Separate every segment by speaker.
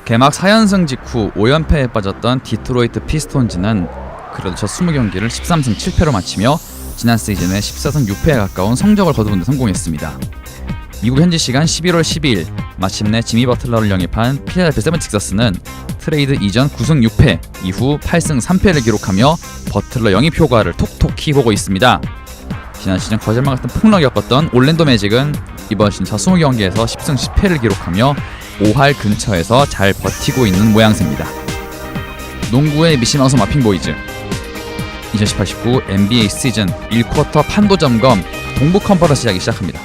Speaker 1: 개막 4연승 직후 5연패에 빠졌던 디트로이트 피스톤즈는 그래도 첫 20경기를 13승 7패로 마치며 지난 시즌에 14승 6패에 가까운 성적을 거두는 데 성공했습니다. 미국 현지 시간 11월 12일 마침내 지미 버틀러를 영입한 필라델피아 세븐식서스는 트레이드 이전 9승 6패 이후 8승 3패를 기록하며 버틀러 영입 효과를 톡톡히 보고 있습니다. 지난 시즌 거짓말 같은 폭락을 겪었던 올랜도 매직은 이번 시즌 첫 20경기에서 10승 10패를 기록하며 5할 근처에서 잘 버티고 있는 모양새입니다. 농구의 미시방송 마핑보이즈 2018-19 NBA 시즌 1쿼터 판도 점검 동부 컨퍼런스 이야기 시작합니다.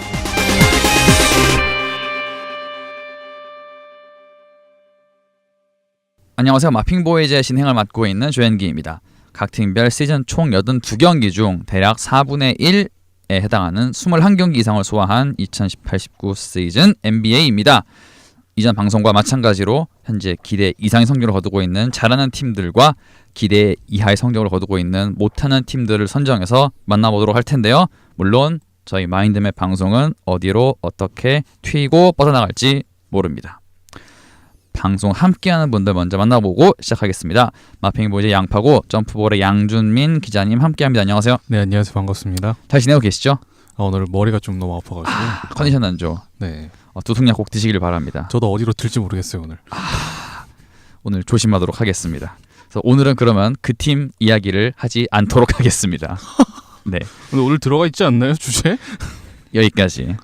Speaker 1: 안녕하세요. 마핑보이즈의 진행을 맡고 있는 조현기입니다. 각 팀별 시즌 총 82경기 중 대략 4분의 1에 해당하는 21경기 이상을 소화한 2018-19 시즌 NBA입니다. 이전 방송과 마찬가지로 현재 기대 이상의 성적을 거두고 있는 잘하는 팀들과 기대 이하의 성적을 거두고 있는 못하는 팀들을 선정해서 만나보도록 할 텐데요. 물론 저희 마인드맵 방송은 어디로 어떻게 튀고 뻗어나갈지 모릅니다. 방송 함께하는 분들 먼저 만나보고 시작하겠습니다. 마핑보이즈 양파고 점프볼의 양준민 기자님 함께합니다. 안녕하세요.
Speaker 2: 네, 안녕하세요. 반갑습니다.
Speaker 1: 잘 지내고 계시죠?
Speaker 2: 오늘 머리가 좀 너무 아파가지고
Speaker 1: 컨디션 안 좋아.
Speaker 2: 네,
Speaker 1: 두통약 꼭 드시길 바랍니다.
Speaker 2: 저도 어디로 들지 모르겠어요 오늘.
Speaker 1: 오늘 조심하도록 하겠습니다. 그래서 오늘은 그러면 그 팀 이야기를 하지 않도록 하겠습니다. 네,
Speaker 2: 근데 오늘 들어가 있지 않나요 주제?
Speaker 1: 여기까지.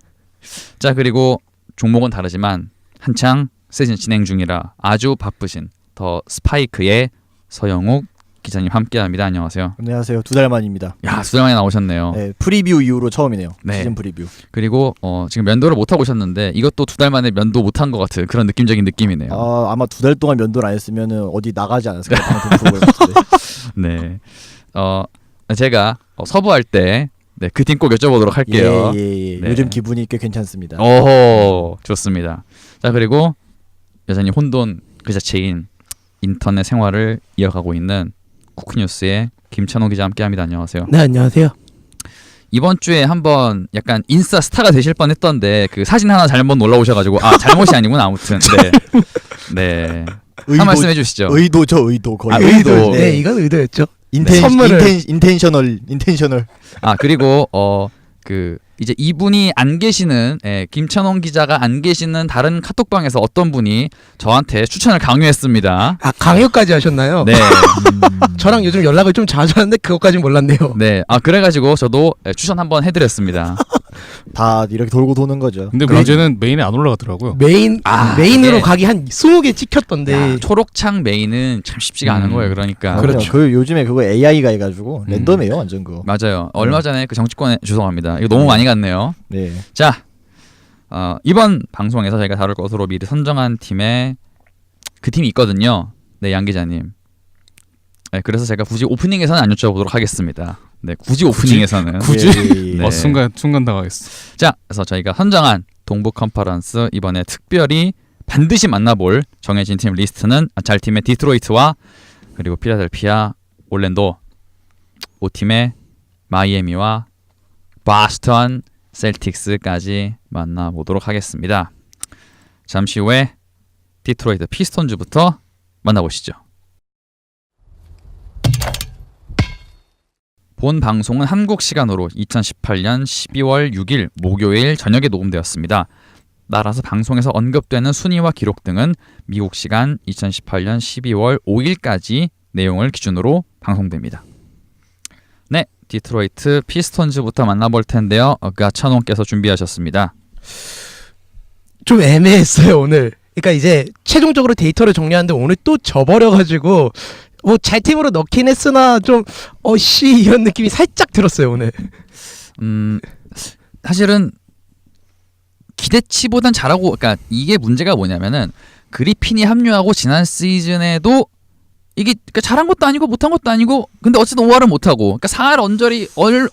Speaker 1: 자, 그리고 종목은 다르지만 한창 시즌 진행 중이라 아주 바쁘신 더 스파이크의 서영욱 기자님 함께합니다. 안녕하세요.
Speaker 3: 안녕하세요. 2달 만입니다.
Speaker 1: 야, 2달 만에 나오셨네요.
Speaker 3: 네, 프리뷰 이후로 처음이네요.
Speaker 1: 네.
Speaker 3: 시즌 프리뷰.
Speaker 1: 그리고 지금 면도를 못 하고 오셨는데 이것도 2달 만에 면도 못 한 것 같은 그런 느낌적인 느낌이네요.
Speaker 3: 아마 2달 동안 면도를 안 했으면은 어디 나가지 않았을까요? 방송 프로그램
Speaker 1: 네. 제가 서부할 때 그 팀 꼭 여쭤보도록 할게요.
Speaker 3: 예.
Speaker 1: 네.
Speaker 3: 요즘 기분이 꽤 괜찮습니다.
Speaker 1: 오호, 좋습니다. 자, 그리고 여전히 혼돈 그 자체인 인터넷 생활을 이어가고 있는 쿠크뉴스의 김찬호 기자 함께합니다. 안녕하세요.
Speaker 4: 네, 안녕하세요.
Speaker 1: 이번 주에 한번 약간 인스타 스타가 되실 뻔했던데 그 사진 하나 잘못 올라오셔가지고 잘못이 아니구나. 아무튼 네. 한 말씀 해주시죠.
Speaker 3: 의도 거의.
Speaker 1: 의도.
Speaker 4: 네, 이건 의도였죠.
Speaker 3: 인텐셔널.
Speaker 1: 그리고 이제 이분이 안 계시는 김찬홍 기자가 안 계시는 다른 카톡방에서 어떤 분이 저한테 추천을 강요했습니다.
Speaker 4: 강요까지 하셨나요?
Speaker 1: 네.
Speaker 4: 저랑 요즘 연락을 좀 자주 하는데 그것까진 몰랐네요.
Speaker 1: 네. 그래가지고 저도 추천 한번 해드렸습니다.
Speaker 3: 다 이렇게 돌고 도는 거죠.
Speaker 2: 근데 문제는 메인에 안 올라가더라고요.
Speaker 4: 메인으로 가기 한 20개 찍혔던데.
Speaker 1: 초록창 메인은 참 쉽지가 않은 거예요. 그러니까.
Speaker 3: 그렇죠. 요즘에 그거 AI가 해가지고 랜덤이에요, 완전 그거.
Speaker 1: 맞아요. 얼마 전에 그 정치권에 죄송합니다. 이거 너무 많이 갔네요.
Speaker 3: 네.
Speaker 1: 자, 이번 방송에서 저희가 다룰 것으로 미리 선정한 팀에 그 팀이 있거든요. 네, 양 기자님. 네, 그래서 제가 굳이 오프닝에서는 안 여쭤보도록 하겠습니다. 네, 굳이 오프닝에서는.
Speaker 3: 예.
Speaker 2: 순간 당하겠어.
Speaker 1: 자, 그래서 저희가 선정한 동부 컨퍼런스 이번에 특별히 반드시 만나볼 정해진 팀 리스트는 잘 팀의 디트로이트와 그리고 필라델피아, 올랜도, 5팀의 마이애미와 보스턴 셀틱스까지 만나보도록 하겠습니다. 잠시 후에 디트로이트 피스톤즈부터 만나보시죠. 본 방송은 한국 시간으로 2018년 12월 6일 목요일 저녁에 녹음되었습니다. 따라서 방송에서 언급되는 순위와 기록 등은 미국 시간 2018년 12월 5일까지 내용을 기준으로 방송됩니다. 네, 디트로이트 피스톤즈부터 만나볼 텐데요. 찬홍께서 준비하셨습니다.
Speaker 4: 좀 애매했어요 오늘. 그러니까 이제 최종적으로 데이터를 정리하는데 오늘 또 져버려가지고 잘 팀으로 넣긴 했으나 좀 이런 느낌이 살짝 들었어요 오늘.
Speaker 1: 사실은 기대치보단 잘하고, 그러니까 이게 문제가 뭐냐면은 그리핀이 합류하고 지난 시즌에도 이게 그러니까 잘한 것도 아니고 못한 것도 아니고 근데 어쨌든 5할을 못하고 그러니까 4할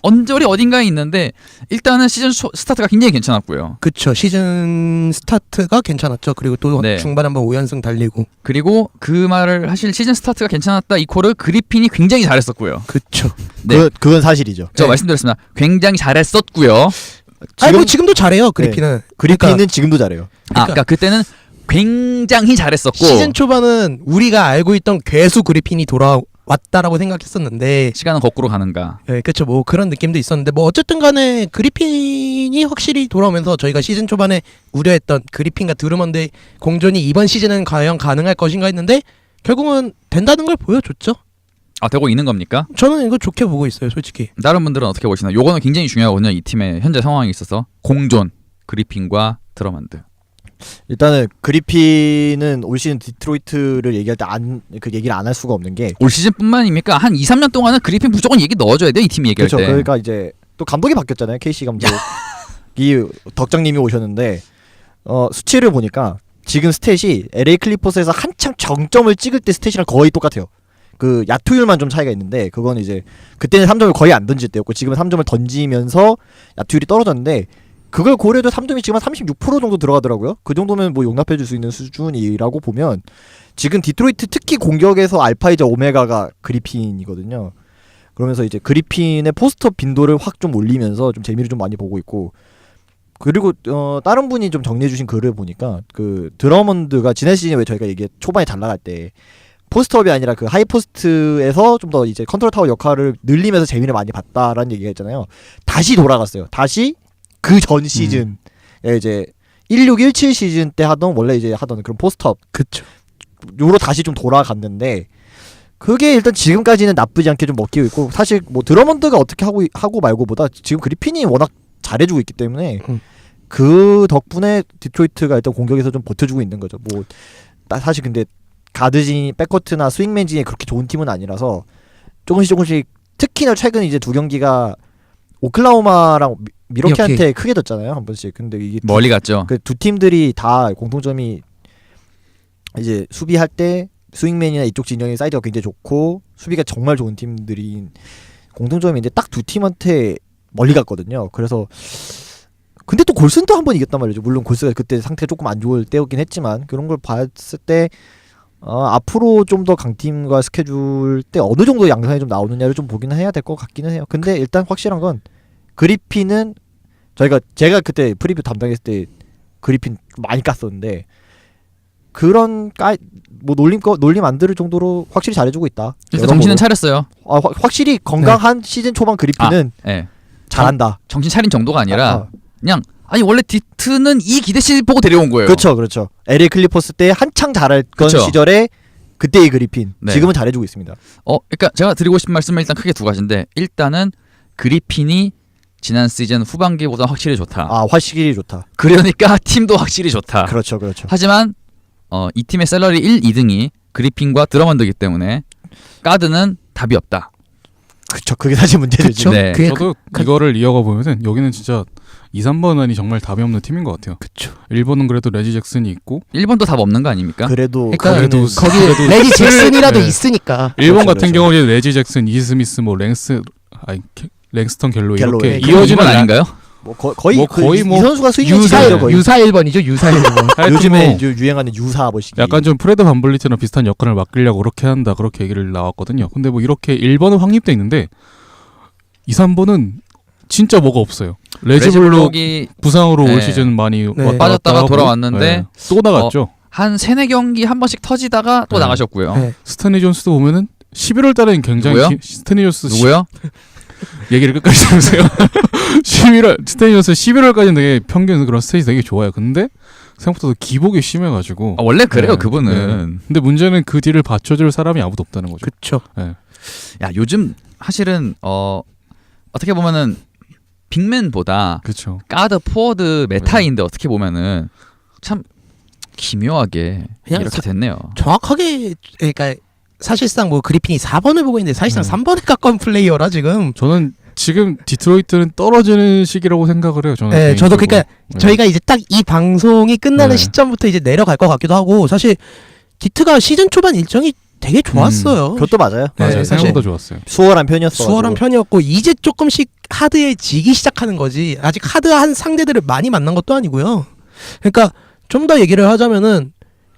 Speaker 1: 언저리 어딘가에 있는데 일단은 시즌 스타트가 굉장히 괜찮았고요.
Speaker 4: 그쵸. 시즌 스타트가 괜찮았죠. 그리고 또
Speaker 1: 네.
Speaker 4: 중반 한번 5연승 달리고.
Speaker 1: 그리고 그 말을 하실 시즌 스타트가 괜찮았다 이코를 그리핀이 굉장히 잘했었고요.
Speaker 4: 그쵸.
Speaker 1: 네.
Speaker 3: 그건 사실이죠.
Speaker 1: 저 말씀드렸습니다. 굉장히 잘했었고요.
Speaker 4: 지금도 잘해요 그리핀은.
Speaker 3: 그리핀은 지금도 잘해요.
Speaker 1: 그러니까 그때는 굉장히 잘했었고
Speaker 4: 시즌 초반은 우리가 알고 있던 괴수 그리핀이 돌아왔다라고 생각했었는데
Speaker 1: 시간은 거꾸로 가는가.
Speaker 4: 네, 그렇죠. 뭐 그런 느낌도 있었는데 뭐 어쨌든 간에 그리핀이 확실히 돌아오면서 저희가 시즌 초반에 우려했던 그리핀과 드루먼드의 공존이 이번 시즌은 과연 가능할 것인가 했는데 결국은 된다는 걸 보여줬죠.
Speaker 1: 아, 되고 있는 겁니까?
Speaker 4: 저는 이거 좋게 보고 있어요, 솔직히.
Speaker 1: 다른 분들은 어떻게 보시나요? 요거는 굉장히 중요하거든요. 이 팀의 현재 상황에 있어서 공존 그리핀과 드러먼드.
Speaker 3: 일단은 그리핀은 올 시즌 디트로이트를 얘기할 때 그 얘기를 안 할 수가 없는 게
Speaker 1: 올 시즌뿐만입니까? 한 2, 3년 동안은 그리핀 무조건 얘기 넣어줘야 돼요. 이 팀 얘기할
Speaker 3: 그렇죠.
Speaker 1: 때.
Speaker 3: 그러니까 이제 또 감독이 바뀌었잖아요. KC 감독. 이 덕장님이 오셨는데 수치를 보니까 지금 스탯이 LA 클리퍼스에서 한창 정점을 찍을 때 스탯이랑 거의 똑같아요. 그 야투율만 좀 차이가 있는데 그건 이제 그때는 3점을 거의 안 던질 때였고 지금은 3점을 던지면서 야투율이 떨어졌는데 그걸 고려해도 3점이 지금 한 36% 정도 들어가더라고요. 그 정도면 뭐 용납해 줄 수 있는 수준이라고 보면 지금 디트로이트 특히 공격에서 알파이자 오메가가 그리핀이거든요. 그러면서 이제 그리핀의 포스트업 빈도를 확 좀 올리면서 좀 재미를 좀 많이 보고 있고 그리고 다른 분이 좀 정리해 주신 글을 보니까 그 드러먼드가 지난 시즌에 왜 저희가 얘기 초반에 잘 나갈 때 포스트업이 아니라 그 하이 포스트에서 좀 더 이제 컨트롤 타워 역할을 늘리면서 재미를 많이 봤다라는 얘기가 있잖아요. 다시 돌아갔어요. 다시 그 전 시즌에 이제 1617 시즌 때 하던 원래 이제 하던 그런 포스트업
Speaker 4: 그쵸.
Speaker 3: 요로 다시 좀 돌아갔는데 그게 일단 지금까지는 나쁘지 않게 좀 먹히고 있고 사실 뭐 드러먼드가 어떻게 하고 말고보다 지금 그리핀이 워낙 잘해주고 있기 때문에 그 덕분에 디트로이트가 일단 공격에서 좀 버텨주고 있는 거죠. 뭐 사실 근데 가드진, 백커트나 스윙맨진이 그렇게 좋은 팀은 아니라서 조금씩 특히나 최근 이제 두 경기가 오클라호마랑 미러키한테 크게 졌잖아요 한 번씩. 근데 이게
Speaker 1: 멀리 갔죠.
Speaker 3: 그 두 팀들이 다 공통점이 이제 수비할 때 스윙맨이나 이쪽 진영의 사이드가 굉장히 좋고 수비가 정말 좋은 팀들인 공통점인데 딱 두 팀한테 멀리 갔거든요. 그래서 근데 또 골슨도 한 번 이겼단 말이죠. 물론 골스가 그때 상태가 조금 안 좋을 때였긴 했지만 그런 걸 봤을 때 앞으로 좀 더 강팀과 스케줄 때 어느 정도 양상이 좀 나오느냐를 좀 보기는 해야 될 것 같기는 해요. 근데 일단 확실한 건 그리핀은 제가 그때 프리뷰 담당했을 때 그리핀 많이 깠었는데 그런 뭐 놀림 안 들을 정도로 확실히 잘해주고 있다.
Speaker 1: 일단 정신은 차렸어요.
Speaker 3: 확실히 건강한 시즌 초반 그리핀은
Speaker 1: 네.
Speaker 3: 잘한다.
Speaker 1: 정신 차린 정도가 아니라 그냥 아니 원래 디트는 이 기대치 보고 데려온 거예요.
Speaker 3: 그렇죠. LA 클리퍼스 때 한창 잘했던
Speaker 1: 그쵸.
Speaker 3: 시절에 그때의 그리핀
Speaker 1: 네.
Speaker 3: 지금은 잘해주고 있습니다.
Speaker 1: 그러니까 제가 드리고 싶은 말씀은 일단 크게 두 가지인데 일단은 그리핀이 지난 시즌 후반기보다 확실히 좋다.
Speaker 3: 확실히 좋다.
Speaker 1: 그러니까 팀도 확실히 좋다.
Speaker 3: 그렇죠.
Speaker 1: 하지만 이 팀의 샐러리 1, 2등이 그리핀과 드러먼드이기 때문에 가드는 답이 없다.
Speaker 3: 그렇죠. 그게 사실 문제죠.
Speaker 4: 그쵸?
Speaker 1: 네.
Speaker 4: 그게
Speaker 2: 저도 이거를 이어가 보면은 여기는 진짜 2, 3번이 정말 답이 없는 팀인 것 같아요.
Speaker 4: 그쵸.
Speaker 2: 1번은 그래도 레지 잭슨이 있고
Speaker 1: 1번도 답 없는 거 아닙니까?
Speaker 3: 그래도
Speaker 4: 그러니까
Speaker 2: 그래도
Speaker 4: 거기
Speaker 2: 그래도
Speaker 4: 레디 잭슨이라도
Speaker 2: 네.
Speaker 4: 있으니까.
Speaker 2: 1번
Speaker 3: 그렇죠,
Speaker 2: 같은
Speaker 3: 그렇죠.
Speaker 2: 경우는 레지 잭슨, 이스미스, 뭐 랭스턴 갤로이 이렇게
Speaker 3: 갤로웨이.
Speaker 2: 이어지는
Speaker 1: 이건 아닌가요?
Speaker 3: 뭐 거의
Speaker 2: 뭐 거의
Speaker 3: 이
Speaker 2: 뭐
Speaker 3: 선수가 스윙이
Speaker 4: 유사
Speaker 3: 지죠 거의.
Speaker 4: 유사 1번이죠. 유사 1번.
Speaker 2: 하여튼
Speaker 3: 요즘에
Speaker 2: 뭐
Speaker 3: 이제 유행하는 유사 머시기.
Speaker 2: 약간 좀 프레드 반블리트랑 비슷한 역할을 맡기려고 그렇게 한다 그렇게 얘기를 나왔거든요. 근데 뭐 이렇게 1번은 확립돼 있는데 2, 3번은 진짜 뭐가 없어요. 레지블록
Speaker 1: 레지블록이
Speaker 2: 부상으로
Speaker 1: 네.
Speaker 2: 올 시즌 많이 왔다 갔다
Speaker 1: 빠졌다가
Speaker 2: 하고,
Speaker 1: 돌아왔는데
Speaker 2: 네. 또 나갔죠.
Speaker 1: 한 3-4경기 한 번씩 터지다가 또
Speaker 2: 네.
Speaker 1: 나가셨고요.
Speaker 4: 네.
Speaker 2: 스탠리 존스도 보면은 11월 달에는 굉장히
Speaker 1: 누구요?
Speaker 2: 스탠리 존스
Speaker 1: 누구요?
Speaker 2: 얘기를 끝까지 들으세요. 11월 스탠리 존스 11월까지는 되게 평균 그런 스테이지 되게 좋아요. 근데 생각보다 기복이 심해가지고
Speaker 1: 원래 그래요
Speaker 2: 네.
Speaker 1: 그분은.
Speaker 2: 근데 문제는 그 뒤를 받쳐줄 사람이 아무도 없다는 거죠.
Speaker 4: 그쵸.
Speaker 1: 야 요즘 사실은 어떻게 보면은 빅맨보다
Speaker 2: 그렇죠.
Speaker 1: 가드 포워드 메타인데 어떻게 보면은 참 기묘하게
Speaker 4: 그냥
Speaker 1: 이렇게 됐네요.
Speaker 4: 정확하게 그러니까 사실상 뭐 그리핀이 4번을 보고 있는데 사실상 3번에 가까운 플레이어라 지금.
Speaker 2: 저는 지금 디트로이트는 떨어지는 시기라고 생각을 해요. 저는.
Speaker 4: 네, 저도
Speaker 2: 개인적으로.
Speaker 4: 그러니까
Speaker 2: 네.
Speaker 4: 저희가 이제 딱 이 방송이 끝나는
Speaker 2: 네.
Speaker 4: 시점부터 이제 내려갈 것 같기도 하고 사실 디트가 시즌 초반 일정이 되게 좋았어요.
Speaker 3: 그것도 맞아요.
Speaker 2: 맞아요.
Speaker 4: 네,
Speaker 2: 생각보다 좋았어요.
Speaker 3: 수월한 편이었어.
Speaker 4: 수월한 편이었고 이제 조금씩 하드에 지기 시작하는 거지. 아직 하드한 상대들을 많이 만난 것도 아니고요. 그러니까 좀 더 얘기를 하자면은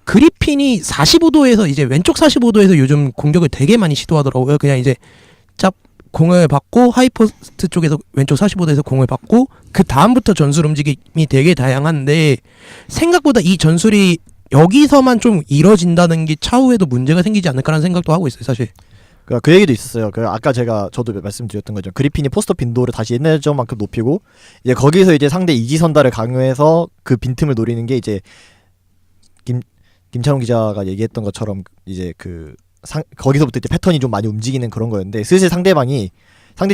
Speaker 4: 그리핀이 45도에서 이제 왼쪽 45도에서 요즘 공격을 되게 많이 시도하더라고요. 그냥 이제 짭 공을 받고 하이포스트 쪽에서 왼쪽 45도에서 공을 받고 그 다음부터 전술 움직임이 되게 다양한데 생각보다 이 전술이 여기서만 좀 이뤄진다는 게 차후에도 문제가 생기지 않을까라는 생각도 하고 있어요, 사실.
Speaker 3: 그 얘기도 있었어요. 그 아까 저도 말씀드렸던 거죠. 그리핀이 포스터 빈도를 다시 옛날 점만큼 높이고 이제 거기서 이제 상대 이지선다를 강요해서 그 빈틈을 노리는 게 이제 김찬호 기자가 얘기했던 것처럼 이제 거기서부터 이제 패턴이 좀 많이 움직이는 그런 거였는데 슬슬 상대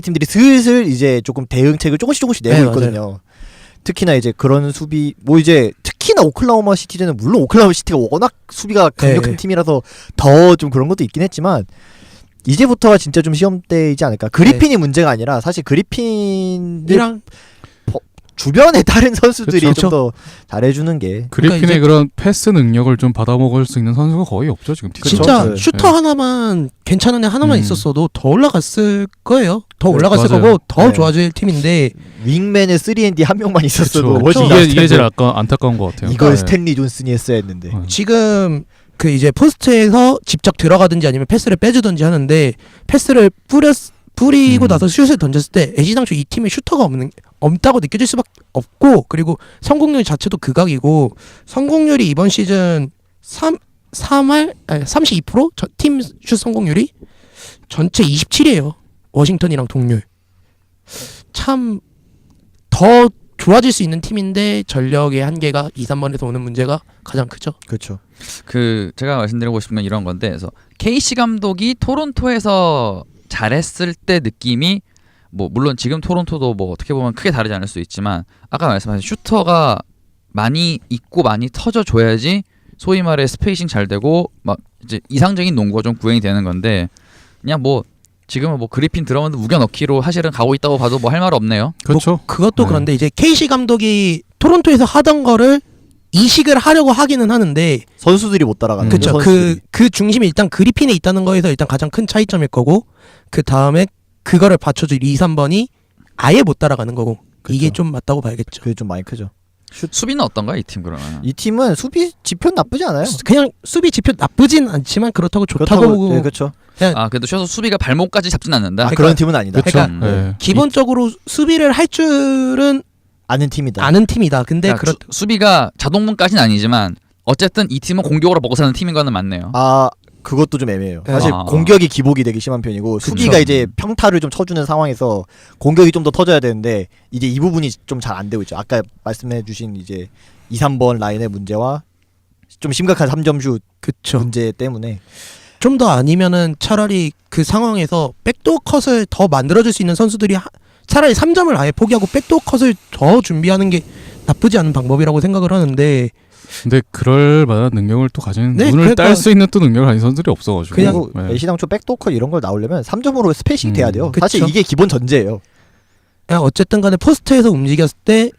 Speaker 3: 팀들이 슬슬 이제 조금 대응책을 조금씩 내고
Speaker 4: 네,
Speaker 3: 있거든요. 특히나 이제 그런 수비 이제 특히나 오클라호마 시티전은 물론 오클라호마 시티가 워낙 수비가 강력한
Speaker 4: 네.
Speaker 3: 팀이라서 더 좀 그런 것도 있긴 했지만 이제부터가 진짜 좀 시험대이지 않을까. 그리핀이 문제가 아니라 사실 그리핀이랑 주변에 다른 선수들이
Speaker 4: 그렇죠.
Speaker 3: 좀 더 잘해주는 게
Speaker 2: 그리핀의
Speaker 4: 이제-
Speaker 2: 그런 패스 능력을 좀 받아먹을 수 있는 선수가 거의 없죠 지금.
Speaker 3: 그쵸.
Speaker 4: 진짜
Speaker 3: 네.
Speaker 4: 슈터 하나만 괜찮은 애 하나만 있었어도 더 올라갔을 거예요. 더
Speaker 3: 네,
Speaker 4: 올라갔을
Speaker 2: 맞아요.
Speaker 4: 거고 더
Speaker 3: 네.
Speaker 4: 좋아질 팀인데
Speaker 3: 윙맨에 3&D 한 명만 있었어도
Speaker 2: 그쵸.
Speaker 3: 훨씬
Speaker 2: 이게
Speaker 3: 나았을
Speaker 2: 제일
Speaker 3: 텐데.
Speaker 2: 안타까운 것 같아요.
Speaker 3: 이걸
Speaker 2: 네.
Speaker 3: 스탠리 존슨이 했어야 했는데
Speaker 4: 지금 그 이제 포스트에서 직접 들어가든지 아니면 패스를 빼주든지 하는데 패스를 뿌리고 나서 슛을 던졌을 때 애시당초 이 팀에 슈터가 없다고 느껴질 수밖에 없고 그리고 성공률 자체도 극악이고 성공률이 이번 시즌 32% 팀 슛 성공률이 전체 27이에요. 워싱턴이랑 동률. 참 더 좋아질 수 있는 팀인데 전력의 한계가 2, 3번에서 오는 문제가 가장 크죠.
Speaker 3: 그렇죠.
Speaker 1: 제가 말씀드리고 싶은 건 이런 건데, 그래서 KC 감독이 토론토에서 잘했을 때 느낌이 뭐 물론 지금 토론토도 뭐 어떻게 보면 크게 다르지 않을 수 있지만 아까 말씀하신 슈터가 많이 있고 많이 터져 줘야지 소위 말해 스페이싱 잘 되고 막 이제 이상적인 농구가 좀 구현이 되는 건데 그냥 뭐 지금은 뭐 그리핀 드러먼드 우겨 넣기로 사실은 가고 있다고 봐도 뭐 할 말 없네요.
Speaker 2: 그렇죠.
Speaker 4: 그것도
Speaker 2: 네.
Speaker 4: 그런데 이제 KC 감독이 토론토에서 하던 거를 이식을 하려고 하기는 하는데
Speaker 3: 선수들이 못 따라가는
Speaker 4: 그쵸.
Speaker 3: 거죠. 선수들이.
Speaker 4: 그 중심이 일단 그리핀에 있다는 거에서 일단 가장 큰 차이점일 거고 그 다음에 그거를 받쳐줄 2, 3번이 아예 못 따라가는 거고 이게
Speaker 3: 그쵸.
Speaker 4: 좀 맞다고 봐야겠죠.
Speaker 3: 그게 좀 많이 크죠.
Speaker 1: 수비는 어떤가 이 팀 그러면?
Speaker 3: 이 팀은 수비 지표는 나쁘지 않아요.
Speaker 4: 그냥 수비 지표 나쁘진 않지만 그렇다고 좋다고
Speaker 3: 그렇다고
Speaker 4: 보고
Speaker 3: 네, 그렇죠.
Speaker 1: 아 그래도 셔서 수비가 발목까지 잡진 않는다.
Speaker 3: 그런 팀은 아니다.
Speaker 2: 그렇죠.
Speaker 4: 그러니까
Speaker 2: 네.
Speaker 4: 기본적으로 수비를 할 줄은
Speaker 3: 아는 팀이다.
Speaker 4: 아는 팀이다. 근데
Speaker 1: 그러니까 수비가 자동문까지는 아니지만 어쨌든 이 팀은 공격으로 먹고 사는 팀인 거는 맞네요.
Speaker 3: 그것도 좀 애매해요.
Speaker 4: 네.
Speaker 3: 사실
Speaker 1: 아.
Speaker 3: 공격이 기복이 되게 심한 편이고 수비가 이제 평타를 좀 쳐주는 상황에서 공격이 좀 더 터져야 되는데 이제 이 부분이 좀 잘 안 되고 있죠. 아까 말씀해주신 이제 2, 3번 라인의 문제와 좀 심각한 3점 슛
Speaker 4: 그쵸.
Speaker 3: 문제 때문에
Speaker 4: 좀 더 아니면은 차라리 그 상황에서 백도어 컷을 더 만들어줄 수 있는 선수들이 차라리 3점을 아예 포기하고 백도어 컷을 더 준비하는 게 나쁘지 않은 방법이라고 생각을 하는데
Speaker 2: 근데 그럴 만한 능력을 또 가진
Speaker 4: 네,
Speaker 2: 눈을
Speaker 4: 그러니까
Speaker 2: 딸 수 있는 또 능력을 가진 선수들이 없어가지고.
Speaker 3: 그리고
Speaker 2: 네.
Speaker 3: 애시당초 백도커 이런 걸 나오려면 3점으로 스페이싱 돼야 돼요.
Speaker 4: 그쵸.
Speaker 3: 사실 이게 기본 전제예요.
Speaker 4: 그냥 어쨌든 간에 포스트에서 움직였을 때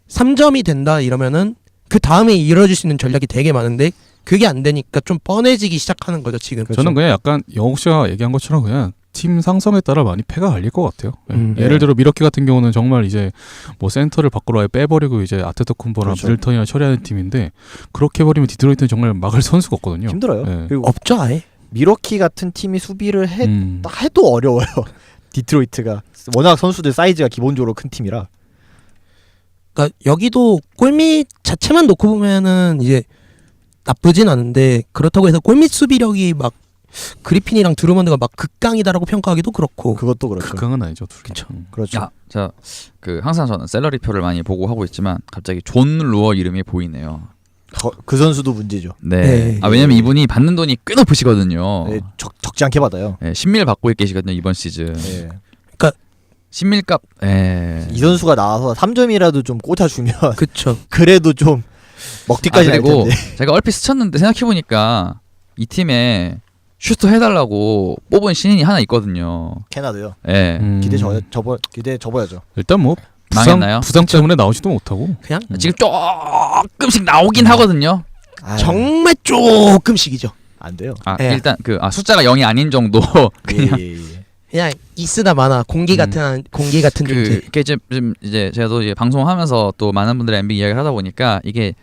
Speaker 4: 3점이 된다 이러면은 그 다음에 이루어질 수 있는 전략이 되게 많은데 그게 안 되니까 좀 뻔해지기 시작하는 거죠 지금.
Speaker 2: 저는 그냥 약간 영욱 씨가 얘기한 것처럼 그냥 팀 상성에 따라 많이 패가 갈릴 것 같아요. 네. 예를 들어 미러키 같은 경우는 정말 이제 뭐 센터를 밖으로 아예 빼버리고 이제 아테토쿤보나
Speaker 3: 그렇죠.
Speaker 2: 미들턴이나 처리하는 팀인데 그렇게 해버리면 디트로이트는 정말 막을 선수가 없거든요.
Speaker 3: 힘들어요.
Speaker 2: 네.
Speaker 3: 그리고
Speaker 4: 없죠 아예.
Speaker 3: 미러키 같은 팀이 수비를
Speaker 2: 음.
Speaker 3: 해도 어려워요. 디트로이트가 워낙 선수들 사이즈가 기본적으로 큰 팀이라.
Speaker 4: 그러니까 여기도 골밑 자체만 놓고 보면은 이제 나쁘진 않은데 그렇다고 해서 골밑 수비력이 막 그리핀이랑 드루먼드가 막 극강이다라고 평가하기도 그렇고.
Speaker 3: 그것도 그렇죠.
Speaker 2: 극강은 아니죠. 둘.
Speaker 4: 그쵸.
Speaker 3: 그렇죠.
Speaker 1: 야, 항상 저는 샐러리표를 많이 보고 하고 있지만 갑자기 존 루어 이름이 보이네요.
Speaker 3: 그 선수도 문제죠.
Speaker 1: 네.
Speaker 4: 네.
Speaker 1: 왜냐면 이분이 받는 돈이 꽤 높으시거든요.
Speaker 3: 네, 적지 않게 받아요.
Speaker 1: 네, 신밀 받고 계시거든요 이번 시즌.
Speaker 3: 네.
Speaker 1: 신밀값. 예.
Speaker 3: 이 선수가 나와서 3점이라도 좀 꽂아주면
Speaker 4: 그쵸.
Speaker 3: 그래도 좀 먹튀까지 될
Speaker 1: 그리고
Speaker 3: 텐데.
Speaker 1: 제가 얼핏 스쳤는데 생각해보니까 이 팀에 슈터 해달라고 뽑은 신인이 하나 있거든요.
Speaker 3: 캐나다요.
Speaker 1: 예.
Speaker 3: 기대 접어야죠.
Speaker 2: 일단 뭐
Speaker 1: 망했나요?
Speaker 2: 부상 때문에 나오지도 못하고.
Speaker 4: 그냥
Speaker 1: 지금 조금씩 나오긴 하거든요.
Speaker 4: 정말 조금씩이죠.
Speaker 3: 안 돼요.
Speaker 4: 예.
Speaker 1: 일단 숫자가 0이 아닌 정도. 그냥
Speaker 3: 예.
Speaker 4: 그냥 있으나 마나 공기 같은 존재.
Speaker 1: 그게 좀 이제 제가 또 이제 방송하면서 또 많은 분들의 NBA 이야기를 하다 보니까 이게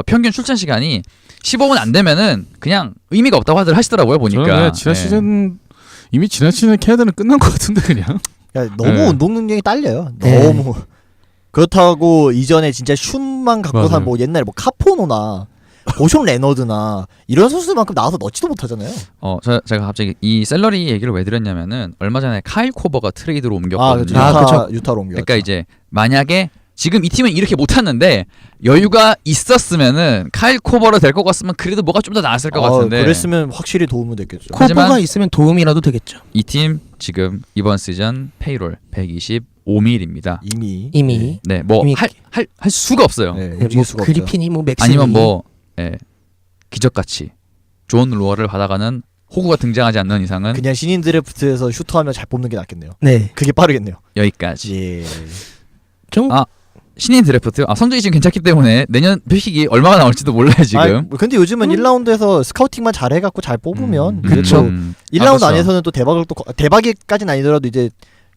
Speaker 1: 평균 출전 시간이 15분 안 되면은 그냥 의미가 없다고 하시더라고요 보니까.
Speaker 2: 저는 그냥 지난
Speaker 1: 예.
Speaker 2: 시즌 이미 지난 시즌 캐나다는 끝난 것 같은데 그냥.
Speaker 3: 그러니까 너무
Speaker 2: 네.
Speaker 3: 운동 능력이 딸려요.
Speaker 4: 네.
Speaker 3: 너무. 그렇다고 이전에 진짜 슛만 갖고 산
Speaker 2: 맞아요.
Speaker 3: 뭐 옛날에 뭐 카포노나 보숑 레너드나 이런 선수들만큼 나와서 넣지도 못하잖아요.
Speaker 1: 제가 갑자기 이 셀러리 얘기를 왜 드렸냐면은 얼마 전에 카일 코버가 트레이드로
Speaker 3: 아,
Speaker 1: 옮겼거든요.
Speaker 3: 그렇죠.
Speaker 4: 아, 그쵸.
Speaker 3: 유타로 옮겨.
Speaker 1: 그러니까 이제 만약에 지금 이 팀은 이렇게 못하는데 여유가 있었으면은 카일 코버로 될 것 같으면 그래도 뭐가 좀 더 나았을 것 같은데
Speaker 3: 그랬으면 확실히 도움은 됐겠죠.
Speaker 1: 하지만-
Speaker 4: 코버가 있으면 도움이라도 되겠죠.
Speaker 1: 이 팀 지금 이번 시즌 페이롤 125밀입니다.
Speaker 3: 이미
Speaker 1: 네, 뭐
Speaker 4: 이미-
Speaker 1: 할 수가 없어요.
Speaker 3: 네,
Speaker 4: 네,
Speaker 3: 움직일
Speaker 4: 뭐
Speaker 3: 수가 없죠.
Speaker 4: 그리핀이 뭐 맥스
Speaker 1: 아니면 뭐 기적같이 존 로어를 받아가는 호구가 등장하지 않는 이상은
Speaker 3: 그냥 신인 드래프트에서 슈터하면 잘 뽑는 게 낫겠네요.
Speaker 4: 네.
Speaker 3: 그게 빠르겠네요.
Speaker 1: 여기까지.
Speaker 3: 예.
Speaker 4: 좀
Speaker 1: 아, 신인 드래프트 성적이 지금 괜찮기 때문에 내년 픽이 얼마나 나올지도 몰라요 지금.
Speaker 3: 근데 요즘은 1라운드에서 스카우팅만 잘 해갖고 잘 뽑으면 그래도
Speaker 4: 그쵸.
Speaker 3: 1라운드
Speaker 1: 그렇죠.
Speaker 3: 안에서는 또 대박이까지는 아니더라도 이제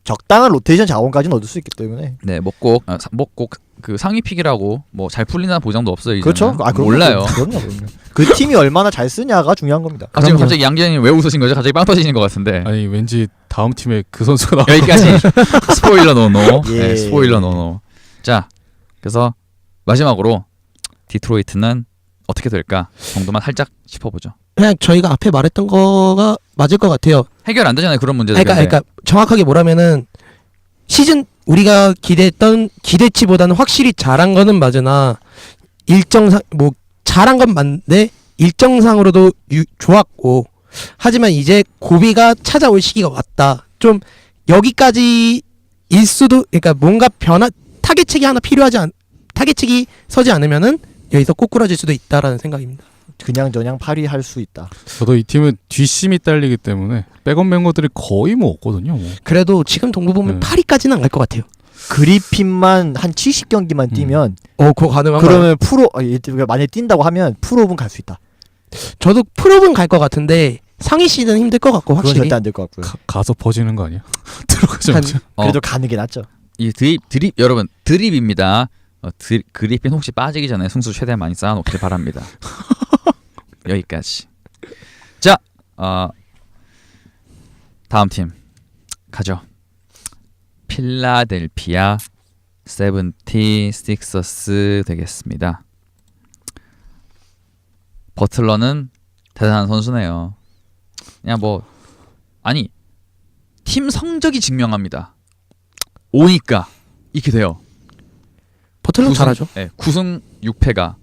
Speaker 3: 적당한 로테이션 자원까지는 얻을 수 있기 때문에
Speaker 1: 네, 뭐꼭 그 상위 픽이라고 뭐 잘 풀리는 보장도 없어요. 이제는.
Speaker 3: 그렇죠.
Speaker 1: 몰라요.
Speaker 3: 그럼요. 그 팀이 얼마나 잘 쓰냐가 중요한 겁니다.
Speaker 1: 아, 지금
Speaker 4: 그럼요.
Speaker 1: 갑자기 양재현이 왜 웃으신 거죠? 갑자기 빵 터지신 것 같은데.
Speaker 2: 아니 왠지 다음 팀에 그 선수가 나올
Speaker 1: 여기까지 스포일러 노노.
Speaker 3: 예.
Speaker 1: 네, 스포일러 노노. 자, 그래서 마지막으로 디트로이트는 어떻게 될까 정도만 살짝 짚어보죠.
Speaker 4: 그냥 저희가 앞에 말했던 거가 맞을 것 같아요.
Speaker 1: 해결 안 되잖아요 그런 문제들.
Speaker 4: 그러니까 정확하게 뭐라면은 시즌 우리가 기대했던 기대치보다는 확실히 잘한 거는 맞으나 일정상 뭐 잘한 건 맞는데 일정상으로도 좋았고 하지만 이제 고비가 찾아올 시기가 왔다. 좀 여기까지일 수도 그러니까 뭔가 타겟책이 하나 타겟책이 서지 않으면은 여기서 꼬꾸라질 수도 있다라는 생각입니다.
Speaker 3: 그냥 저냥 8위 할 수 있다.
Speaker 2: 저도 이 팀은 뒷심이 딸리기 때문에 백업 멤버들이 거의 뭐 없거든요. 뭐.
Speaker 4: 그래도 지금 동부 보면 8위까지는 안 갈 것 같아요.
Speaker 3: 그리핀만 한 70경기만 뛰면
Speaker 4: 그거 가능한가요?
Speaker 3: 그러면 만약에 뛴다고 하면 프로분 갈 수 있다.
Speaker 4: 저도 프로는 갈 것 같은데 상위 시즌 힘들 것 같고
Speaker 3: 그건
Speaker 4: 확실히
Speaker 3: 절대 안 될 것 같고요.
Speaker 2: 가서 퍼지는 거 아니야? 들어가자마자.
Speaker 3: 그래도 가는 게 낫죠.
Speaker 1: 이 드립 여러분 드립입니다. 그리핀 혹시 빠지기 전에 승수 최대한 많이 쌓아놓길 바랍니다. 여기까지. 자, 다음 팀 가죠. 필라델피아 76ers 되겠습니다. 버틀러는 대단한 선수네요. 그냥 팀 성적이 증명합니다. 오니까 이렇게 돼요.
Speaker 4: 버틀러 잘하죠.
Speaker 1: 네, 9승 6패가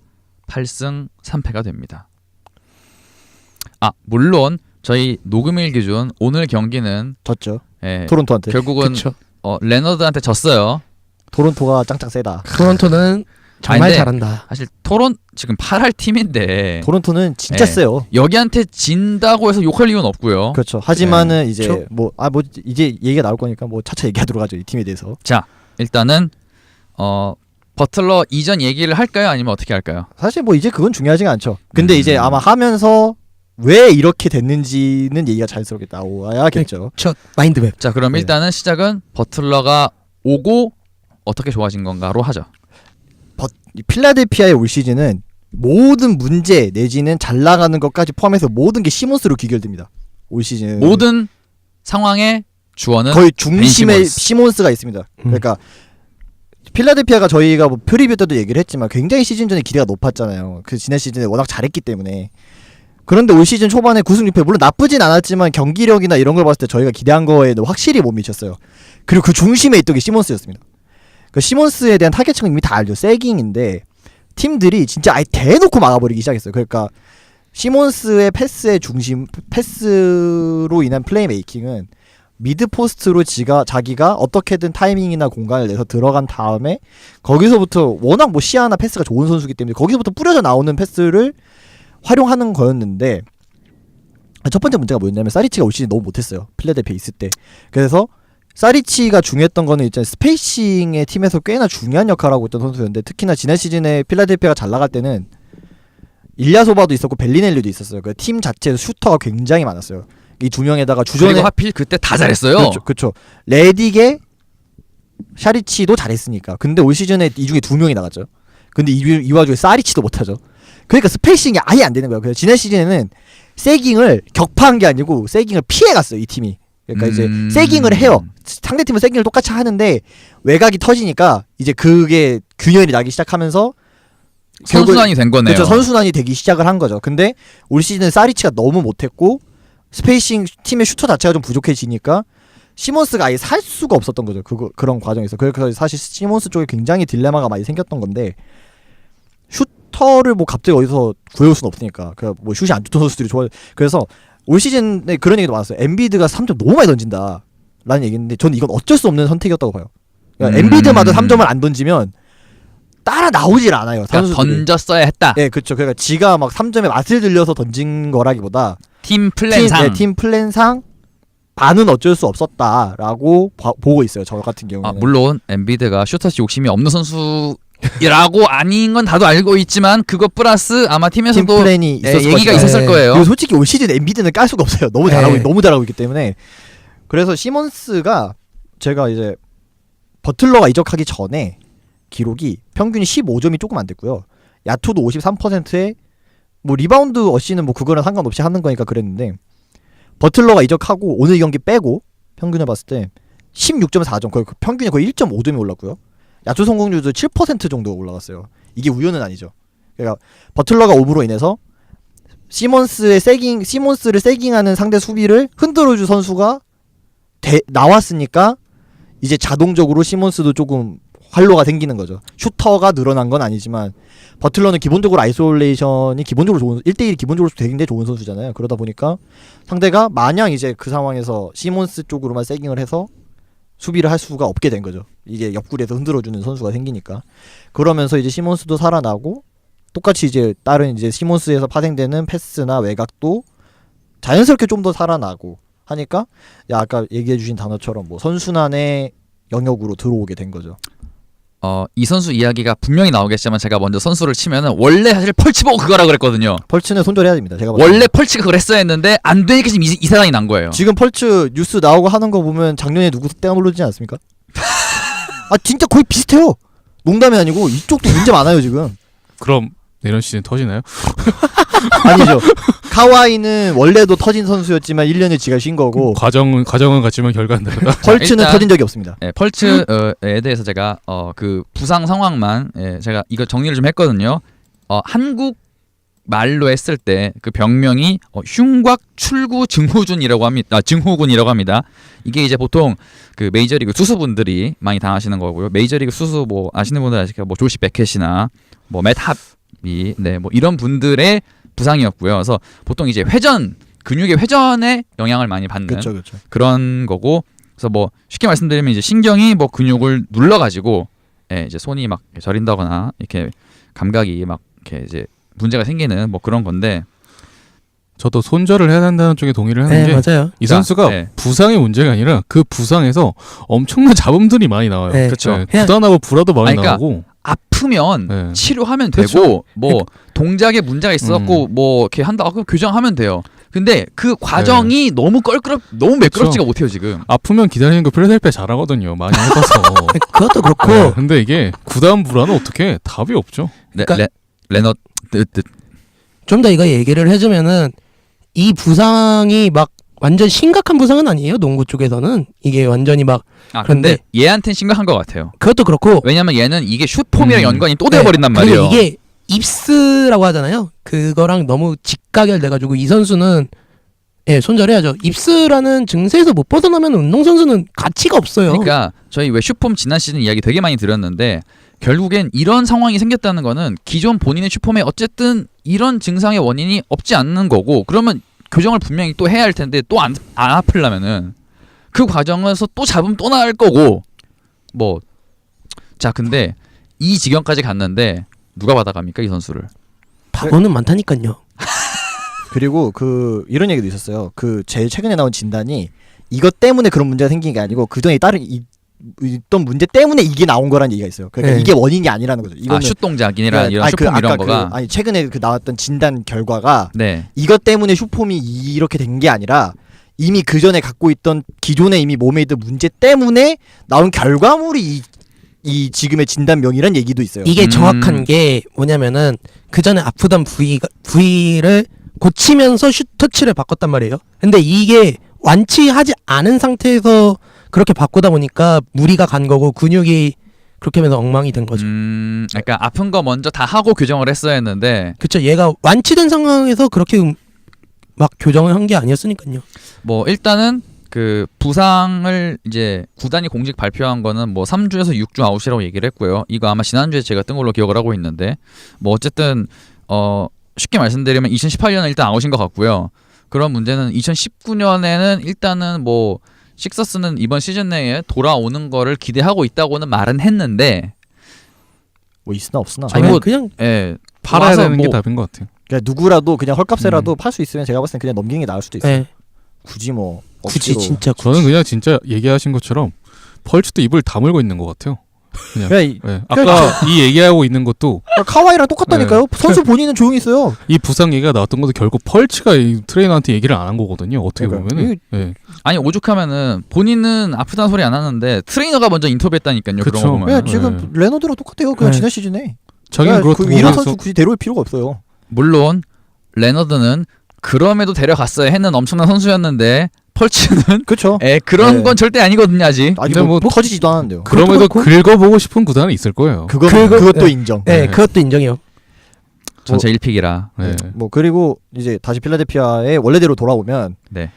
Speaker 1: 8승 3패가 됩니다. 물론 저희 녹음일 기준 오늘 경기는
Speaker 3: 졌죠.
Speaker 1: 예,
Speaker 3: 토론토한테.
Speaker 1: 결국은
Speaker 4: 그렇죠.
Speaker 1: 레너드한테 졌어요.
Speaker 3: 토론토가 짱짱 세다.
Speaker 4: 토론토는 정말
Speaker 1: 근데
Speaker 4: 잘한다.
Speaker 1: 사실 지금 8할 팀인데
Speaker 3: 토론토는 진짜
Speaker 1: 네.
Speaker 3: 세요.
Speaker 1: 여기한테 진다고 해서 욕할 이유는 없고요.
Speaker 3: 그렇죠. 하지만은 이제
Speaker 4: 그렇죠.
Speaker 3: 이제 얘기가 나올 거니까 차차 얘기하도록 하죠. 이 팀에 대해서.
Speaker 1: 자, 일단은 버틀러 이전 얘기를 할까요? 아니면 어떻게 할까요?
Speaker 3: 사실 이제 그건 중요하지가 않죠. 근데 이제 아마 하면서 왜 이렇게 됐는지는 얘기가 자연스럽게 나와야겠죠.
Speaker 4: 저 마인드맵.
Speaker 1: 자, 그럼
Speaker 3: 네.
Speaker 1: 일단은 시작은 버틀러가 오고 어떻게 좋아진 건가로 하죠.
Speaker 3: 이 필라델피아의 올 시즌은 모든 문제 내지는 잘 나가는 것까지 포함해서 모든 게 시몬스로 귀결됩니다. 올 시즌
Speaker 1: 모든 상황의 주어는
Speaker 3: 거의 중심에
Speaker 1: 벤 시몬스.
Speaker 3: 시몬스가 있습니다. 그러니까 필라델피아가 저희가 프리뷰 때도 얘기를 했지만 굉장히 시즌 전에 기대가 높았잖아요. 그 지난 시즌에 워낙 잘했기 때문에. 그런데 올 시즌 초반에 9승 6패 물론 나쁘진 않았지만 경기력이나 이런 걸 봤을 때 저희가 기대한 거에는 확실히 못 미쳤어요. 그리고 그 중심에 있던 게 시몬스였습니다. 그 시몬스에 대한 타겟층은 이미 다 알죠. 세깅인데 팀들이 진짜 아예 대놓고 막아버리기 시작했어요. 그러니까 시몬스의 패스의 중심, 패스로 인한 플레이메이킹은 미드 포스트로 자기가 어떻게든 타이밍이나 공간을 내서 들어간 다음에 거기서부터 워낙 시야나 패스가 좋은 선수기 때문에 거기서부터 뿌려져 나오는 패스를 활용하는 거였는데 첫 번째 문제가 뭐였냐면 사리치가 올 시즌 너무 못했어요. 필라델피아 있을 때. 그래서 사리치가 중요했던 거는 일단 스페이싱의 팀에서 꽤나 중요한 역할을 하고 있던 선수였는데 특히나 지난 시즌에 필라델피아가 잘 나갈 때는 일야소바도 있었고 벨리넬리도 있었어요. 그 팀 자체에서 슈터가 굉장히 많았어요. 이 두 명에다가 주전에
Speaker 1: 그리고 하필 그때 다 잘했어요.
Speaker 3: 그렇죠. 레딕에 샤리치도 잘했으니까. 근데 올 시즌에 이 중에 두 명이 나갔죠. 근데 이 와중에 사리치도 못하죠. 그러니까 스페이싱이 아예 안 되는 거예요. 그래서 지난 시즌에는 세깅을 격파한 게 아니고 세깅을 피해갔어요. 이 팀이. 그러니까 이제 세깅을 해요. 상대팀은 세깅을 똑같이 하는데 외곽이 터지니까 이제 그게 균열이 나기 시작하면서
Speaker 1: 선순환이 된 거네요.
Speaker 3: 그렇죠. 선순환이 되기 시작을 한 거죠. 근데 올 시즌에 사리치가 너무 못했고 스페이싱 팀의 슈터 자체가 좀 부족해지니까 시몬스가 아예 살 수가 없었던 거죠. 그런 과정에서. 그래서 사실 시몬스 쪽에 굉장히 딜레마가 많이 생겼던 건데 슈터를 뭐 갑자기 어디서 구해올 수는 없으니까. 뭐 슛이 안 좋던 선수들이 좋아. 그래서 올 시즌에 그런 얘기도 많았어요. 엔비드가 3점 너무 많이 던진다 라는 얘기인데 저는 이건 어쩔 수 없는 선택이었다고 봐요. 그러니까 엔비드마다 3점을 안 던지면 따라 나오질 않아요.
Speaker 1: 그러니까
Speaker 3: 선수들이.
Speaker 1: 던졌어야 했다.
Speaker 3: 네, 그렇죠. 그러니까 지가 막 3점에 맛을 들려서 던진 거라기보다
Speaker 1: 팀 플랜상.
Speaker 3: 팀 플랜상 반은 어쩔 수 없었다라고 보고 있어요. 저 같은 경우는.
Speaker 1: 물론 엔비드가 슈터치 욕심이 없는 선수라고 아닌 건 다도 알고 있지만 그것 플러스 아마
Speaker 3: 팀
Speaker 1: 팀에서도
Speaker 3: 플랜이 있었을
Speaker 1: 얘기가
Speaker 3: 것이다.
Speaker 1: 있었을
Speaker 4: 네.
Speaker 1: 거예요.
Speaker 3: 그리고 솔직히 올 시즌 엔비드는 깔 수가 없어요. 너무 잘하고 있기 때문에. 그래서 시몬스가 제가 이제 버틀러가 이적하기 전에 기록이 평균이 15점이 조금 안 됐고요. 야투도 53%에 뭐 리바운드 어시는 뭐 그거랑 상관없이 하는 거니까 그랬는데 버틀러가 이적하고 오늘 경기 빼고 평균을 봤을 때 16.4점 거의 평균이 거의 1.5점이 올랐고요. 야투 성공률도 7% 정도 올라갔어요. 이게 우연은 아니죠. 그러니까 버틀러가 오므로 인해서 시몬스를 세깅하는 상대 수비를 흔들어줄 선수가 나왔으니까 이제 자동적으로 시몬스도 조금 활로가 생기는 거죠. 슈터가 늘어난 건 아니지만 버틀러는 기본적으로 아이솔레이션이 기본적으로 좋은 1대1이 기본적으로 굉장히 좋은 선수잖아요. 그러다 보니까 상대가 마냥 이제 그 상황에서 시몬스 쪽으로만 세깅을 해서 수비를 할 수가 없게 된 거죠. 이게 옆구리에서 흔들어주는 선수가 생기니까. 그러면서 이제 시몬스도 살아나고 똑같이 이제 다른 이제 시몬스에서 파생되는 패스나 외곽도 자연스럽게 좀 더 살아나고 하니까 아까 얘기해주신 단어처럼 뭐 선순환의 영역으로 들어오게 된 거죠.
Speaker 1: 이 선수 이야기가 분명히 나오겠지만 제가 먼저 선수를 치면은 원래 사실 펄치 보고 그거라 그랬거든요.
Speaker 3: 펄츠는 손절해야 됩니다. 제가 봤을
Speaker 1: 원래 펄치가 그랬어야 했는데 안 되니까 지금 이 사단이 난 거예요.
Speaker 3: 지금 펄츠 뉴스 나오고 하는 거 보면 작년에 누구 떼가 놀르지 않습니까? 아 진짜 거의 비슷해요. 농담이 아니고 이쪽도 문제 많아요 지금.
Speaker 2: 그럼 내년 시즌 터지나요?
Speaker 3: 아니죠. 카와이는 원래도 터진 선수였지만 1년을 지가 쉰 거고
Speaker 2: 과정은 같지만 결과는 다르다.
Speaker 3: 펄츠는
Speaker 1: 일단-
Speaker 3: 터진 적이 없습니다.
Speaker 1: 펄츠에 대해서 제가 그 부상 상황만 제가 이거 정리를 좀 했거든요. 한국 말로 했을 때 그 병명이 흉곽 출구 증후군이라고 합니다. 이게 이제 보통 그 메이저리그 투수분들이 많이 당하시는 거고요. 메이저리그 투수 뭐 아시는 분들 아시겠죠? 뭐 조시 베켓이나 뭐 맷 합이 뭐 이런 분들의 부상이었고요. 그래서 보통 이제 근육의 회전에 영향을 많이 받는
Speaker 3: 그렇죠.
Speaker 1: 그런 거고, 그래서 뭐 쉽게 말씀드리면 이제 신경이 뭐 근육을 눌러가지고 이제 손이 막 저린다거나 이렇게 감각이 막 이렇게 이제 문제가 생기는 뭐 그런 건데.
Speaker 2: 저도 손절을 해야 한다는 쪽에 동의를 하는
Speaker 4: 네,
Speaker 2: 게
Speaker 4: 맞아요.
Speaker 2: 이 선수가
Speaker 1: 네.
Speaker 2: 부상의 문제가 아니라 그 부상에서 엄청난 잡음들이 많이 나와요.
Speaker 4: 네.
Speaker 1: 그렇죠.
Speaker 2: 네,
Speaker 4: 그냥-
Speaker 2: 부단하고 불화도 많이
Speaker 1: 그러니까
Speaker 2: 나오고.
Speaker 1: 아프면
Speaker 2: 네.
Speaker 1: 치료하면
Speaker 2: 그렇죠.
Speaker 1: 되고 뭐 동작에 문제가 있었고 뭐 이렇게 한다 그럼 교정하면 돼요. 근데 그 과정이 너무 매끄럽지가 못해요 지금.
Speaker 2: 아프면 기다리는 거 필라델피아 잘하거든요. 많이 해봐서.
Speaker 4: 그것도 그렇고
Speaker 2: 네, 근데 이게 구단 불화는 어떻게 답이 없죠.
Speaker 4: 그러니까-
Speaker 1: 레너
Speaker 4: 좀 더 이거 얘기를 해주면은 이 부상이 막 완전 심각한 부상은 아니에요. 농구 쪽에서는 이게 완전히 막
Speaker 1: 근데
Speaker 4: 그런데-
Speaker 1: 얘한테는 심각한 것 같아요.
Speaker 4: 그것도 그렇고
Speaker 1: 왜냐면 얘는 이게 슛폼이랑 연관이 또
Speaker 4: 네,
Speaker 1: 되어버린단
Speaker 4: 그리고
Speaker 1: 말이에요.
Speaker 4: 이게 입스라고 하잖아요. 그거랑 너무 직가결돼가지고 이 선수는 손절해야죠. 입스라는 증세에서 못 벗어나면 운동선수는 가치가 없어요.
Speaker 1: 그러니까 저희 왜 슈폼 지난 시즌 이야기 되게 많이 드렸는데 결국엔 이런 상황이 생겼다는 거는 기존 본인의 슈폼에 어쨌든 이런 증상의 원인이 없지 않는 거고, 그러면 교정을 분명히 또 해야 할 텐데 또 안 아프려면은 그 과정에서 또 잡으면 또 나을 거고 뭐. 자 근데 이 지경까지 갔는데 누가 받아갑니까 이 선수를?
Speaker 4: 바보는 많다니까요.
Speaker 3: 그리고 이런 얘기도 있었어요. 제일 최근에 나온 진단이 이것 때문에 그런 문제가 생긴 게 아니고 그전에 다른 있던 문제 때문에 이게 나온 거라는 얘기가 있어요. 그러니까
Speaker 4: 네.
Speaker 3: 이게 원인이 아니라는 거죠. 이거는
Speaker 1: 슛 동작이나 이런
Speaker 3: 아니,
Speaker 1: 슈폼 이런
Speaker 3: 아까
Speaker 1: 거가.
Speaker 3: 최근에 나왔던 진단 결과가
Speaker 1: 네.
Speaker 3: 이것 때문에 슈폼이 이렇게 된 게 아니라 이미 그 전에 갖고 있던 기존에 이미 몸에 있던 문제 때문에 나온 결과물이 이 지금의 진단명이란 얘기도 있어요.
Speaker 4: 이게 정확한 게 뭐냐면은 그 전에 아프던 부위를 고치면서 슛 터치를 바꿨단 말이에요. 근데 이게 완치하지 않은 상태에서 그렇게 바꾸다 보니까 무리가 간 거고 근육이 그렇게 하면서 엉망이 된 거죠.
Speaker 1: 그러니까 아픈 거 먼저 다 하고 교정을 했어야 했는데
Speaker 4: 그쵸. 얘가 완치된 상황에서 그렇게 막 교정을 한 게 아니었으니까요.
Speaker 1: 뭐 일단은 그 부상을 이제 구단이 공식 발표한 거는 뭐 3주에서 6주 아웃이라고 얘기를 했고요. 이거 아마 지난주에 제가 뜬 걸로 기억을 하고 있는데 뭐 어쨌든 쉽게 말씀드리면 2018년은 일단 아웃인 것 같고요. 그런 문제는 2019년에는 일단은 뭐 식서스는 이번 시즌 내에 돌아오는 거를 기대하고 있다고는 말은 했는데
Speaker 3: 뭐 있으나 없으나.
Speaker 1: 아니, 뭐,
Speaker 4: 그냥
Speaker 1: 예,
Speaker 2: 팔아야
Speaker 1: 와서
Speaker 2: 되는 게
Speaker 1: 뭐-
Speaker 2: 답인 것 같아요.
Speaker 3: 그냥 누구라도 그냥 헐값에라도 팔 수 있으면 제가 봤을 땐 그냥 넘기는 게 나을 수도 있어요.
Speaker 4: 예.
Speaker 3: 굳이 뭐
Speaker 4: 굳이
Speaker 3: 억지로.
Speaker 4: 진짜
Speaker 2: 저는 그냥 진짜 얘기하신 것처럼 펄츠도 입을 다물고 있는 것 같아요.
Speaker 3: 그냥
Speaker 2: 네. 아까 이 얘기하고 있는 것도
Speaker 3: 카와이랑 똑같다니까요. 선수 본인은 조용히 있어요.
Speaker 2: 이 부상 얘기가 나왔던 것도 결국 펄츠가 이 트레이너한테 얘기를 안 한 거거든요. 어떻게
Speaker 3: 그러니까요.
Speaker 2: 보면은. 네.
Speaker 1: 아니 오죽하면은 본인은 아프다는 소리 안 하는데 트레이너가 먼저 인터뷰했다니까요.
Speaker 2: 그쵸.
Speaker 1: 그런 거 보면.
Speaker 3: 그냥 지금 레너드랑 똑같아요. 그냥
Speaker 4: 네.
Speaker 3: 지난 시즌에.
Speaker 2: 자기는 그렇다고
Speaker 3: 그 이런
Speaker 2: 해서
Speaker 3: 선수 굳이 데려올 필요가 없어요.
Speaker 1: 물론 레너드는 그럼에도 데려갔어야 했는 엄청난 선수였는데 펄츠는
Speaker 3: 그렇죠.
Speaker 1: 그런
Speaker 3: 네.
Speaker 1: 건 절대 아니거든요 아직.
Speaker 3: 아니
Speaker 2: 근데
Speaker 3: 뭐
Speaker 2: 뭐-
Speaker 3: 터지지도 않았는데요.
Speaker 2: 그럼에도
Speaker 4: 그렇고-
Speaker 2: 긁어보고 싶은 구단은 있을 거예요.
Speaker 3: 그것도 인정.
Speaker 4: 예,
Speaker 2: 네.
Speaker 4: 그것도 인정해요.
Speaker 1: 전체 1픽이라.
Speaker 2: 네.
Speaker 3: 뭐 그리고 이제 다시 필라델피아의 원래대로 돌아오면
Speaker 1: 네.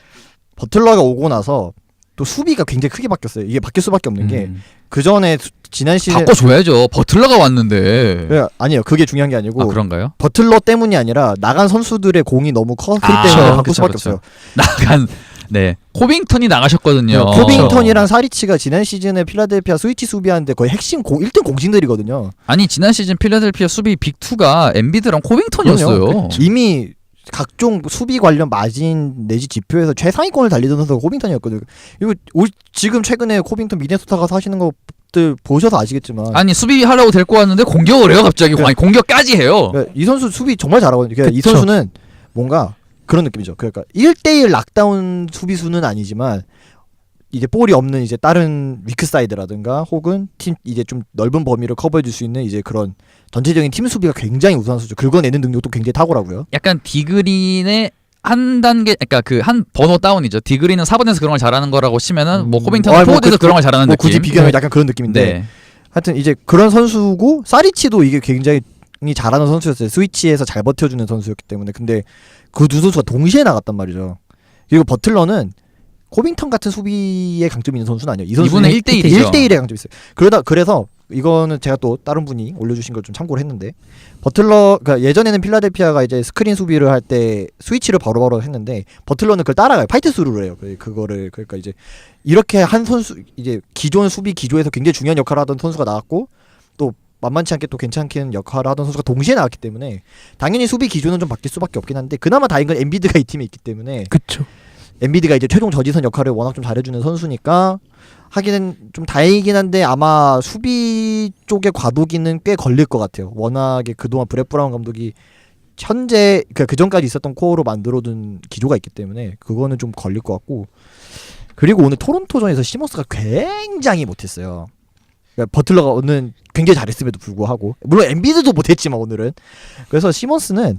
Speaker 3: 버틀러가 오고 나서 또 수비가 굉장히 크게 바뀌었어요. 이게 바뀔 수밖에 없는 게 그
Speaker 2: 음.
Speaker 3: 전에 지난 시즌
Speaker 1: 바꿔줘야죠. 버틀러가 왔는데.
Speaker 3: 아니에요. 그게 중요한 게 아니고
Speaker 1: 아 그런가요?
Speaker 3: 버틀러 때문이 아니라 나간 선수들의 공이 너무 컸기
Speaker 1: 아,
Speaker 3: 때문에 바꿀
Speaker 1: 그쵸,
Speaker 3: 수밖에
Speaker 1: 그쵸.
Speaker 3: 없어요.
Speaker 1: 나간 네 코빙턴이 나가셨거든요.
Speaker 3: 코빙턴이랑 사리치가 지난 시즌에 필라델피아 스위치 수비하는데 거의 핵심 1등 공신들이거든요.
Speaker 1: 아니 지난 시즌 필라델피아 수비 빅2가 엠비드랑 코빙턴이었어요.
Speaker 3: 그럼요. 이미 각종 수비 관련 마진 내지 지표에서 최상위권을 달리던 선수가 코빙턴이었거든요. 이거 지금 최근에 코빙턴 미네소타 가서 하시는 것들 보셔서 아시겠지만
Speaker 1: 아니 수비하려고 데리고 왔는데 공격을 해요 갑자기.
Speaker 3: 네.
Speaker 1: 아니 공격까지 해요.
Speaker 3: 그러니까 이 선수 수비 정말 잘하거든요. 그러니까 이
Speaker 4: 그쵸.
Speaker 3: 선수는 뭔가 그런 느낌이죠. 그러니까 1대1 락다운 수비수는 아니지만 이제 볼이 없는 이제 다른 위크 사이드라든가 혹은 팀 이제 좀 넓은 범위를 커버해 줄 수 있는 이제 그런 전체적인 팀 수비가 굉장히 우수한 선수. 긁어내는 능력도 굉장히 탁월하고요.
Speaker 1: 약간 디그린의 한 단계, 그러니까 그 한 번호 다운이죠. 디그린은 4번에서 그런 걸 잘하는 거라고 치면은 뭐 코빙턴은
Speaker 3: 뭐
Speaker 1: 4번에서 그런 걸 잘하는
Speaker 3: 뭐
Speaker 1: 느낌.
Speaker 3: 굳이 비교하면 약간 그런 느낌인데
Speaker 1: 네.
Speaker 3: 하여튼 이제 그런 선수고 사리치도 이게 굉장히 잘하는 선수였어요. 스위치에서 잘 버텨주는 선수였기 때문에. 근데 그 두 선수가 동시에 나갔단 말이죠. 그리고 버틀러는 코빙턴 같은 수비에 강점이 있는 선수는 아니에요. 이 선수는
Speaker 1: 이분은 1대1이죠.
Speaker 3: 1대1에 강점이 있어요. 그래서 이거는 제가 또 다른 분이 올려주신 걸 좀 참고를 했는데 그러니까 예전에는 필라델피아가 이제 스크린 수비를 할 때 스위치를 바로바로 했는데 버틀러는 그걸 따라가요. 파이트 스루를 해요. 그거를 그러니까 이제 이렇게 한 선수 이제 기존 수비 기조에서 굉장히 중요한 역할을 하던 선수가 나왔고 또 만만치 않게 또 괜찮게 역할을 하던 선수가 동시에 나왔기 때문에 당연히 수비 기조는 좀 바뀔 수밖에 없긴 한데 그나마 다행인 건 엔비드가 이 팀에 있기 때문에
Speaker 4: 그쵸.
Speaker 3: 엔비드가 이제 최종 저지선 역할을 워낙 좀 잘해주는 선수니까 하기는 좀 다행이긴 한데 아마 수비 쪽의 과도기는 꽤 걸릴 것 같아요. 워낙에 그동안 브렛 브라운 감독이 현재 그 전까지 있었던 코어로 만들어둔 기조가 있기 때문에 그거는 좀 걸릴 것 같고 그리고 오늘 토론토전에서 시몬스가 굉장히 못했어요. 그러니까 버틀러가 오늘 굉장히 잘했음에도 불구하고 물론 엔비드도 못했지만 오늘은 그래서 시몬스는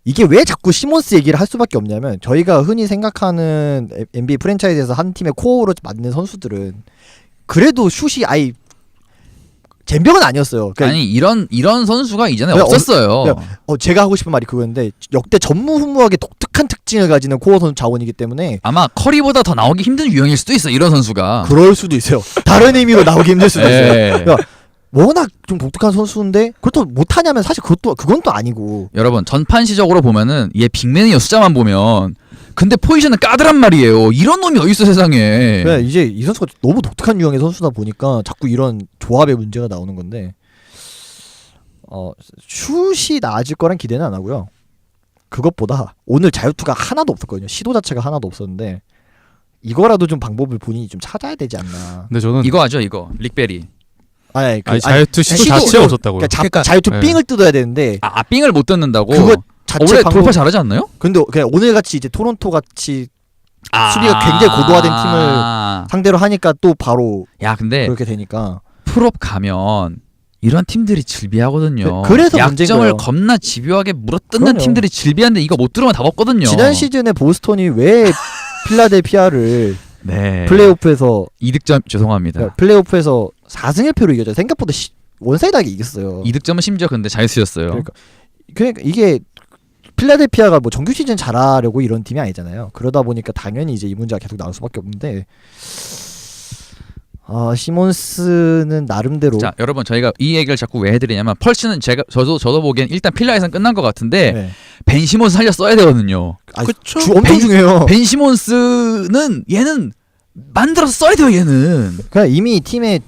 Speaker 3: 이게 왜 자꾸 시몬스 얘기를 할 수밖에 없냐면 저희가 흔히 생각하는 NBA 프랜차이즈에서 한 팀의 코어로 맞는 선수들은 그래도 슛이 아예 잼병은 아니었어요. 그러니까
Speaker 1: 아니 이런 선수가 이전에
Speaker 3: 야,
Speaker 1: 없었어요.
Speaker 3: 제가 하고 싶은 말이 그거였는데 역대 전무후무하게 독특한 특징을 가지는 코어 선수 자원이기 때문에
Speaker 1: 아마 커리보다 더 나오기 힘든 유형일 수도 있어 이런 선수가.
Speaker 3: 그럴 수도 있어요. 다른 의미로 나오기 힘들 수도 있어요.
Speaker 1: 예.
Speaker 3: 그러니까 워낙 좀 독특한 선수인데 그렇다고 못하냐면 사실 그건 또 아니고
Speaker 1: 여러분 전판시적으로 보면은 얘 빅맨이요 숫자만 보면 근데 포지션은 까드란 말이에요. 이런 놈이 어딨어 세상에.
Speaker 3: 그러니까 이제 이 선수가 너무 독특한 유형의 선수다 보니까 자꾸 이런 조합의 문제가 나오는 건데 슛이 나아질 거란 기대는 안 하고요. 그것보다 오늘 자유투가 하나도 없었거든요. 시도 자체가 하나도 없었는데 이거라도 좀 방법을 본인이 좀 찾아야 되지 않나.
Speaker 2: 근데 저는
Speaker 1: 이거 하죠 이거 릭베리.
Speaker 3: 아니
Speaker 2: 자유투 시도
Speaker 3: 시도-
Speaker 2: 자체가 없었다고요.
Speaker 3: 그러니까 자유투
Speaker 2: 네.
Speaker 3: 빙을 뜯어야 되는데
Speaker 1: 빙을 못 뜯는다고.
Speaker 3: 그거 자체
Speaker 1: 원래
Speaker 3: 방법.
Speaker 1: 돌파 잘하지 않나요?
Speaker 3: 근데 그냥 오늘 같이 이제 토론토 같이 수비가 굉장히 고도화된 팀을 상대로 하니까 또 바로
Speaker 1: 야 근데
Speaker 3: 그렇게 되니까
Speaker 1: 프롭 가면 이런 팀들이 질비하거든요.
Speaker 3: 그래서 문제인
Speaker 1: 약점을
Speaker 3: 거예요.
Speaker 1: 겁나 집요하게 물어뜯는
Speaker 3: 그럼요.
Speaker 1: 팀들이 질비한데 이거 못 들어오면 다 먹거든요.
Speaker 3: 지난 시즌에 보스턴이 왜 필라델피아를
Speaker 1: 네.
Speaker 3: 플레이오프에서
Speaker 1: 이득점 죄송합니다.
Speaker 3: 플레이오프에서 4승 1패로 이겼죠. 생각보다 원사이드하게 이겼어요.
Speaker 1: 이득점은 심지어 근데 잘 쓰였어요.
Speaker 3: 그러니까 이게 필라델피아가 뭐 정규 시즌 잘하려고 이런 팀이 아니잖아요. 그러다 보니까 당연히 이제 이 문제가 계속 나올 수밖에 없는데 시몬스는 나름대로
Speaker 1: 자, 여러분 저희가 이 얘기를 자꾸 왜 해드리냐면 펄스는 저도 보기엔 일단 필라에선 끝난 것 같은데
Speaker 3: 네.
Speaker 1: 벤 시몬스 살려 써야 되거든요.
Speaker 4: 그쵸?
Speaker 3: 엄청 중요해요.
Speaker 1: 벤 시몬스는 얘는 만들어서 써야 돼요. 얘는
Speaker 3: 그냥 이미 팀의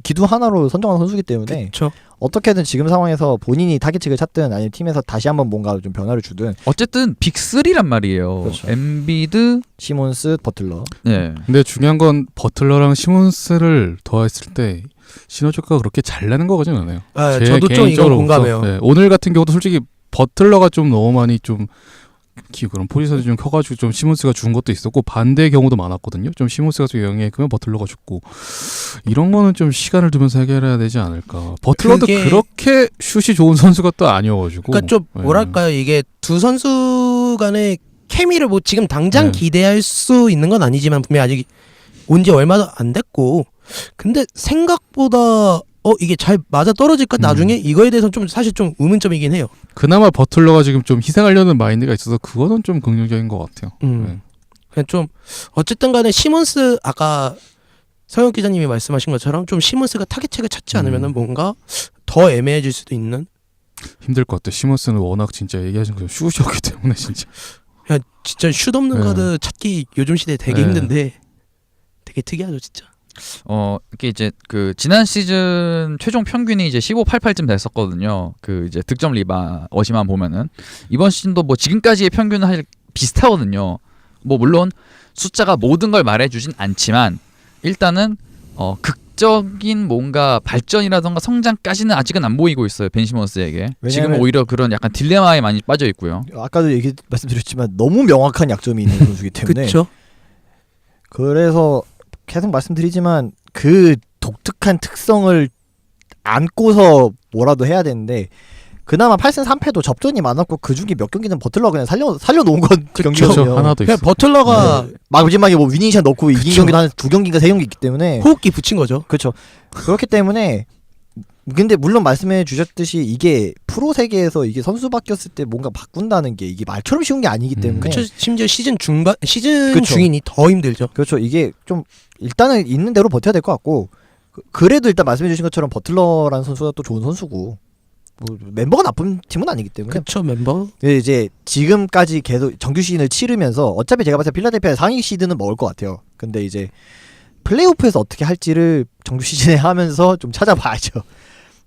Speaker 3: 기둥 하나로 선정한 선수기 때문에
Speaker 4: 그쵸.
Speaker 3: 어떻게든 지금 상황에서 본인이 타겟책을 찾든 아니면 팀에서 다시 한번 뭔가 좀 변화를 주든
Speaker 1: 어쨌든 빅3란 말이에요.
Speaker 3: 그렇죠.
Speaker 1: 엠비드,
Speaker 3: 시몬스, 버틀러.
Speaker 1: 네.
Speaker 2: 근데 중요한 건 버틀러랑 시몬스를 더했을 때 시너지가 그렇게 잘 나는 거거든요, 않아요. 제
Speaker 4: 저도 좀 이거
Speaker 2: 개인적으로
Speaker 4: 공감해요.
Speaker 2: 네, 오늘 같은 경우도 솔직히 버틀러가 좀 너무 많이 좀 그런 포지션이 좀 커가지고 좀 시몬스가 죽은 것도 있었고 반대의 경우도 많았거든요. 좀 시몬스가 좀 영향이면 버틀러가 죽고 이런 거는 좀 시간을 두면서 해결해야 되지 않을까. 버틀러도
Speaker 4: 그게-
Speaker 2: 그렇게 슛이 좋은 선수가 또 아니어가지고.
Speaker 4: 그러니까 좀
Speaker 2: 네.
Speaker 4: 뭐랄까요, 이게 두 선수 간의 케미를 뭐 지금 당장
Speaker 2: 네.
Speaker 4: 기대할 수 있는 건 아니지만 분명 히 아직 온 지 얼마 안 됐고, 근데 생각보다 이게 잘 맞아 떨어질까 나중에 이거에 대해서는 좀 사실 좀 의문점이긴 해요.
Speaker 2: 그나마 버틀러가 지금 좀 희생하려는 마인드가 있어서 그거는 좀 긍정적인 것 같아요. 네.
Speaker 4: 그냥 좀 어쨌든 간에 시몬스, 아까 성현 기자님이 말씀하신 것처럼 좀 시몬스가 타겟책을 찾지 않으면은 뭔가 더 애매해질 수도 있는.
Speaker 2: 힘들 것 같아요. 시몬스는 워낙 진짜 얘기하신 것처럼 슛이었기 때문에 진짜.
Speaker 4: 그냥 진짜 슛 없는
Speaker 2: 네.
Speaker 4: 카드 찾기 요즘 시대에 되게
Speaker 2: 네.
Speaker 4: 힘든데 되게 특이하죠 진짜.
Speaker 1: 이게 이제 그 지난 시즌 최종 평균이 이제 15.88쯤 됐었거든요. 그 이제 득점 어시만 보면은 이번 시즌도 뭐 지금까지의 평균은 사실 비슷하거든요. 뭐 물론 숫자가 모든 걸 말해주진 않지만 일단은 극적인 뭔가 발전이라던가 성장까지는 아직은 안 보이고 있어요. 벤 시몬스에게. 지금
Speaker 3: 왜냐면-
Speaker 1: 오히려 그런 약간 딜레마에 많이 빠져 있고요.
Speaker 3: 아까도 말씀드렸지만 너무 명확한 약점이 있는 선수이기 때문에
Speaker 4: 그렇죠.
Speaker 3: 그래서 계속 말씀드리지만 그 독특한 특성을 안고서 뭐라도 해야 되는데 그나마 8승 3패도 접전이 많았고 그 중에 몇 경기는 버틀러가 그냥 살려놓은 건
Speaker 2: 그렇죠.
Speaker 3: 경기거든요.
Speaker 2: 하나도
Speaker 4: 그냥
Speaker 2: 있어.
Speaker 4: 버틀러가
Speaker 3: 마지막에 뭐 위닝샷 넣고 이긴
Speaker 4: 그쵸.
Speaker 3: 경기도 한 2경기인가 3경기 있기 때문에
Speaker 4: 호흡기 붙인 거죠.
Speaker 3: 그렇죠. 그렇기 때문에 근데 물론 말씀해 주셨듯이 이게 프로 세계에서 이게 선수 바뀌었을 때 뭔가 바꾼다는 게 이게 말처럼 쉬운 게 아니기 때문에
Speaker 4: 그쵸. 심지어 시즌
Speaker 3: 그쵸.
Speaker 4: 중이니 더 힘들죠.
Speaker 3: 그렇죠. 이게 좀 일단은 있는 대로 버텨야 될 것 같고 그래도 일단 말씀해 주신 것처럼 버틀러라는 선수가 또 좋은 선수고 뭐 멤버가 나쁜 팀은 아니기 때문에
Speaker 4: 그쵸. 멤버.
Speaker 3: 근데 이제 지금까지 계속 정규 시즌을 치르면서 어차피 제가 봤을 때 필라델피아 상위 시드는 먹을 것 같아요. 근데 이제 플레이오프에서 어떻게 할지를 정규 시즌에 하면서 좀 찾아봐야죠.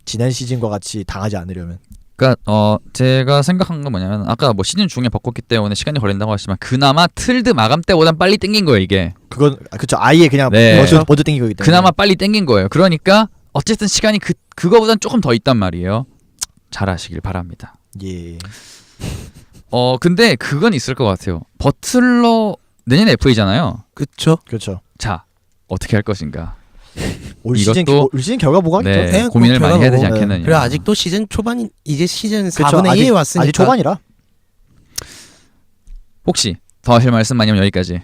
Speaker 3: 지난 시즌과 같이 당하지 않으려면.
Speaker 1: 그러니까 제가 생각한 건 뭐냐면 아까 뭐 시즌 중에 바꿨기 때문에 시간이 걸린다고 하시지만 그나마 틀드 마감 때보단 빨리 땡긴 거예요 이게.
Speaker 3: 그건 그렇죠. 아예 그냥
Speaker 1: 네.
Speaker 3: 먼저 땡긴 거기 때문에.
Speaker 1: 그나마 빨리 땡긴 거예요. 그러니까 어쨌든 시간이 그거보단 조금 더 있단 말이에요. 잘하시길 바랍니다.
Speaker 3: 예.
Speaker 1: 근데 그건 있을 것 같아요. 버틀러 내년에 FA잖아요.
Speaker 4: 그쵸.
Speaker 3: 그렇죠.
Speaker 1: 자 어떻게 할 것인가.
Speaker 3: 올
Speaker 1: 이것도-
Speaker 3: 시즌 결과 보고 하겠죠.
Speaker 1: 네,
Speaker 4: 네,
Speaker 1: 고민을
Speaker 4: 꼭
Speaker 1: 많이 해야 되지
Speaker 4: 결과보고.
Speaker 1: 않겠느냐.
Speaker 4: 그리고 아직도 시즌 초반이 이제 시즌
Speaker 3: 그쵸.
Speaker 4: 4분의 1에 왔으니까.
Speaker 3: 아직 초반이라.
Speaker 1: 혹시 더 하실 말씀 아니면 여기까지.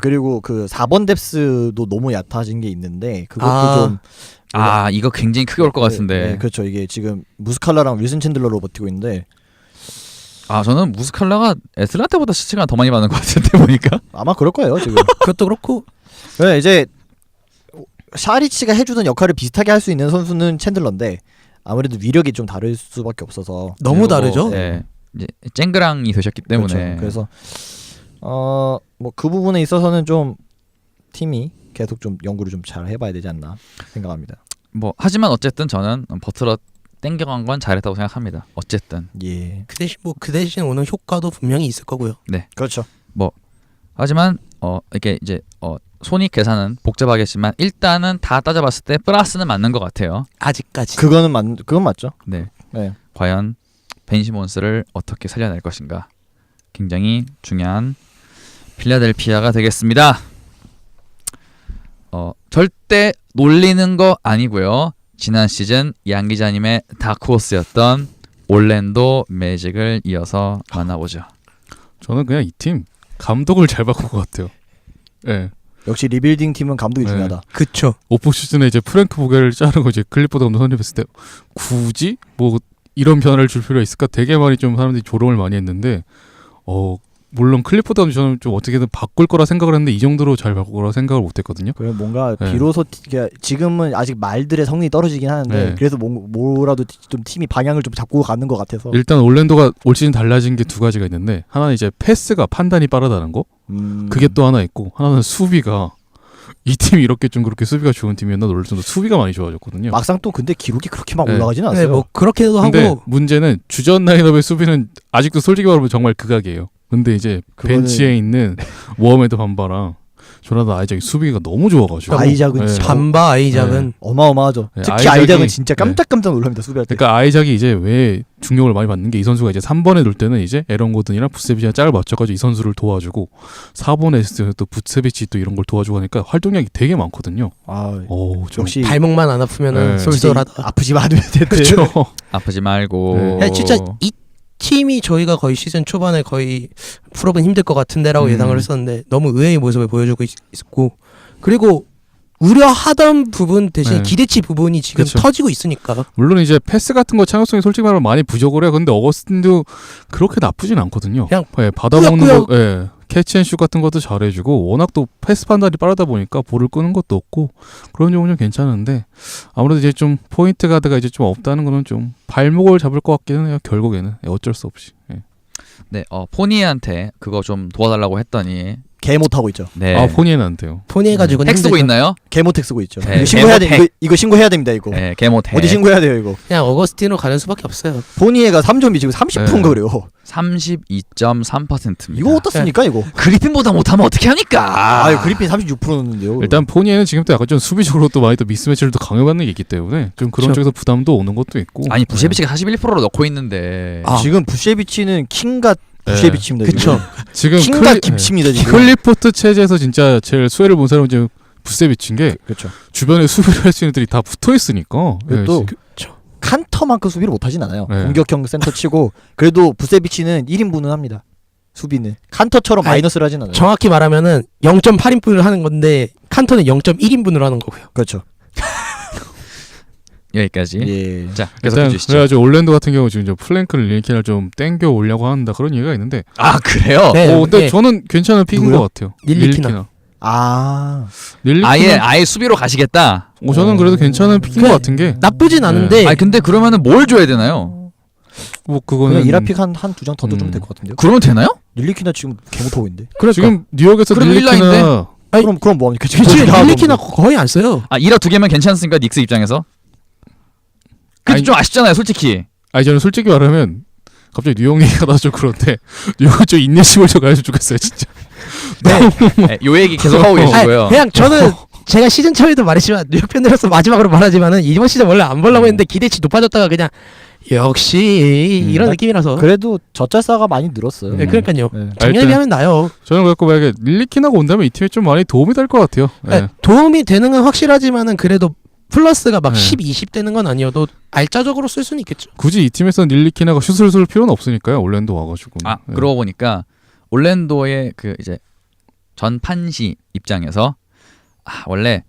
Speaker 3: 그리고 그 4번 뎁스도 너무 얕아진 게 있는데 그것도
Speaker 4: 아.
Speaker 3: 좀
Speaker 1: 이거 굉장히 크게 올 것 같은데.
Speaker 3: 네, 그렇죠. 이게 지금 무스칼라랑 윌슨 챈들러로 버티고 있는데
Speaker 1: 저는 무스칼라가 에슬라테보다 시체가 더 많이 받는 것 같은데 보니까.
Speaker 3: 아마 그럴 거예요 지금.
Speaker 4: 그것도 그렇고
Speaker 3: 네, 이제 샤리치가 해주는 역할을 비슷하게 할 수 있는 선수는 챈들러인데 아무래도 위력이 좀 다를 수밖에 없어서
Speaker 4: 너무
Speaker 1: 그리고,
Speaker 4: 다르죠.
Speaker 1: 네. 이제 쨍그랑이 되셨기 때문에.
Speaker 3: 그렇죠. 그래서 뭐 그 부분에 있어서는 좀 팀이 계속 좀 연구를 좀 잘 해봐야 되지 않나 생각합니다.
Speaker 1: 뭐 하지만 어쨌든 저는 버틀러 땡겨간 건 잘했다고 생각합니다. 어쨌든.
Speaker 3: 예,
Speaker 4: 그 대신 오는 효과도 분명히 있을 거고요.
Speaker 3: 그렇죠.
Speaker 1: 하지만 이렇게 이제 손익 계산은 복잡하겠지만 일단은 다 따져봤을 때 플러스는 맞는 것 같아요.
Speaker 4: 아직까지.
Speaker 3: 그건 맞죠.
Speaker 1: 네.
Speaker 3: 네,
Speaker 1: 과연 벤 시몬스를 어떻게 살려낼 것인가 굉장히 중요한 필라델피아가 되겠습니다. 절대 놀리는 거 아니고요. 지난 시즌 양 기자님의 다크호스였던 올랜도 매직을 이어서 만나보죠.
Speaker 2: 저는 그냥 이 팀 감독을 잘 바꾼 것 같아요. 예.
Speaker 3: 역시 리빌딩 팀은 감독이
Speaker 2: 네.
Speaker 3: 중요하다.
Speaker 4: 그쵸.
Speaker 2: 오프 시즌에 이제 프랭크 보겔을 자르고 이제 클리포드 감독 선임했을 때 굳이 뭐 이런 변화를 줄 필요가 있을까 되게 많이 좀 사람들이 조롱을 많이 했는데 물론 클리포드 감독 저는 좀 어떻게든 바꿀 거라 생각을 했는데 이 정도로 잘 바꿀 거라 생각을 못했거든요.
Speaker 3: 그래 뭔가
Speaker 2: 네.
Speaker 3: 비로소 지금은 아직 말들의 성능이 떨어지긴 하는데
Speaker 2: 네.
Speaker 3: 그래서 뭐라도 좀 팀이 방향을 좀 잡고 가는 것 같아서.
Speaker 2: 일단 올랜도가 올 시즌 달라진 게 두 가지가 있는데 하나는 이제 패스가 판단이 빠르다는 거 그게 또 하나 있고 하나는 수비가 이 팀이 이렇게 좀 그렇게 수비가 좋은 팀이었나 놀랄 정도 수비가 많이 좋아졌거든요.
Speaker 3: 막상 또 근데 기록이 그렇게 막
Speaker 2: 네.
Speaker 3: 올라가지는
Speaker 4: 네,
Speaker 3: 않았어요.
Speaker 4: 뭐 그렇게도
Speaker 2: 근데
Speaker 4: 하고
Speaker 2: 문제는 주전 라인업의 수비는 아직도 솔직히 말하면 정말 극악이에요. 근데 이제
Speaker 3: 그거는-
Speaker 2: 벤치에 있는 워메드 반바랑 조나단 아이작이 수비가 너무 좋아가지고
Speaker 3: 아이작은
Speaker 2: 네.
Speaker 3: 진짜
Speaker 4: 반바 아이작은
Speaker 3: 어마어마하죠.
Speaker 2: 네,
Speaker 3: 특히
Speaker 2: 아이작이-
Speaker 3: 아이작은 진짜 깜짝깜짝 놀랍니다. 수비할 때.
Speaker 2: 그러니까 아이작이 이제 왜 중용을 많이 받는 게 이 선수가 이제 3번에 둘 때는 이제 에런 고든이랑 부세비치랑 짝을 맞춰가지고 이 선수를 도와주고 4번에 있을 때는 또 부세비치 또 이런 걸 도와주고 하니까 활동량이 되게 많거든요.
Speaker 3: 아,
Speaker 2: 좀
Speaker 3: 역시
Speaker 4: 발목만 안 아프면은
Speaker 2: 네.
Speaker 4: 쏠쏠하다.
Speaker 3: 아프지만 않으면 되는데.
Speaker 2: 그렇죠.
Speaker 1: 아프지 말고.
Speaker 2: 네.
Speaker 4: 야, 진짜 이 팀이 저희가 거의 시즌 초반에 거의 풀업은 힘들 것 같은데라고 예상을 했었는데 너무 의외의 모습을 보여주고 있었고 그리고 우려하던 부분 대신
Speaker 2: 네.
Speaker 4: 기대치 부분이 지금
Speaker 2: 그쵸.
Speaker 4: 터지고 있으니까
Speaker 2: 물론 이제 패스 같은 거 창의성이 솔직히 말하면 많이 부족을 해요. 근데 어거스틴도 그렇게 나쁘진 않거든요.
Speaker 4: 그냥
Speaker 2: 받아먹는
Speaker 4: 꾸역꾸역.
Speaker 2: 거, 캐치앤슛 같은 것도 잘해주고 워낙 또 패스 판단이 빠르다 보니까 볼을 끄는 것도 없고 그런 점은 좀 괜찮은데 아무래도 이제 좀 포인트 가드가 이제 좀 없다는 거는 좀 발목을 잡을 것 같기는 해요. 결국에는 어쩔 수 없이.
Speaker 1: 네, 포니에한테 그거 좀 도와달라고 했더니
Speaker 3: 개 못하고 있죠.
Speaker 1: 네.
Speaker 2: 포니에는 안 돼요.
Speaker 4: 포니 해가지고는
Speaker 1: 핵 쓰고
Speaker 4: 힘들죠.
Speaker 1: 있나요?
Speaker 3: 개 못택 쓰고 있죠.
Speaker 1: 네,
Speaker 3: 이거 신고해야
Speaker 1: 개
Speaker 3: 돼.
Speaker 1: 못택.
Speaker 3: 이거 신고해야 됩니다. 이거.
Speaker 1: 네, 개못해.
Speaker 3: 어디 신고해야 돼요 이거.
Speaker 4: 그냥 어거스틴으로 가는 수밖에 없어요.
Speaker 3: 보니에가 3점이 지금 30%인가
Speaker 2: 네.
Speaker 3: 그래요.
Speaker 1: 32.3%입니다.
Speaker 3: 이거 어떻습니까 이거?
Speaker 1: 그리핀보다 못하면 어떻게 합니까?
Speaker 3: 아, 그리핀 36% 넣는데요.
Speaker 2: 일단 포니에는 지금 또 약간 좀 수비적으로 또 많이 또 미스매치를 또 강요받는 게 있기 때문에 좀 그런
Speaker 4: 그쵸.
Speaker 2: 쪽에서 부담도 오는 것도 있고.
Speaker 1: 아니 부셰비치가 41%로 넣고 있는데
Speaker 4: 아.
Speaker 3: 지금 부셰비치는 킹과 부셰비치입니다.
Speaker 4: 그쵸.
Speaker 2: 지금
Speaker 3: 킹과 김치입니다 지금.
Speaker 2: 클리포트 체제에서 진짜 제일 수혜를 본 사람은 지금 부세비치인 게
Speaker 3: 그렇죠.
Speaker 2: 주변에 수비를 할 수 있는 애들이 다 붙어 있으니까.
Speaker 3: 또
Speaker 4: 그쵸.
Speaker 3: 칸터만큼 수비를 못하진 않아요.
Speaker 2: 네.
Speaker 3: 공격형 센터 치고 그래도 부세비치는 1인분은 합니다. 수비는 칸터처럼
Speaker 4: 아니,
Speaker 3: 마이너스를 하진 않아요.
Speaker 4: 정확히 말하면은 0.8인분을 하는 건데 칸터는 0.1인분을 하는 거고요.
Speaker 3: 그렇죠.
Speaker 1: 여기까지.
Speaker 3: 예.
Speaker 1: 자, 계속해
Speaker 2: 일단
Speaker 1: 주시죠.
Speaker 2: 그래가지고 올랜도 같은 경우 지금 플랭크를 릴킨을 좀 땡겨 오려고 한다 그런 얘기가 있는데.
Speaker 1: 아 그래요?
Speaker 4: 네.
Speaker 2: 근데
Speaker 4: 예.
Speaker 2: 저는 괜찮은 픽인
Speaker 3: 누구요?
Speaker 2: 것 같아요.
Speaker 4: 릴리키나.
Speaker 3: 아,
Speaker 1: 아예 수비로 가시겠다.
Speaker 2: 저는 그래도 괜찮은 픽인 것
Speaker 4: 그래.
Speaker 2: 같은 게.
Speaker 4: 나쁘진 않은데
Speaker 1: 아니 근데 그러면은 뭘 줘야 되나요?
Speaker 2: 뭐
Speaker 3: 그냥
Speaker 2: 그거는
Speaker 3: 이라픽 한두 장 더 주면 될 것 같은데요.
Speaker 1: 그러면 되나요?
Speaker 3: 릴리키나 지금 개 못하고 있는데.
Speaker 2: 지금 뉴욕에서
Speaker 1: 그럼
Speaker 2: 릴리키나
Speaker 1: 일라인데?
Speaker 4: 아니,
Speaker 3: 그럼 뭐 합니까? 지금
Speaker 4: 그치
Speaker 3: 하나도
Speaker 4: 릴리키나
Speaker 3: 없는데.
Speaker 4: 거의 안 써요.
Speaker 1: 아 이라 두 개면 괜찮습니까? 닉스 입장에서? 근데
Speaker 2: 아니,
Speaker 1: 좀 아쉽잖아요, 솔직히.
Speaker 2: 아니 저는 솔직히 말하면 갑자기 뉴욕 얘기가 나서 좀 그런데 뉴욕은 좀 인내심을 좀 가졌으면 좋겠어요 진짜.
Speaker 1: 네, 요 얘기 계속 하고 계시고요.
Speaker 4: 아니, 그냥 저는 제가 시즌 초에도 말했지만 뉴욕 팬들로서 마지막으로 말하지만은 이번 시즌 원래 안 보려고 했는데 기대치 높아졌다가 그냥 역시 이런 느낌이라서.
Speaker 3: 그래도 젖잘싸가 많이 늘었어요.
Speaker 4: 네, 그러니까요.
Speaker 3: 네.
Speaker 4: 작년에
Speaker 2: 일단-
Speaker 4: 비하면 나요.
Speaker 2: 저는 그래서 만약에 릴리키나가 온다면 이 팀에 좀 많이 도움이 될 것 같아요. 예.
Speaker 4: 네, 도움이 되는 건 확실하지만은 그래도 플러스가 막
Speaker 2: 네.
Speaker 4: 10, 20 되는 건 아니어도 알짜적으로 쓸 수는 있겠죠.
Speaker 2: 굳이 이 팀에서는 릴리키나가 슛을 쏠 필요는 없으니까요. 올랜도 와가지고.
Speaker 1: 아
Speaker 2: 예.
Speaker 1: 그러고 보니까 올랜도의 그 이제 전 판시 입장에서 원래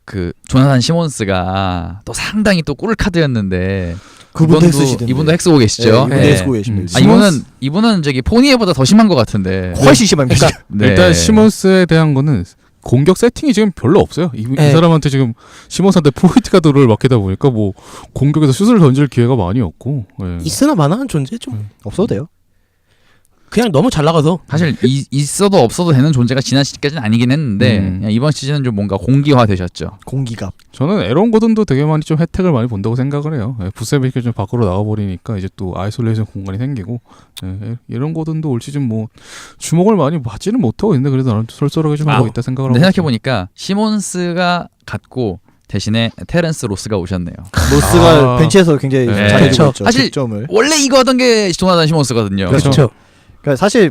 Speaker 1: 그 조나단 시몬스가 또 상당히 또 꿀 카드였는데
Speaker 3: 그분도 핵쓰시던데.
Speaker 1: 이분도 핵 쓰고 계시죠.
Speaker 3: 이분도
Speaker 4: 네.
Speaker 3: 핵 쓰고 계십니다.
Speaker 1: 아 이분은 저기 포니에보다 더 심한 것 같은데.
Speaker 3: 훨씬 심합니다.
Speaker 1: 네.
Speaker 2: 일단 시몬스에 대한 거는 공격 세팅이 지금 별로 없어요. 이
Speaker 4: 네.
Speaker 2: 사람한테 지금 시몬스한테 포인트 가드를 맡기다 보니까 뭐 공격에서 슛을 던질 기회가 많이 없고. 예.
Speaker 4: 있으나 마나한 존재죠.
Speaker 3: 없어도 돼요.
Speaker 4: 그냥 너무 잘 나가서.
Speaker 1: 사실 있어도 없어도 되는 존재가 지난 시즌까지는 아니긴 했는데 그냥 이번 시즌은 좀 뭔가 공기화 되셨죠.
Speaker 3: 공기가.
Speaker 2: 저는 에런 고든도 되게 많이 좀 혜택을 많이 본다고 생각을 해요. 예, 부세비가 좀 밖으로 나가버리니까 이제 또 아이솔레이션 공간이 생기고 에런 고든도 올 시즌 뭐 주목을 많이 받지는 못하고 있는데 그래도 나는 쏠쏠하게 좀 하고 있다 생각을
Speaker 1: 근데
Speaker 2: 하고
Speaker 1: 생각해 보니까 시몬스가 갔고 대신에 테렌스 로스가 오셨네요.
Speaker 3: 로스가
Speaker 2: 아.
Speaker 3: 벤치에서 굉장히
Speaker 2: 네.
Speaker 3: 잘해주고
Speaker 4: 그렇죠.
Speaker 3: 있죠.
Speaker 1: 사실
Speaker 3: 득점을.
Speaker 1: 원래 이거 하던 게 조나단 시몬스거든요.
Speaker 2: 그렇죠.
Speaker 4: 그렇죠.
Speaker 3: 그러니까 사실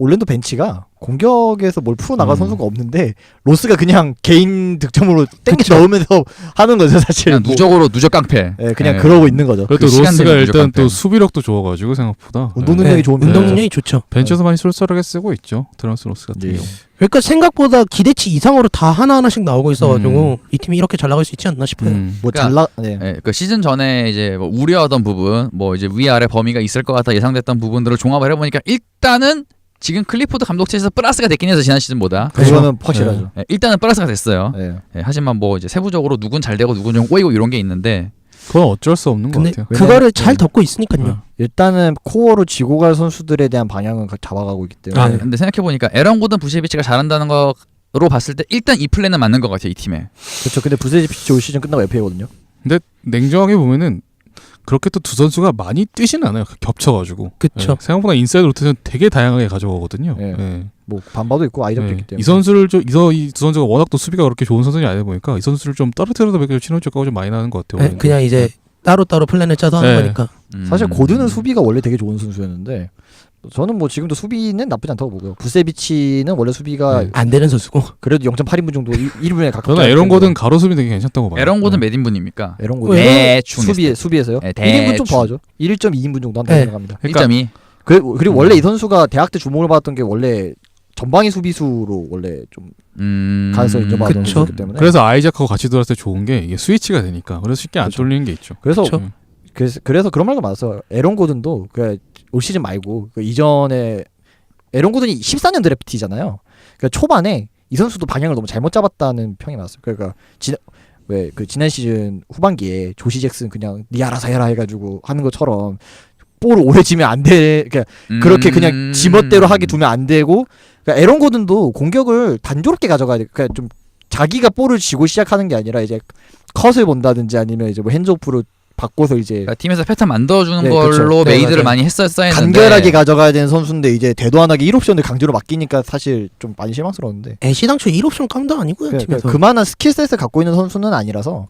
Speaker 3: 올랜도 벤치가 공격에서 뭘 풀어 나갈
Speaker 2: 음.
Speaker 3: 선수가 없는데 로스가 그냥 개인 득점으로 땡겨
Speaker 4: 그쵸.
Speaker 3: 넣으면서 하는 거죠 사실.
Speaker 1: 그냥 누적으로 누적 깡패.
Speaker 3: 예, 그냥
Speaker 1: 예.
Speaker 3: 그러고 있는 거죠.
Speaker 2: 그래도
Speaker 1: 그 시간
Speaker 2: 로스가
Speaker 1: 되면
Speaker 2: 일단
Speaker 1: 무조건
Speaker 2: 또
Speaker 1: 팬.
Speaker 2: 수비력도 좋아가지고 생각보다
Speaker 3: 운동
Speaker 2: 네.
Speaker 3: 능력이 좋은
Speaker 4: 운동
Speaker 3: 편이에요.
Speaker 4: 능력이 좋죠.
Speaker 2: 벤치에서 많이 쏠쏠하게 쓰고 있죠. 드런스 로스 같은
Speaker 3: 예.
Speaker 2: 경우.
Speaker 4: 그러니까 생각보다 기대치 이상으로 다 하나하나씩 나오고 있어가지고 이 팀이 이렇게 잘 나갈 수 있지 않나 싶어요.
Speaker 3: 뭐
Speaker 1: 그러니까-
Speaker 3: 잘나 네.
Speaker 1: 예, 그 시즌 전에 이제 뭐 우려하던 부분, 뭐 이제 위아래 범위가 있을 것 같다 예상됐던 부분들을 종합을 해보니까 일단은 지금 클리포드 감독 체에서 플러스가 됐긴 해서 지난 시즌보다
Speaker 3: 그거는 확실하죠.
Speaker 1: 예, 일단은 플러스가 됐어요.
Speaker 3: 예.
Speaker 1: 예, 하지만 뭐 이제 세부적으로 누군 잘 되고 누군 좀 꼬이고 이런 게 있는데
Speaker 2: 그건 어쩔 수 없는 것
Speaker 4: 근데
Speaker 2: 같아요.
Speaker 4: 그거를 잘
Speaker 3: 네.
Speaker 4: 덮고 있으니까요.
Speaker 3: 일단은 코어로 지고 갈 선수들에 대한 방향은 잡아가고 있기 때문에
Speaker 2: 아,
Speaker 1: 근데 생각해 보니까 에런 고든 부셰비치가 잘한다는 거로 봤을 때 일단 이 플랜은 맞는 것 같아요 이 팀에.
Speaker 3: 그렇죠. 근데 부세지피치 올 시즌 끝나고 FA거든요.
Speaker 2: 근데 냉정하게 보면은 그렇게 또 두 선수가 많이 뛰지는 않아요. 겹쳐가지고.
Speaker 4: 그쵸.
Speaker 2: 예, 생각보다 인사이드 로테이션 되게 다양하게 가져가거든요.
Speaker 3: 예.
Speaker 2: 예.
Speaker 3: 뭐 반바도 있고 아이작도
Speaker 2: 예.
Speaker 3: 있기 때문에
Speaker 2: 이 선수를 이 두 선수가 워낙 또 수비가 그렇게 좋은 선수는 아니다 보니까 이 선수를 좀 떨어뜨려도 몇 친원 효과가 좀 많이 나는 것 같아요.
Speaker 4: 네, 그냥 이제 따로따로 플랜을 짜서 하는
Speaker 2: 네.
Speaker 4: 거니까.
Speaker 3: 사실 고드는 수비가 원래 되게 좋은 선수였는데 저는 뭐 지금도 수비는 나쁘지 않다고 보고요. 부세비치는 원래 수비가
Speaker 2: 네.
Speaker 4: 안 되는 선수고.
Speaker 3: 그래도 0.8인분 정도 1분에 가깝게
Speaker 2: 저는 에런 고든 가로 수비 되게 괜찮다고 봐요.
Speaker 1: 에런 고든
Speaker 2: 예.
Speaker 1: 몇 인분입니까?
Speaker 3: 에런 고든
Speaker 1: 대충
Speaker 3: 수비에서요?
Speaker 1: 네,
Speaker 3: 1인분 좀
Speaker 1: 대충.
Speaker 3: 더 하죠. 1.2인분 정도 한다고
Speaker 4: 네.
Speaker 3: 생각합니다.
Speaker 2: 그러니까
Speaker 1: 1.2.
Speaker 3: 그리고 원래 이 선수가 대학 때 주목을 받았던 게 원래 전방위 수비수로 원래 좀 가능성이 인정받았던
Speaker 4: 그쵸.
Speaker 3: 선수이기 때문에
Speaker 2: 그래서 아이작하고 같이 들어왔을 때 좋은 게 이게 스위치가 되니까 그래서 쉽게 안
Speaker 3: 그쵸.
Speaker 2: 뚫리는 게 있죠.
Speaker 3: 그래서
Speaker 4: 그쵸.
Speaker 2: 음.
Speaker 3: 그래서 그런 말도 많았어요. 에런 고든도 올 시즌 말고 그 이전에 에런 고든이 14년 드래프트잖아요. 그러니까 초반에 이 선수도 방향을 너무 잘못 잡았다는 평이 많았어요. 그러니까 지난 시즌 후반기에 조시 잭슨 그냥 니 알아서 해라 해가지고 하는 것처럼 볼을 오래 지면 안 돼. 그러니까 그렇게 그냥 지멋대로 하게 두면 안 되고. 그러니까 에런 고든도 공격을 단조롭게 가져가야 돼. 그러니까 좀 자기가 볼을 쥐고 시작하는 게 아니라 이제 컷을 본다든지 아니면 이제 뭐 핸즈오프로 바꿔서 이제
Speaker 1: 그러니까 팀에서 패턴 만들어주는
Speaker 3: 네,
Speaker 1: 걸로
Speaker 3: 그쵸. 네,
Speaker 1: 메이드를
Speaker 3: 맞아요.
Speaker 1: 많이 했었어야 했는데
Speaker 3: 간결하게 가져가야 되는 선수인데 이제 대도안하게 1옵션을 강제로 맡기니까 사실 좀 많이 실망스러운데
Speaker 4: 시당초 1옵션 깜도 아니고요 팀에서.
Speaker 3: 그만한 스킬셋을 갖고 있는 선수는 아니라서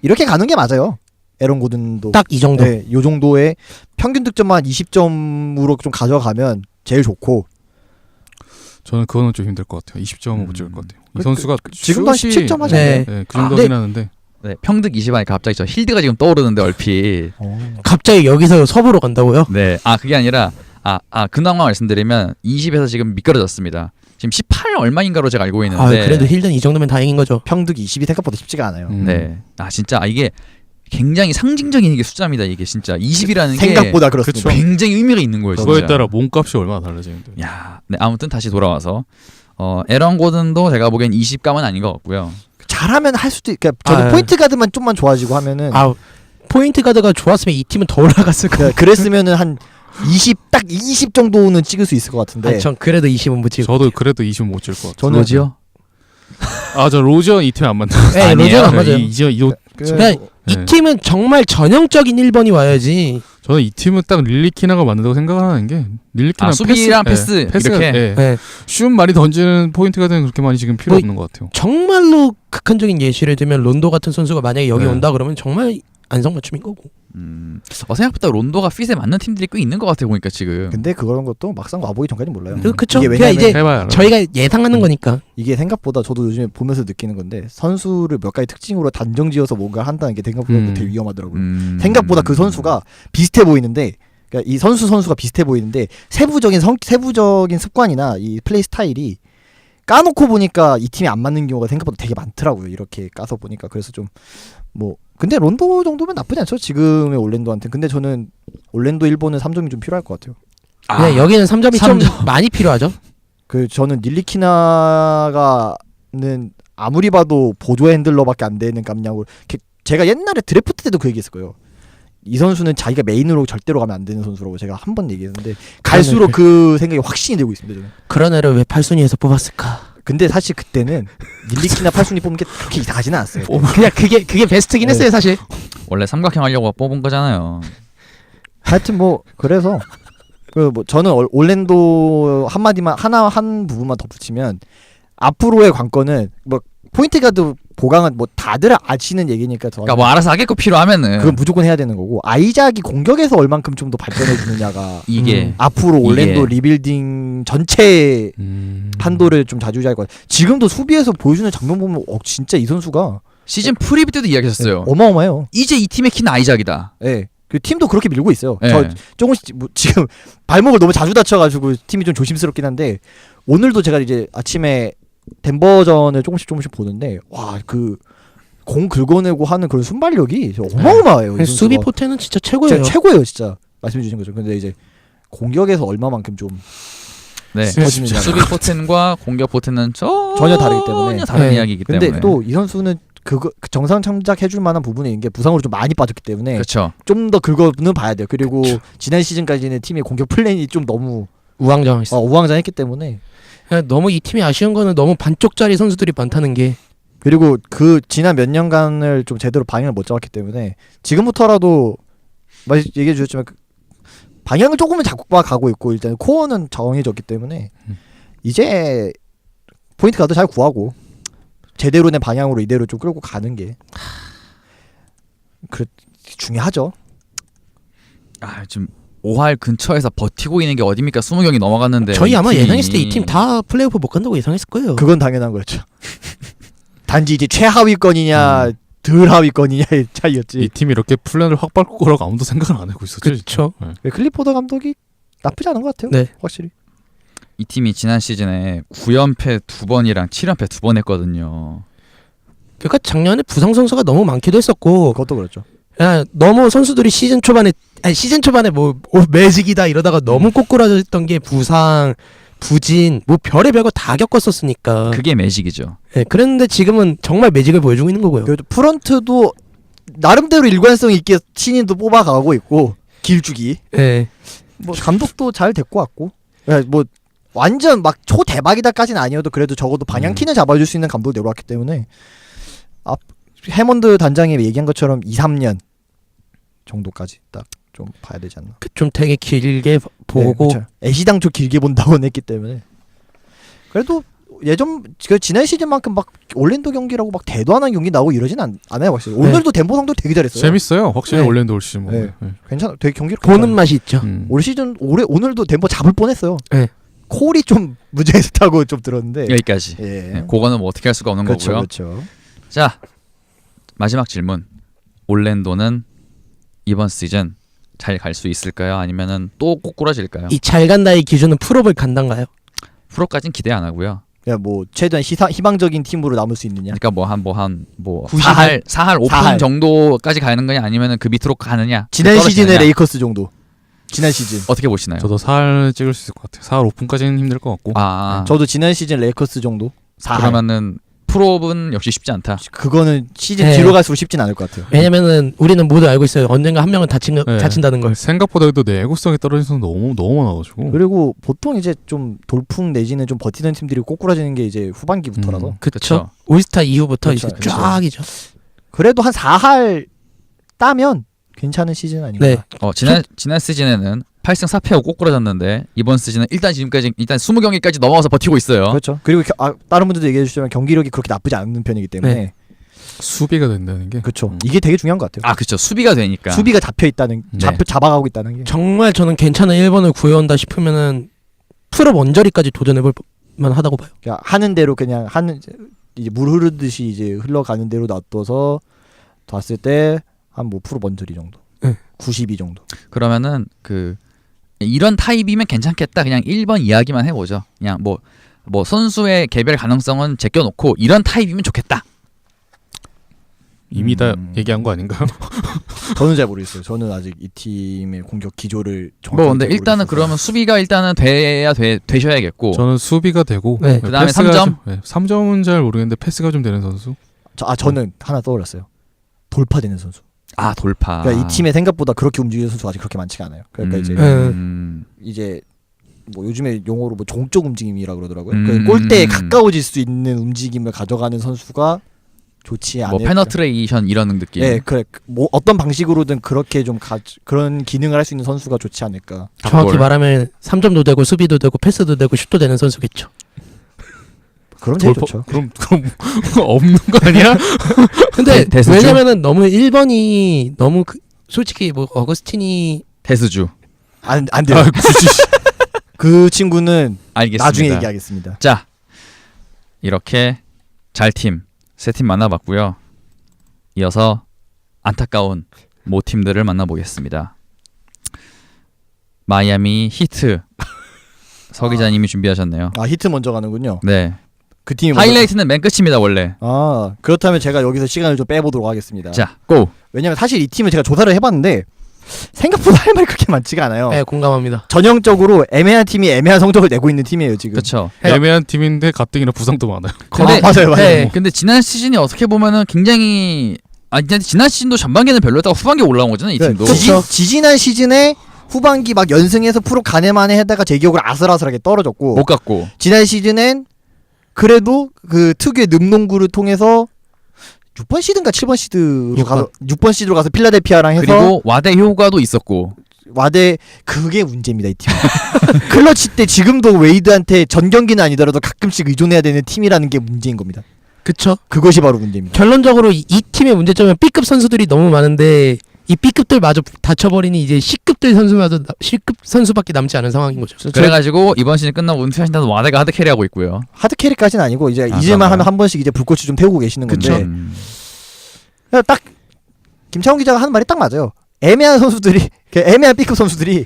Speaker 3: 이렇게 가는 게 맞아요. 에런 고든도
Speaker 4: 딱 이 정도.
Speaker 3: 네, 요 정도의 평균 득점만 20점으로 좀 가져가면 제일 좋고
Speaker 2: 저는 그거는 좀 힘들 것 같아요. 20점은 못 찍을 것 같아요. 이 선수가
Speaker 3: 지금도 한
Speaker 2: 슛이
Speaker 3: 17점 하지
Speaker 4: 네.
Speaker 3: 않나요?
Speaker 2: 그 정도긴
Speaker 4: 네.
Speaker 2: 하는데
Speaker 1: 네, 평득 20하니까 갑자기 저 힐드가 지금 떠오르는데 얼핏.
Speaker 4: 갑자기 여기서 서부로 간다고요?
Speaker 1: 네, 그게 아니라 근황만 말씀드리면 20에서 지금 미끄러졌습니다. 지금 18 얼마인가로 제가 알고 있는데.
Speaker 4: 그래도 힐든 이 정도면 다행인 거죠.
Speaker 3: 평득 20이 생각보다 쉽지가 않아요.
Speaker 1: 네, 진짜 이게 굉장히 상징적인 이게 숫자입니다. 이게 진짜 20이라는 게
Speaker 3: 생각보다 그렇습니다.
Speaker 1: 굉장히 의미가 있는 거예요. 진짜.
Speaker 2: 그거에 따라 몸값이 얼마나 달라지는데.
Speaker 1: 야, 네, 아무튼 다시 돌아와서 에런 고든도 제가 보기엔 20감은 아닌 것 같고요.
Speaker 3: 잘하면 할 수도 그러니까 저는
Speaker 4: 아,
Speaker 3: 포인트 가드만 좀만 좋아지고 하면은
Speaker 4: 포인트 가드가 좋았으면 이 팀은 더 올라갔을 거예요.
Speaker 3: 그랬으면은 한 20 정도는 찍을 수 있을 것 같은데
Speaker 4: 전 그래도 20은 못 찍고.
Speaker 2: 저도 그래도 20 못 찍을 것 같아요.
Speaker 3: 저는
Speaker 1: 로지요?
Speaker 2: 저 로저 이 팀 안 맞는.
Speaker 4: 네,
Speaker 1: 아니에요?
Speaker 4: 로저는 안 맞아요.
Speaker 3: 그-
Speaker 4: 이
Speaker 2: 네.
Speaker 4: 팀은 정말 전형적인 1번이 와야지.
Speaker 2: 저는 이 팀은 딱 릴리키나가 맞는다고 생각하는 게 릴리키나
Speaker 1: 수비랑 패스,
Speaker 2: 패스가
Speaker 1: 이렇게?
Speaker 4: 네.
Speaker 2: 슛 많이 던지는 포인트가 되는 그렇게 많이 지금 필요
Speaker 4: 뭐,
Speaker 2: 없는 것 같아요.
Speaker 4: 정말로 극한적인 예시를 들면 론도 같은 선수가 만약에 여기
Speaker 2: 네.
Speaker 4: 온다 그러면 정말 안성맞춤인 거고.
Speaker 1: 생각보다 론도가 핏에 맞는 팀들이 꽤 있는 것 같아요 보니까 지금.
Speaker 3: 근데 그런 것도 막상 와보기 전까지 몰라요.
Speaker 4: 그쵸.
Speaker 3: 이게
Speaker 4: 그냥
Speaker 3: 왜냐면
Speaker 4: 이제
Speaker 2: 해봐야 알아요.
Speaker 4: 저희가 예상하는 거니까.
Speaker 3: 이게 생각보다 저도 요즘에 보면서 느끼는 건데 선수를 몇 가지 특징으로 단정지어서 뭔가 한다는 게 생각보다 되게 위험하더라고요. 생각보다 그 선수가 비슷해 보이는데 그러니까 이 선수가 비슷해 보이는데 세부적인 습관이나 이 플레이 스타일이 까놓고 보니까 이 팀이 안 맞는 경우가 생각보다 되게 많더라고요. 이렇게 까서 보니까 그래서 좀 뭐 근데 론도 정도면 나쁘지 않죠. 지금의 올랜도한테. 근데 저는 올랜도 일본은 3점이 좀 필요할 것 같아요.
Speaker 4: 그냥 여기는 3점이 좀
Speaker 1: 3점.
Speaker 4: 많이 필요하죠.
Speaker 3: 저는 닐리키나가는 아무리 봐도 보조 핸들러밖에 안 되는 깜냥으로 제가 옛날에 드래프트 때도 그 얘기했을 거예요. 이 선수는 자기가 메인으로 절대로 가면 안 되는 선수라고 제가 한 번 얘기했는데 갈수록 그 생각이 확신이 되고 있습니다. 저는.
Speaker 4: 그런 애를 왜 8순위에서 뽑았을까?
Speaker 3: 근데 사실 그때는 닐리키나 8순위 뽑는 게 그렇게 이상하지는 않았어요.
Speaker 4: 그냥 그게 베스트긴 했어요 사실.
Speaker 1: 원래 삼각형 하려고 뽑은 거잖아요.
Speaker 3: 하여튼 뭐 그래서 뭐 저는 올랜도 한 부분만 덧붙이면 앞으로의 관건은 뭐 포인트 가드 보강은 뭐 다들 아시는 얘기니까 더.
Speaker 1: 그러니까 뭐 알아서 하겠고 필요하면은
Speaker 3: 그건 무조건 해야 되는 거고 아이작이 공격에서 얼만큼 좀 더 발전해 주느냐가
Speaker 1: 이게
Speaker 3: 앞으로 올랜도
Speaker 1: 이게-
Speaker 3: 리빌딩 전체 판도를 좀 자주자일 것 같아요. 지금도 수비에서 보여주는 장면 보면 진짜 이 선수가
Speaker 1: 시즌 프리뷰 때도 이야기하셨어요.
Speaker 3: 어마어마해요.
Speaker 1: 이제 이 팀의 키는 아이작이다.
Speaker 3: 예. 그 팀도 그렇게 밀고 있어요.
Speaker 1: 예.
Speaker 3: 저 조금씩 뭐 지금 발목을 너무 자주 다쳐가지고 팀이 좀 조심스럽긴 한데 오늘도 제가 이제 아침에 덴버전을 조금씩 보는데 와 그 공 긁어내고 하는 그런 순발력이 어마어마해요. 이 선수가.
Speaker 4: 수비 포텐은 진짜 최고예요.
Speaker 3: 진짜 최고예요, 진짜 말씀해 주신 거죠. 근데 이제 공격에서 얼마만큼 좀
Speaker 1: 네.
Speaker 3: 퍼지느냐.
Speaker 1: 수비 포텐과 공격 포텐은
Speaker 3: 전혀 다르기 때문에.
Speaker 1: 전혀 다른
Speaker 4: 네.
Speaker 1: 이야기이기
Speaker 3: 근데
Speaker 1: 때문에.
Speaker 3: 또 이 선수는 그 정상 참작해 줄 만한 부분이 있는 게 부상으로 좀 많이 빠졌기 때문에
Speaker 1: 그렇죠.
Speaker 3: 좀 더 긁어는 봐야 돼요. 그리고 지난 시즌까지는 팀의 공격 플랜이 좀 너무
Speaker 4: 우왕좌왕했어.
Speaker 3: 우왕좌왕했기 때문에
Speaker 4: 너무 이 팀이 아쉬운 거는 너무 반쪽짜리 선수들이 많다는 게.
Speaker 3: 그리고 그 지난 몇 년간을 좀 제대로 방향을 못 잡았기 때문에 지금부터라도 얘기해 주셨지만 그 방향을 조금은 잡고 가고 있고 일단 코어는 정해졌기 때문에 이제 포인트 가도 잘 구하고 제대로 된 방향으로 이대로 좀 끌고 가는 게 중요하죠.
Speaker 1: 아, 지금 5할 근처에서 버티고 있는 게 어딥니까? 20경기 넘어갔는데.
Speaker 4: 저희 아마
Speaker 1: 이 팀이-
Speaker 4: 예상했을 때 이 팀 다 플레이오프 못 간다고 예상했을 거예요.
Speaker 3: 그건 당연한 거였죠. 단지 이제 최하위권이냐 덜 하위권이냐의 차이였지.
Speaker 2: 이 팀이 이렇게 플랜을 확 밟고 거라고 아무도 생각을 안 하고 있었죠.
Speaker 4: 그렇죠.
Speaker 2: 진짜. 네.
Speaker 3: 클리포더 감독이 나쁘지 않은 것 같아요.
Speaker 4: 네.
Speaker 3: 확실히.
Speaker 1: 이 팀이 지난 시즌에 9연패 2번이랑 7연패 2번 했거든요.
Speaker 4: 그러니까 작년에 부상 선수가 너무 많기도 했었고
Speaker 3: 그것도 그렇죠.
Speaker 4: 너무 선수들이 시즌 초반에 뭐 매직이다 이러다가 너무 꼬꾸라졌던 게 부상, 부진, 뭐 별의별 거 다 겪었었으니까.
Speaker 1: 그게 매직이죠.
Speaker 4: 네, 그랬는데 지금은 정말 매직을 보여주고 있는 거고요.
Speaker 3: 그래도 프런트도 나름대로 일관성 있게 신인도 뽑아가고 있고 길쭉이
Speaker 4: 네.
Speaker 3: 뭐 감독도 잘 데리고 왔고 뭐 완전 막 초대박이다까지는 아니어도 그래도 적어도 방향키는 잡아줄 수 있는 감독을 내려왔기 때문에 해먼드 단장이 얘기한 것처럼 2-3년 정도까지 딱 좀 봐야 되지 않나.
Speaker 4: 좀 되게 길게 보고
Speaker 3: 네, 그렇죠. 애시당초 길게 본다고는 했기 때문에 그래도 그 지난 시즌만큼 막 올랜도 경기라고 막 대도하는 경기 나오고 이러진 않아요 확실히.
Speaker 4: 네.
Speaker 3: 오늘도 덴버 상도 되게 잘했어요.
Speaker 2: 재밌어요. 확실히
Speaker 3: 네.
Speaker 2: 올랜도 올 시즌.
Speaker 3: 네.
Speaker 2: 네.
Speaker 3: 괜찮아. 되게 경기를
Speaker 4: 보는 맛이 있죠.
Speaker 3: 올 시즌 오늘도 덴버 잡을 뻔했어요.
Speaker 4: 네.
Speaker 3: 콜이 좀 문제있다고 좀 들었는데.
Speaker 1: 여기까지.
Speaker 3: 예.
Speaker 1: 네, 그거는 뭐 어떻게 할 수가 없는
Speaker 3: 그렇죠,
Speaker 1: 거고요.
Speaker 3: 그렇죠.
Speaker 1: 자, 마지막 질문. 올랜도는 이번 시즌 잘 갈 수 있을까요? 아니면은 또 꼬꾸라질까요?
Speaker 4: 이 잘 간다의 기준은 풀업을 간단가요?
Speaker 1: 프로까진 기대 안 하고요.
Speaker 3: 야, 뭐 최대한 희망적인 팀으로 남을 수 있느냐.
Speaker 1: 그러니까 뭐
Speaker 3: 90
Speaker 1: 4할 오픈
Speaker 3: 4할.
Speaker 1: 정도까지 가는 거냐 아니면은 그 밑으로 가느냐.
Speaker 3: 지난
Speaker 1: 떨어지느냐.
Speaker 3: 시즌의 레이커스 정도. 지난 시즌.
Speaker 1: 어떻게 보시나요?
Speaker 2: 저도 4할 찍을 수 있을 것 같아요. 4할 오픈까지는 힘들 것 같고.
Speaker 3: 저도 지난 시즌 레이커스 정도. 4할.
Speaker 1: 그러면은 프로업은 역시 쉽지 않다.
Speaker 3: 그거는 시즌
Speaker 4: 네.
Speaker 3: 뒤로 갈수록 쉽진 않을 것 같아요.
Speaker 4: 왜냐면은 우리는 모두 알고 있어요. 언젠가 한 명은 다친다는 걸.
Speaker 2: 생각보다 또 내구성이 떨어진 선수 너무 많아가지고.
Speaker 3: 그리고 보통 이제 좀 돌풍 내지는 좀 버티는 팀들이 꼬꾸라지는 게 이제 후반기부터라서.
Speaker 4: 그렇죠. 올스타 이후부터
Speaker 3: 그렇죠,
Speaker 4: 이제
Speaker 3: 그렇죠.
Speaker 4: 쫙이죠.
Speaker 3: 그래도 한 4할 따면 괜찮은 시즌 아닌가.
Speaker 4: 네.
Speaker 1: 지난 시즌에는 8승 4패하고 꼬꾸라졌는데 이번 시즌은 지금까지 20경기까지 넘어가서 버티고 있어요.
Speaker 3: 그렇죠. 그리고 다른 분들도 얘기해 주시면 경기력이 그렇게 나쁘지 않은 편이기 때문에.
Speaker 4: 네.
Speaker 2: 수비가 된다는 게.
Speaker 3: 그렇죠. 이게 되게 중요한 것 같아요.
Speaker 1: 그렇죠. 수비가 되니까.
Speaker 3: 수비가 잡혀 있다는
Speaker 1: 네.
Speaker 3: 잡아가고 있다는 게.
Speaker 4: 정말 저는 괜찮은 1번을 구해온다 싶으면은 풀업 원저리까지 도전해볼 만하다고 봐요.
Speaker 3: 그냥 하는 대로 그냥 이제 물 흐르듯이 이제 흘러가는 대로 놔둬서 봤을 때 한 뭐 프로 먼저리 정도.
Speaker 4: 네.
Speaker 3: 92 정도.
Speaker 1: 그러면은 이런 타입이면 괜찮겠다. 그냥 1번 이야기만 해보죠. 그냥 뭐 선수의 개별 가능성은 제껴놓고 이런 타입이면 좋겠다.
Speaker 2: 이미 다 얘기한 거 아닌가요?
Speaker 3: 저는 잘 모르겠어요. 저는 아직 이 팀의 공격 기조를
Speaker 1: 뭐 근데
Speaker 3: 정확하게
Speaker 1: 일단은
Speaker 3: 모르겠어서.
Speaker 1: 그러면 수비가 일단은 되셔야겠고.
Speaker 2: 저는 수비가 되고.
Speaker 4: 네.
Speaker 1: 그다음에
Speaker 2: 패스가
Speaker 1: 3점?
Speaker 2: 좀, 네, 3점은 잘 모르겠는데 패스가 좀 되는 선수.
Speaker 3: 저는 하나 떠올랐어요. 돌파되는 선수.
Speaker 1: 돌파.
Speaker 3: 그러니까 이 팀의 생각보다 그렇게 움직이는 선수가 아직 그렇게 많지가 않아요. 그러니까 이제 뭐 요즘에 용어로 뭐 종적 움직임이라 그러더라고요. 그 골대에 가까워질 수 있는 움직임을 가져가는 선수가 좋지 않을까.
Speaker 1: 뭐 페너트레이션 이런 느낌.
Speaker 3: 네, 그래. 뭐 어떤 방식으로든 그렇게 좀 그런 기능을 할 수 있는 선수가 좋지 않을까.
Speaker 4: 정확히 말하면 3점도 되고 수비도 되고 패스도 되고 슛도 되는 선수겠죠.
Speaker 3: 그럼 제일 좋죠.
Speaker 2: 그럼 없는 거 아니야?
Speaker 4: 근데
Speaker 1: 대수주?
Speaker 4: 왜냐면은 너무 1번이 너무 솔직히 뭐 어거스틴이
Speaker 1: 대수주.
Speaker 3: 안 돼요.
Speaker 2: 아, 굳이.
Speaker 3: 그 친구는
Speaker 1: 알겠습니다.
Speaker 3: 나중에 얘기하겠습니다.
Speaker 1: 자, 이렇게 잘팀 세 팀 만나봤고요. 이어서 안타까운 모 팀들을 만나보겠습니다. 마이애미 히트. 서 기자님이 준비하셨네요.
Speaker 3: 아 히트 먼저 가는군요.
Speaker 1: 네.
Speaker 3: 그 팀이
Speaker 1: 하이라이트는 맨 끝입니다 원래.
Speaker 3: 아 그렇다면 제가 여기서 시간을 좀 빼보도록 하겠습니다.
Speaker 1: 자, 고.
Speaker 3: 왜냐면 사실 이 팀을 제가 조사를 해봤는데 생각보다 할 말이 그렇게 많지가 않아요.
Speaker 4: 네, 공감합니다.
Speaker 3: 전형적으로 애매한 팀이 애매한 성적을 내고 있는 팀이에요 지금.
Speaker 1: 그렇죠.
Speaker 2: 애매한 팀인데 가뜩이나 부상도 많아요.
Speaker 1: 근데
Speaker 3: 맞아요.
Speaker 4: 네.
Speaker 1: 근데 지난 시즌이 어떻게 보면은 굉장히 지난 시즌도 전반기는 별로였다가 후반기에 올라온 거잖아요 이 팀도.
Speaker 3: 지지난 시즌에 후반기 막 연승해서 프로 가네만에 했다가 제 기억으로 아슬아슬하게 떨어졌고
Speaker 1: 못 갔고.
Speaker 3: 지난 시즌엔 그래도 그 특유의 늠농구를 통해서 6번 시드인가 7번 시드로 가서 6번 시드로 가서 필라델피아랑 해서
Speaker 1: 그리고 와대 효과도 있었고.
Speaker 3: 와대 그게 문제입니다 이 팀. 클러치 때 지금도 웨이드한테 전 경기는 아니더라도 가끔씩 의존해야 되는 팀이라는 게 문제인 겁니다.
Speaker 4: 그쵸.
Speaker 3: 그것이 바로 문제입니다.
Speaker 4: 결론적으로 이 팀의 문제점은 B급 선수들이 너무 많은데 이 B급들마저 다쳐버리니 이제 C급들 선수마저 C급 선수밖에 남지 않은 상황인 거죠.
Speaker 1: 그래가지고 이번 시즌 끝나고 은퇴하신다는 와대가 하드 캐리하고 있고요.
Speaker 3: 하드 캐리까지는 아니고 이제
Speaker 1: 아,
Speaker 3: 이제만
Speaker 1: 그런가요?
Speaker 3: 하면 한 번씩 이제 불꽃이 좀 태우고 계시는 건데
Speaker 4: 그쵸.
Speaker 3: 그냥 딱 김창훈 기자가 하는 말이 딱 맞아요. 애매한 선수들이 애매한 B급 선수들이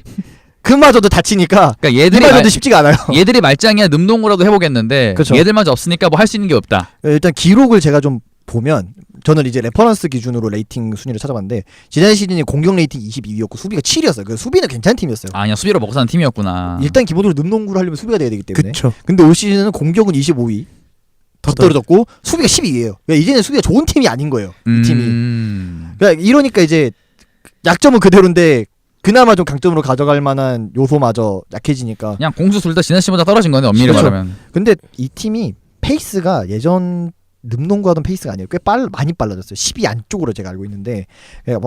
Speaker 3: 그마저도 다치니까
Speaker 1: 그러니까 얘들이
Speaker 3: 이마저도 쉽지가 않아요.
Speaker 1: 얘들이 말짱이야 늠동구라도 해보겠는데
Speaker 3: 그쵸.
Speaker 1: 얘들마저 없으니까 뭐 할 수 있는 게 없다.
Speaker 3: 일단 기록을 제가 좀 보면 저는 이제 레퍼런스 기준으로 레이팅 순위를 찾아봤는데 지난 시즌이 공격 레이팅 22위였고 수비가 7이었어요. 그 수비는 괜찮은 팀이었어요.
Speaker 1: 아니야 수비로 먹고 사는 팀이었구나.
Speaker 3: 일단 기본적으로 늠농구를 하려면 수비가 돼야 되기 때문에.
Speaker 4: 그쵸.
Speaker 3: 근데 올 시즌은 공격은 25위 더 떨어졌고 수비가 12위예요. 그러니까 이제는 수비가 좋은 팀이 아닌 거예요. 이 팀이. 그러니까 이러니까 이제 약점은 그대로인데 그나마 좀 강점으로 가져갈 만한 요소마저 약해지니까.
Speaker 1: 그냥 공수 둘 다 지난 시즌보다 떨어진 거네 엄밀히
Speaker 3: 그렇죠.
Speaker 1: 말하면.
Speaker 3: 근데 이 팀이 페이스가 예전 늠농구 하던 페이스가 아니에요. 꽤 많이 빨라졌어요. 10위 안쪽으로 제가 알고 있는데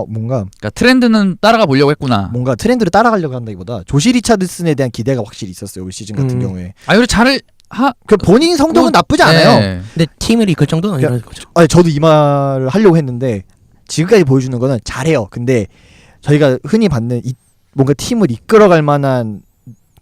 Speaker 3: 뭔가
Speaker 1: 트렌드는 따라가 보려고 했구나.
Speaker 3: 트렌드를 따라가려고 한다기보다 조시 리차드슨에 대한 기대가 확실히 있었어요. 올 시즌 같은 경우에.
Speaker 1: 아 그리고 잘을
Speaker 3: 그 본인 성적은 나쁘지 않아요.
Speaker 1: 네.
Speaker 4: 근데 팀을 이끌 정도는 아니라는 거죠.
Speaker 3: 아니 저도 이 말을 하려고 했는데 지금까지 보여주는 거는 잘해요. 근데 저희가 흔히 받는 뭔가 팀을 이끌어갈 만한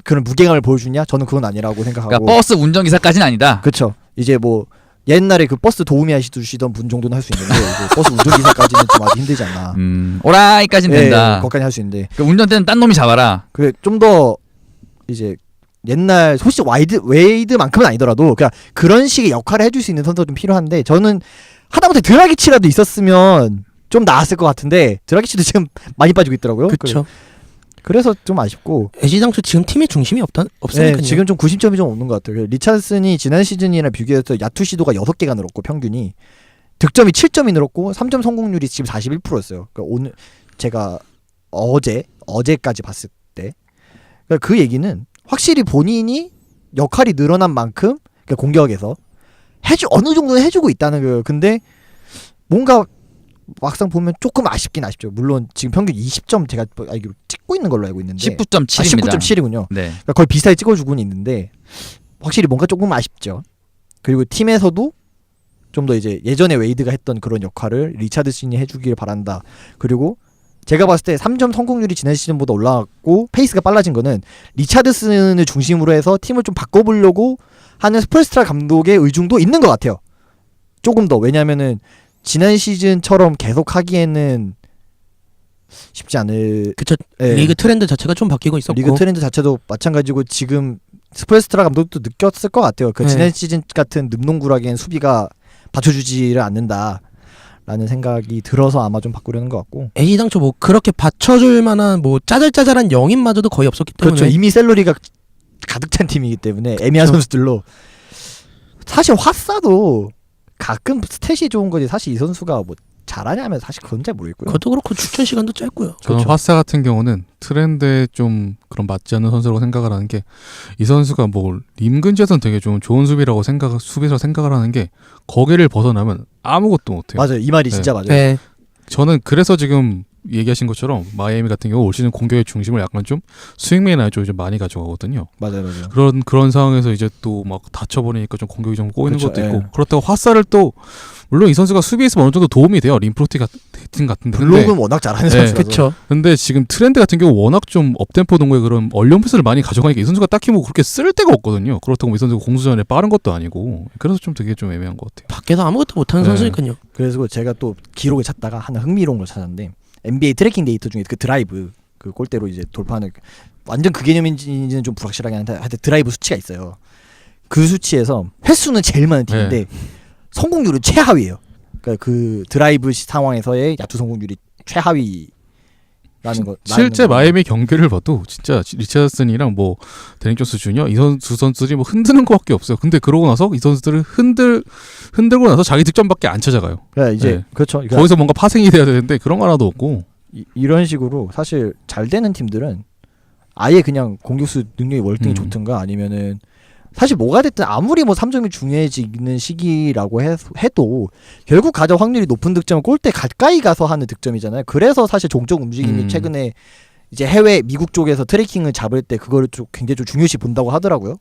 Speaker 3: 그런 무게감을 보여주냐? 저는 그건 아니라고 생각하고.
Speaker 1: 그러니까 버스 운전기사까지는 아니다.
Speaker 3: 그렇죠. 이제 뭐 옛날에 그 버스 도우미 하시던 분 정도는 할 수 있는데 이제 버스 운전기사까지는 좀 아직 힘들지 않나.
Speaker 1: 오라이까지는 된다.
Speaker 3: 거기까지 할 수 있는데.
Speaker 1: 그 운전대는 딴 놈이 잡아라.
Speaker 3: 그래 좀 더 이제 옛날 솔직히 웨이드만큼은 아니더라도 그냥 그런 식의 역할을 해줄 수 있는 선수가 좀 필요한데 저는 하다못해 드라기치라도 있었으면 좀 나았을 것 같은데 드라기치도 지금 많이 빠지고 있더라고요.
Speaker 4: 그쵸.
Speaker 3: 그래서 좀 아쉽고.
Speaker 4: 애시당초 지금 팀의 중심이 없으니까요.
Speaker 3: 네, 지금 좀 구심점이 좀 없는 것 같아요. 리차드슨이 지난 시즌이랑 비교해서 야투 시도가 6개가 늘었고 평균이 득점이 7점이 늘었고 3점 성공률이 지금 41%였어요. 그러니까 오늘 제가 어제까지 봤을 때 그러니까 그 얘기는 확실히 본인이 역할이 늘어난 만큼 그러니까 공격에서 어느 정도는 해주고 있다는 거예요. 근데 뭔가 막상 보면 조금 아쉽긴 아쉽죠. 물론 지금 평균 20점 제가 알기로 찍고 있는 걸로 알고 있는데
Speaker 1: 19.7입니다.
Speaker 3: 19.7이군요.
Speaker 1: 네.
Speaker 3: 그러니까 거의 비슷하게 찍어주고는 있는데 확실히 뭔가 조금 아쉽죠. 그리고 팀에서도 좀 더 이제 예전에 웨이드가 했던 그런 역할을 리차드슨이 해주길 바란다. 그리고 제가 봤을 때 3점 성공률이 지난 시즌보다 올라갔고 페이스가 빨라진 거는 리차드슨을 중심으로 해서 팀을 좀 바꿔보려고 하는 스폴스트라 감독의 의중도 있는 것 같아요. 조금 더. 왜냐면은 지난 시즌처럼 계속 하기에는 쉽지 않을.
Speaker 4: 그쵸.
Speaker 3: 예.
Speaker 4: 리그 트렌드 자체가 좀 바뀌고 있었고.
Speaker 3: 리그 트렌드 자체도 마찬가지고 지금 스폴스트라 감독도 느꼈을 것 같아요. 그
Speaker 4: 네.
Speaker 3: 지난 시즌 같은 늠농구라기엔 수비가 받쳐주지를 않는다라는 생각이 들어서 아마 좀 바꾸려는 것 같고.
Speaker 4: 애시당초 뭐 그렇게 받쳐줄 만한 뭐 짜잘짜잘한 영입마저도 거의 없었기 때문에.
Speaker 3: 그렇죠. 이미 샐러리가 가득 찬 팀이기 때문에 애매한 선수들로. 사실 화사도 가끔 스탯이 좋은 거지 사실 이 선수가 뭐 잘하냐면 사실 그건 잘 모르겠고요.
Speaker 4: 그것도 그렇고 출전 시간도 짧고요.
Speaker 2: 저는
Speaker 3: 그렇죠.
Speaker 2: 화사 같은 경우는 트렌드에 좀 그런 맞지 않는 선수라고 생각을 하는 게 이 선수가 뭐 림 근처에서는 되게 좋은 수비라고 수비라 생각을 하는 게 거기를 벗어나면 아무것도 못해요.
Speaker 3: 맞아요. 이 말이 진짜 맞아요.
Speaker 4: 네.
Speaker 2: 저는 그래서 지금 얘기하신 것처럼 마이애미 같은 경우 올 시즌 공격의 중심을 약간 좀 스윙맨 쪽이 좀 많이 가져가거든요.
Speaker 3: 맞아요.
Speaker 2: 그런 상황에서 이제 또 막 다쳐버리니까 좀 공격이 좀 꼬이는
Speaker 3: 그쵸,
Speaker 2: 것도
Speaker 3: 예.
Speaker 2: 있고 그렇다고 화살을 또 물론 이 선수가 수비에서 어느 정도 도움이 돼요. 림프로티 같은 같은데
Speaker 3: 블록은 워낙 잘하는
Speaker 2: 네.
Speaker 3: 선수라서.
Speaker 4: 그렇죠.
Speaker 2: 근데 지금 트렌드 같은 경우 워낙 좀 업템포 농구에 그런 얼리언 패스를 많이 가져가니까 이 선수가 딱히 뭐 그렇게 쓸 데가 없거든요. 그렇다고 이 선수가 공수전에 빠른 것도 아니고 그래서 좀 되게 좀 애매한 것 같아요.
Speaker 4: 밖에서 아무것도 못하는
Speaker 2: 네.
Speaker 4: 선수니까요.
Speaker 3: 그래서 제가 또 기록을 찾다가 하나 흥미로운 걸 찾았는데 NBA 트래킹 데이터 중에 그 드라이브 그 골대로 이제 돌파하는 완전 그 개념인지는 좀 불확실하게 한데 하여튼 드라이브 수치가 있어요. 그 수치에서 횟수는 제일 많은 팀인데 성공률은 최하위예요. 그러니까 그 드라이브 상황에서의 야투 성공률이 최하위라는 거.
Speaker 2: 실제 마이애미 경기를 봐도 진짜 리차드슨이랑 뭐 데닉 존스 주니어 이 두 선수들이 뭐 흔드는 것밖에 없어요. 근데 그러고 나서 이 선수들은 흔들고 나서 자기 득점밖에 안 찾아가요.
Speaker 3: 그러니까 이제
Speaker 2: 네.
Speaker 3: 그렇죠. 그러니까
Speaker 2: 거기서 뭔가 파생이 돼야 되는데 그런 거 하나도 없고.
Speaker 3: 이런 식으로 사실 잘 되는 팀들은 아예 그냥 공격수 능력이 월등히 좋든가 아니면은 사실 뭐가 됐든 아무리 뭐 3점이 중요해지는 시기라고 해도 결국 가장 확률이 높은 득점은 골대 가까이 가서 하는 득점이잖아요. 그래서 사실 종족 움직임이 최근에 이제 해외 미국 쪽에서 트래킹을 잡을 때 그거를 좀 굉장히 좀 중요시 본다고 하더라고요.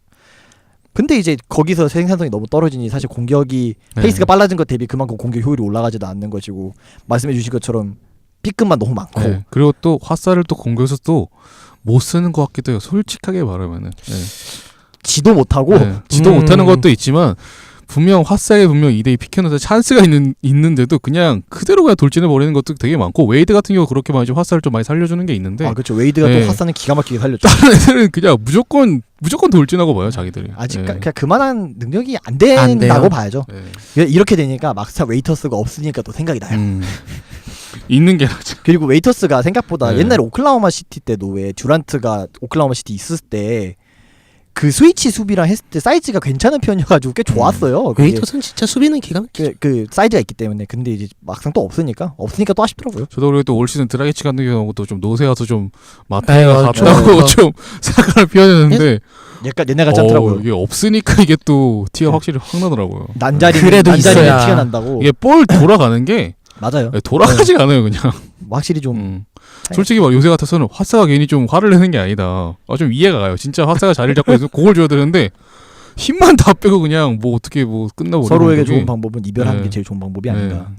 Speaker 3: 근데 이제 거기서 생산성이 너무 떨어지니 사실 공격이 페이스가 빨라진 것 대비 그만큼 공격 효율이 올라가지도 않는 것이고 말씀해 주신 것처럼 B급만 너무 많고
Speaker 2: 네. 그리고 또 화살을 또 공격에서 또 못 쓰는 것 같기도 해요. 솔직하게 말하면은. 네.
Speaker 3: 지도 못하고
Speaker 2: 지도 못하는 것도 있지만 분명 화살에 분명 2대2 피켜내서 찬스가 있는데도 그냥 그대로 그냥 돌진해 버리는 것도 되게 많고 웨이드 같은 경우 그렇게 많이 화살을 좀 많이 살려주는 게 있는데
Speaker 3: 아 그렇죠. 웨이드가
Speaker 2: 네.
Speaker 3: 또 화살은 기가 막히게 살렸죠.
Speaker 2: 다른 애들은 그냥 무조건 돌진하고 봐요 자기들이.
Speaker 3: 아직
Speaker 2: 네.
Speaker 3: 그냥 그만한 능력이 안
Speaker 4: 안 돼요.
Speaker 3: 된다고 봐야죠.
Speaker 2: 네.
Speaker 3: 이렇게 되니까 막상 웨이터스가 없으니까 또 생각이 나요.
Speaker 2: 있는 게 낫죠.
Speaker 3: 그리고 웨이터스가 생각보다
Speaker 2: 네.
Speaker 3: 옛날에 오클라호마 시티 때도 왜 듀란트가 오클라호마 시티 있을 때 그 스위치 수비랑 했을 때 사이즈가 괜찮은 편이어가지고 꽤 좋았어요. 그게
Speaker 4: 웨이터스는 진짜 수비는 기가 막히죠.
Speaker 3: 그 사이즈가 있기 때문에. 근데 이제 막상 또 없으니까 또 아쉽더라고요.
Speaker 2: 저도 그래도 올 시즌 드라기치 같은 경우도 좀 노세와서 좀
Speaker 4: 에이,
Speaker 2: 마타이가
Speaker 4: 맞죠.
Speaker 2: 갔다고 좀 사과를 표현했는데
Speaker 3: 약간 옛날 같지 않더라고요.
Speaker 2: 이게 없으니까 이게 또 티가 확실히 확 나더라고요.
Speaker 3: 난자리는
Speaker 4: 있어야.
Speaker 3: 티가 난다고.
Speaker 2: 이게 볼 돌아가는 게
Speaker 3: 맞아요.
Speaker 2: 돌아가지가 않아요 그냥.
Speaker 3: 확실히 좀
Speaker 2: 솔직히 막 요새 같아서는 화사가 괜히 좀 화를 내는 게 아니다. 좀 이해가 가요. 진짜 화사가 자리를 잡고 있어서 그걸 줘야 되는데 힘만 다 빼고 그냥 뭐 어떻게 뭐 끝나버리는
Speaker 3: 서로에게
Speaker 2: 거지.
Speaker 3: 좋은 방법은 이별하는
Speaker 2: 네.
Speaker 3: 게 제일 좋은 방법이
Speaker 2: 네.
Speaker 3: 아닌가.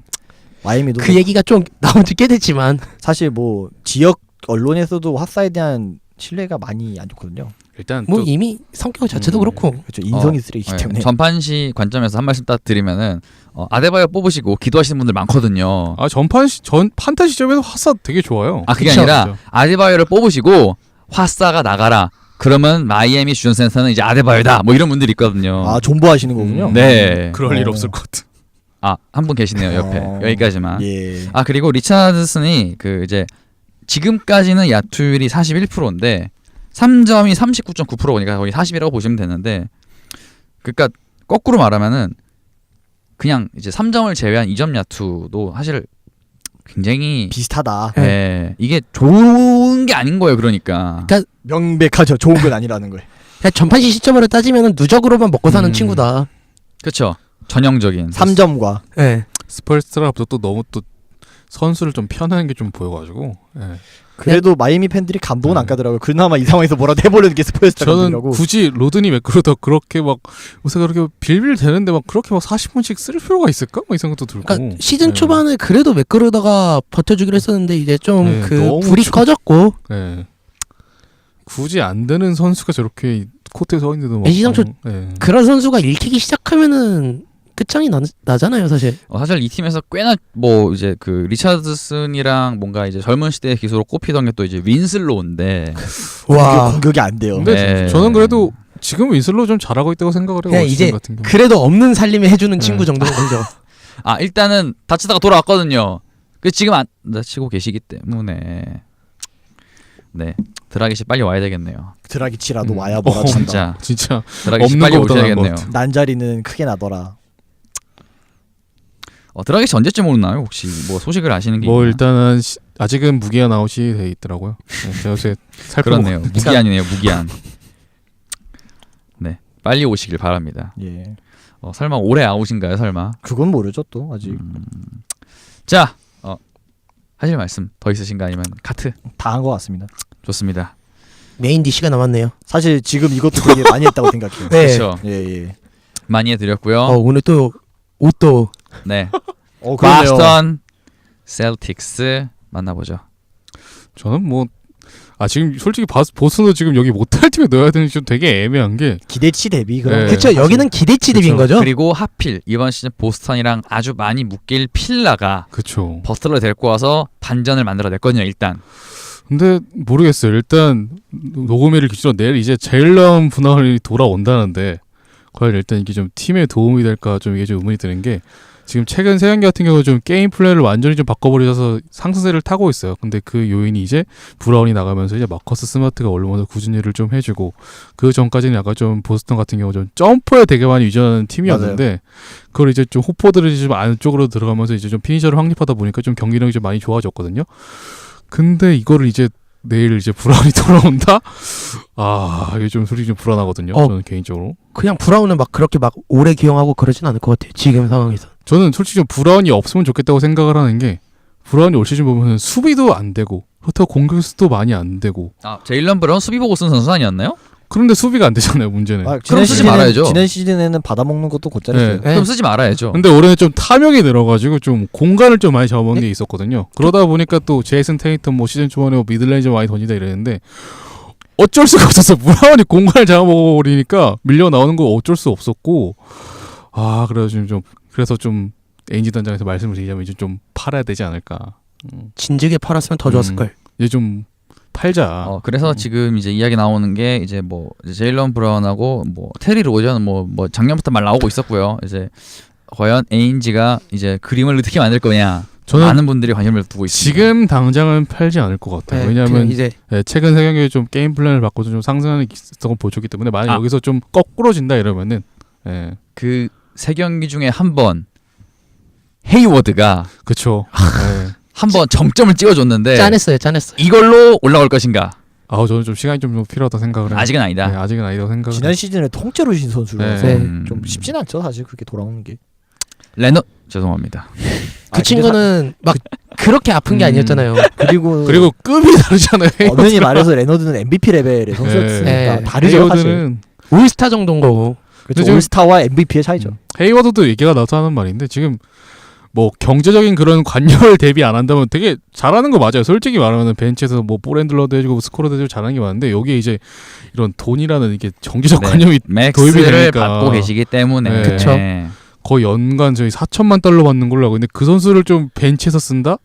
Speaker 3: 마이애미도
Speaker 4: 그 얘기가 좀 나온 지 꽤 됐지만
Speaker 3: 사실 뭐 지역 언론에서도 화사에 대한 신뢰가 많이 안 좋거든요.
Speaker 2: 일단
Speaker 4: 뭐
Speaker 2: 또
Speaker 4: 이미 성격 자체도 그렇고
Speaker 3: 그렇죠. 인성이 쓰레기이기 때문에.
Speaker 1: 전판시 관점에서 한 말씀 딱 드리면은 아데바요 뽑으시고 기도하시는 분들 많거든요.
Speaker 2: 전 판타 시점에서 화사 되게 좋아요.
Speaker 1: 그게
Speaker 4: 그쵸.
Speaker 1: 아니라
Speaker 2: 그쵸.
Speaker 1: 아데바요를 뽑으시고 화사가 나가라. 그러면 마이애미 주전 센터는 이제 아데바요다. 뭐 이런 분들이 있거든요.
Speaker 3: 아 존버하시는 거군요.
Speaker 1: 네.
Speaker 2: 그럴 일
Speaker 3: 어.
Speaker 2: 없을 것 같아.
Speaker 1: 한 분 계시네요 옆에. 여기까지만.
Speaker 3: 예.
Speaker 1: 그리고 리차드슨이 그 이제 지금까지는 야투율이 41%인데 3점이 39.9%니까 거의 40이라고 보시면 되는데, 그러니까 거꾸로 말하면은 그냥 이제 3점을 제외한 2점 야투도 사실 굉장히
Speaker 3: 비슷하다.
Speaker 1: 네, 이게 좋은 게 아닌 거예요. 그러니까
Speaker 3: 명백하죠. 좋은 건 아니라는 걸.
Speaker 4: 그냥 전판시 시점으로 따지면 누적으로만 먹고 사는 친구다.
Speaker 1: 그렇죠. 전형적인
Speaker 3: 3점과
Speaker 4: 네.
Speaker 2: 스펄스라부터 또 너무 또 선수를 좀 편하는 게 좀 보여가지고.
Speaker 3: 그래도 마이애미 팬들이 감동은 안 가더라고요. 그나마 이 상황에서 뭐라도 해보려는 게 스포츠다
Speaker 2: 저는
Speaker 3: 감독이라고.
Speaker 2: 굳이 로드니 매크로다 그렇게 막 요새 그렇게 빌빌 되는데 막 그렇게 막 40분씩 쓸 필요가 있을까? 뭐 이 생각도 들고.
Speaker 4: 그러니까 시즌
Speaker 2: 네.
Speaker 4: 초반에 그래도 매끄러다가 버텨주기로 했었는데 이제 좀
Speaker 2: 네,
Speaker 4: 그
Speaker 2: 너무
Speaker 4: 불이 꺼졌고
Speaker 2: 네. 굳이 안 되는 선수가 저렇게 코트에 서 있는데도 막.
Speaker 4: 시즌 초
Speaker 2: 네.
Speaker 4: 그런 선수가 읽히기 시작하면은 끝장이 나잖아요 사실.
Speaker 1: 사실 이 팀에서 꽤나 뭐 이제 그 리차드슨이랑 뭔가 이제 젊은 시대의 기수로 꼽히던 게 또 이제 윈슬로우인데
Speaker 3: 공격이 안 돼요.
Speaker 2: 근데
Speaker 1: 네.
Speaker 2: 저는 그래도 지금 윈슬로 좀 잘하고 있다고 생각을 해요.
Speaker 4: 그냥
Speaker 2: 올 시즌
Speaker 4: 이제
Speaker 2: 같은 경우.
Speaker 4: 그래도 없는 살림을 해주는
Speaker 2: 네.
Speaker 4: 친구 정도는 거죠.
Speaker 1: 일단은 다치다가 돌아왔거든요. 그 지금 안 다치고 계시기 때문에 네 드라기시 빨리 와야 되겠네요.
Speaker 3: 드라기치라도 와야 뭐라 찬다.
Speaker 1: 진짜
Speaker 2: 진짜
Speaker 1: 드라기시
Speaker 2: 없는
Speaker 1: 빨리
Speaker 2: 것보다 나은
Speaker 1: 오셔야겠네요.
Speaker 2: 것
Speaker 3: 난자리는 크게 나더라.
Speaker 1: 드라기시 언제쯤 오나요? 혹시 뭐 소식을 아시는 게
Speaker 2: 뭐
Speaker 1: 있나요?
Speaker 2: 일단은 아직은 무기한 아웃이 돼 있더라고요. 제가 요새 살펴보고
Speaker 1: 그렇네요. 무기한이네요. 무기한. 네 빨리 오시길 바랍니다.
Speaker 3: 예.
Speaker 1: 설마 올해 아웃인가요? 설마?
Speaker 3: 그건 모르죠 또 아직.
Speaker 1: 자 하실 말씀 더 있으신가 아니면 카트?
Speaker 3: 다 한 것 같습니다.
Speaker 1: 좋습니다.
Speaker 4: 메인 DC가 남았네요.
Speaker 3: 사실 지금 이것도 되게 많이 했다고 생각해요.
Speaker 4: 네.
Speaker 1: 그렇죠.
Speaker 3: 예.
Speaker 1: 많이 해드렸고요.
Speaker 4: 오늘 또 옷도
Speaker 1: 네.
Speaker 3: 그러네요.
Speaker 1: 바스턴 셀틱스 만나보죠.
Speaker 2: 저는 뭐 지금 솔직히 보스도 지금 여기 못할 팀에 넣어야 되는지 좀 되게 애매한 게
Speaker 3: 기대치 대비 그런
Speaker 2: 네.
Speaker 3: 거.
Speaker 4: 그쵸. 여기는 기대치 대비인
Speaker 2: 그쵸.
Speaker 4: 거죠.
Speaker 1: 그리고 하필 이번 시즌 보스턴이랑 아주 많이 묶일 필라가
Speaker 2: 그쵸.
Speaker 1: 버틀러 데리고 와서 반전을 만들어냈거든요. 일단
Speaker 2: 근데 모르겠어요. 일단 녹음일을 기준으로 내일 이제 제일런 분할이 돌아온다는데 과연 일단 이게 좀 팀에 도움이 될까 좀 이게 좀 의문이 드는 게 지금 최근 세 경기 같은 경우 좀 게임 플레이를 완전히 좀 바꿔버려서 상승세를 타고 있어요. 근데 그 요인이 이제 브라운이 나가면서 이제 마커스 스마트가 올라오면서 꾸준히를 좀 해주고 그 전까지는 약간 좀 보스턴 같은 경우 좀 점퍼에 되게 많이 위주하는 팀이었는데 그걸 이제 좀 호포들이 좀 안쪽으로 들어가면서 이제 좀 피니셔를 확립하다 보니까 좀 경기력이 좀 많이 좋아졌거든요. 근데 이거를 이제 내일 이제 브라운이 돌아온다? 이게 좀 솔직히 좀 불안하거든요. 저는 개인적으로.
Speaker 4: 그냥 브라운은 막 그렇게 막 오래 기용하고 그러진 않을 것 같아요. 지금 상황에서.
Speaker 2: 저는 솔직히 좀 브라운이 없으면 좋겠다고 생각을 하는 게 브라운이 올 시즌 보면 수비도 안 되고 그렇다고 공격수도 많이 안 되고
Speaker 1: 제일런 브라운 수비 보고 쓴 선수 아니었나요?
Speaker 2: 그런데 수비가 안 되잖아요. 문제는.
Speaker 1: 그럼 쓰지 말아야죠.
Speaker 3: 지난 시즌에는 받아먹는 것도 곧잘했어요.
Speaker 2: 네.
Speaker 1: 그럼 쓰지 말아야죠.
Speaker 2: 근데 올해는 좀 탐욕이 늘어가지고 좀 공간을 좀 많이 잡아먹는 게 있었거든요. 그러다 보니까 또 제이슨 테이튼 뭐 시즌 초반에 미들레인지 많이 던지다 이랬는데 어쩔 수가 없었어요. 브라운이 공간을 잡아먹어버리니까 밀려 나오는 거 어쩔 수 없었고 그래서 좀 에인지 단장에서 말씀을 드리자면 이제 좀 팔아야 되지 않을까.
Speaker 4: 진즉에 팔았으면 더 좋았을 걸.
Speaker 2: 이제 좀 팔자.
Speaker 1: 그래서 지금 이제 이야기 나오는 게 이제 뭐 제일런 브라운하고 뭐 테리 로저는 뭐 작년부터 말 나오고 있었고요. 이제 과연 에인지가 이제 그림을 어떻게 만들 거냐.
Speaker 2: 저는
Speaker 1: 많은 분들이 관심을 두고 있습니다.
Speaker 2: 지금 당장은 팔지 않을 것 같아요. 왜냐하면
Speaker 4: 이제
Speaker 2: 최근 세 경기에 좀 게임 플랜을 바꿔서 좀 상승하는 기성을 보여줬기 때문에 만약 여기서 좀 거꾸로진다 이러면은
Speaker 1: 그 세 경기 중에 한 번 헤이워드가
Speaker 2: 그쵸.
Speaker 1: 한 번 정점을 찍어줬는데
Speaker 4: 짠했어요.
Speaker 1: 이걸로 올라올 것인가?
Speaker 2: 저는 좀 시간이 좀 필요하다 생각을 해요.
Speaker 1: 아직은 아니다.
Speaker 2: 네, 아직은 아니다고 생각을
Speaker 3: 지난 시즌에 통째로 진 선수라서
Speaker 4: 네.
Speaker 3: 좀 쉽진 않죠 사실 그렇게 돌아오는 게.
Speaker 1: 레너 죄송합니다.
Speaker 4: 그 친구는 막 그렇게 아픈 게 아니었잖아요.
Speaker 3: 그리고
Speaker 2: 급이 다르잖아요.
Speaker 3: 엄연히 말해서 레너드는 MVP 레벨의 선수였으니까
Speaker 4: 네.
Speaker 3: 다르죠 사실.
Speaker 2: 헤이워드는
Speaker 4: 올스타 정도인 거고.
Speaker 3: 그렇죠.
Speaker 2: 지금-
Speaker 3: 올스타와 MVP의 차이죠.
Speaker 2: 헤이워드도 얘기가 나서 하는 말인데 지금 뭐 경제적인 그런 관여를 대비 안 한다면 되게 잘하는 거 맞아요. 솔직히 말하면 벤치에서 뭐 볼핸들러도 해주고 스코어도 해주고 잘하는 게 많은데 여기에 이제 이런 돈이라는 이게 정기적 관념이 도입이
Speaker 1: 맥스를
Speaker 2: 되니까.
Speaker 1: 받고 계시기 때문에
Speaker 2: 네.
Speaker 4: 그쵸.
Speaker 2: 거의 연간 저희 4천만 달러 받는 걸로 알고 있는데 그 선수를 좀 벤치에서 쓴다?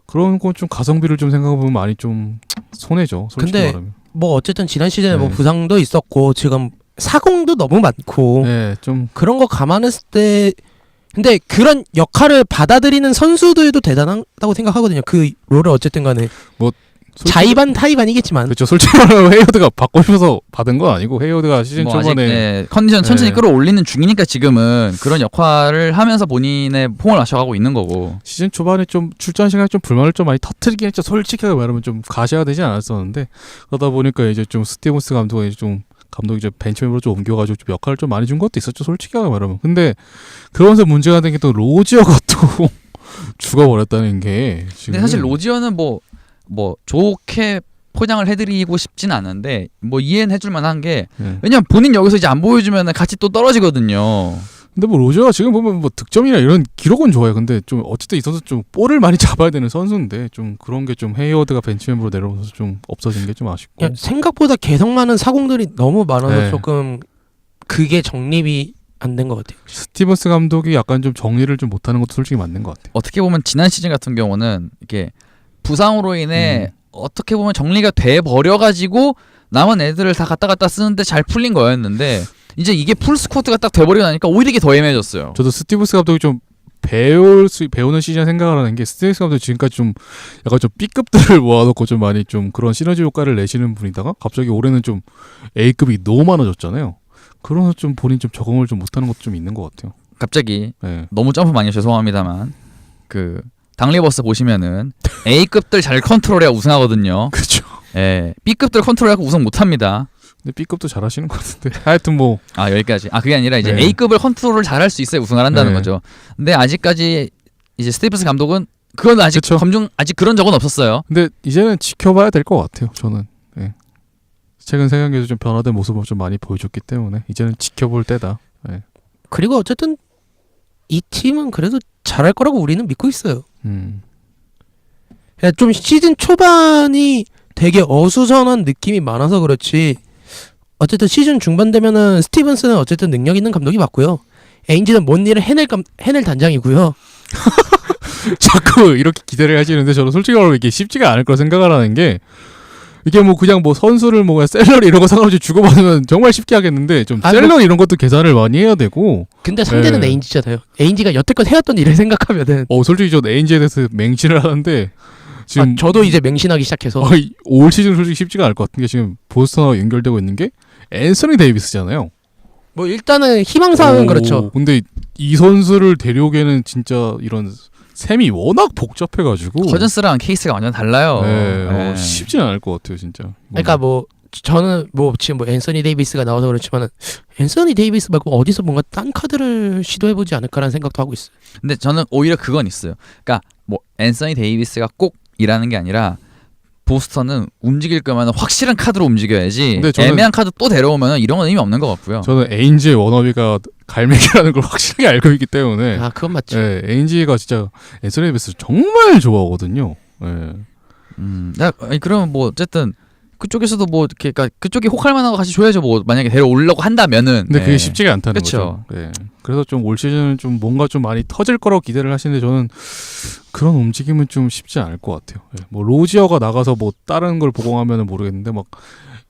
Speaker 2: 그런 건 좀 가성비를 좀 생각해보면 많이 좀 손해죠. 솔직히
Speaker 4: 근데
Speaker 2: 말하면.
Speaker 4: 뭐 어쨌든 지난 시즌에 뭐
Speaker 2: 네.
Speaker 4: 부상도 있었고 지금 사공도 너무 많고
Speaker 2: 네, 좀
Speaker 4: 그런 거 감안했을 때 근데 그런 역할을 받아들이는 선수들도 대단하다고 생각하거든요. 그 롤을 어쨌든 간에
Speaker 2: 솔직히-
Speaker 4: 자의반 타의반이겠지만
Speaker 2: 그렇죠. 솔직히 말하면 헤이워드가 받고 싶어서 받은 건 아니고 헤이워드가 시즌
Speaker 1: 뭐 아직
Speaker 2: 초반에
Speaker 1: 컨디션 천천히
Speaker 2: 네.
Speaker 1: 끌어올리는 중이니까 지금은 그런 역할을 하면서 본인의 폼을 맞춰가고 있는 거고.
Speaker 2: 시즌 초반에 좀 출전 시간에 좀 불만을 좀 많이 터트리긴 했죠. 솔직하게 말하면 좀 가셔야 되지 않았었는데 그러다 보니까 이제 좀 스티븐스 감독이 이제 좀 감독이 이제 벤치 멤버로 좀 옮겨가지고 좀 역할을 좀 많이 준 것도 있었죠. 솔직하게 말하면. 근데 그러면서 문제가 된 게 또 로지어가 또 죽어버렸다는 게 지금.
Speaker 1: 근데 사실 로지어는 뭐 좋게 포장을 해드리고 싶진 않은데 뭐 이해는 해줄 만한 게
Speaker 2: 네.
Speaker 1: 왜냐면 본인 여기서 이제 안 보여주면 같이 또 떨어지거든요.
Speaker 2: 근데 뭐 로저가 지금 보면 뭐 득점이나 이런 기록은 좋아요. 근데 좀 어쨌든 이 선수 좀 볼을 많이 잡아야 되는 선수인데 좀 그런 게 좀 헤이워드가 벤치 멤버로 내려오면서 좀 없어진 게 좀 아쉽고.
Speaker 4: 그냥 생각보다 개성 많은 사공들이 너무 많아서
Speaker 2: 네.
Speaker 4: 조금 그게 정립이 안 된 것 같아요.
Speaker 2: 스티븐스 감독이 약간 좀 정리를 좀 못하는 것도 솔직히 맞는 것 같아요.
Speaker 1: 어떻게 보면 지난 시즌 같은 경우는 이게 부상으로 인해 어떻게 보면 정리가 돼 버려가지고 남은 애들을 다 갖다 쓰는데 잘 풀린 거였는데 이제 이게 풀 스쿼트가 딱 돼버리고 나니까 오히려 이게 더 애매해졌어요.
Speaker 2: 저도 스티븐스 감독이 좀 배우는 시즌 생각을 하는 게 스티븐스 감독이 지금까지 좀 약간 좀 B급들을 모아놓고 좀 많이 좀 그런 시너지 효과를 내시는 분이다가 갑자기 올해는 좀 A급이 너무 많아졌잖아요. 그러면서 좀 본인 좀 적응을 좀 못하는 것도 좀 있는 것 같아요.
Speaker 1: 갑자기
Speaker 2: 네.
Speaker 1: 너무 점프 많이 해서 죄송합니다만 그 당리버스 보시면은 A급들 잘 컨트롤해야 우승하거든요.
Speaker 2: 그렇죠.
Speaker 1: 예, B급들 컨트롤하고 우승 못합니다.
Speaker 2: 근데 B급도 잘하시는 것 같은데 하여튼 뭐
Speaker 1: 여기까지. 그게 아니라 이제
Speaker 2: 네.
Speaker 1: A급을 컨트롤을 잘할 수 있어야 우승을 한다는
Speaker 2: 네.
Speaker 1: 거죠. 근데 아직까지 이제 스티븐스 감독은 그건 아직
Speaker 2: 그쵸.
Speaker 1: 아직 그런 적은 없었어요.
Speaker 2: 근데 이제는 지켜봐야 될 것 같아요. 저는 예. 최근 생각에서 좀 변화된 모습을 좀 많이 보여줬기 때문에 이제는 지켜볼 때다. 예.
Speaker 4: 그리고 어쨌든 이 팀은 그래도 잘할 거라고 우리는 믿고 있어요. 그냥 좀 시즌 초반이 되게 어수선한 느낌이 많아서 그렇지. 어쨌든 시즌 중반 되면은 스티븐스는 어쨌든 능력 있는 감독이 맞고요. 에인지는 뭔 일을 해낼 단장이고요.
Speaker 2: 자꾸 이렇게 기대를 하시는데 저는 솔직히 말하면 이게 쉽지가 않을 거라 생각을 하는 게 이게 뭐 그냥 뭐 선수를 뭐 그냥 셀러리 이런 거 상관없이 주고받으면 정말 쉽게 하겠는데 좀 셀러리 이런 것도 계산을 많이 해야 되고.
Speaker 4: 근데 상대는
Speaker 2: 네.
Speaker 4: 에인지잖아요. 에인지가 여태껏 해왔던 일을 생각하면은
Speaker 2: 솔직히 저 에인지에 대해서 맹신을 하는데 지금
Speaker 4: 저도 이제 맹신하기 시작해서
Speaker 2: 올 시즌 솔직히 쉽지가 않을 것 같은 게 지금 보스턴하고 연결되고 있는 게 앤서니 데이비스잖아요.
Speaker 4: 뭐 일단은 희망사항은 그렇죠.
Speaker 2: 근데 이 선수를 데려오기에는 진짜 이런 셈이 워낙 복잡해가지고
Speaker 1: 커즌스랑 케이스가 완전 달라요.
Speaker 2: 네,
Speaker 1: 네.
Speaker 2: 쉽지는 않을 것 같아요 진짜.
Speaker 4: 그러니까 뭐 저는 뭐 지금 뭐 앤서니 데이비스가 나와서 그렇지만은 앤서니 데이비스 말고 어디서 뭔가 딴 카드를 시도해보지 않을까라는 생각도 하고 있어요.
Speaker 1: 근데 저는 오히려 그건 있어요. 그러니까 뭐 앤서니 데이비스가 꼭 일하는 게 아니라 보스턴은 움직일 거면 확실한 카드로 움직여야지.
Speaker 2: 근데 저는-
Speaker 1: 애매한 카드 또 데려오면 이런 건 의미 없는 것 같고요.
Speaker 2: 저는 에인지의 워너비가 갈매기라는 걸 확실하게 알고 있기 때문에
Speaker 4: 아 그건 맞지.
Speaker 2: 에인지가 진짜 앤서니 데이비스 정말 좋아하거든요.
Speaker 1: 그러면 뭐 어쨌든 그쪽에서도 뭐 이렇게 그러니까 그쪽이 혹할 만한 거 같이 줘야죠. 뭐 만약에 데려오려고 한다면은.
Speaker 2: 근데 그게
Speaker 1: 네.
Speaker 2: 쉽지가 않다는
Speaker 1: 그쵸.
Speaker 2: 거죠. 그래서 좀 올 시즌은 좀 뭔가 좀 많이 터질 거라고 기대를 하시는데 저는 그런 움직임은 좀 쉽지 않을 것 같아요. 뭐 로지어가 나가서 뭐 다른 걸 보강하면은 모르겠는데 막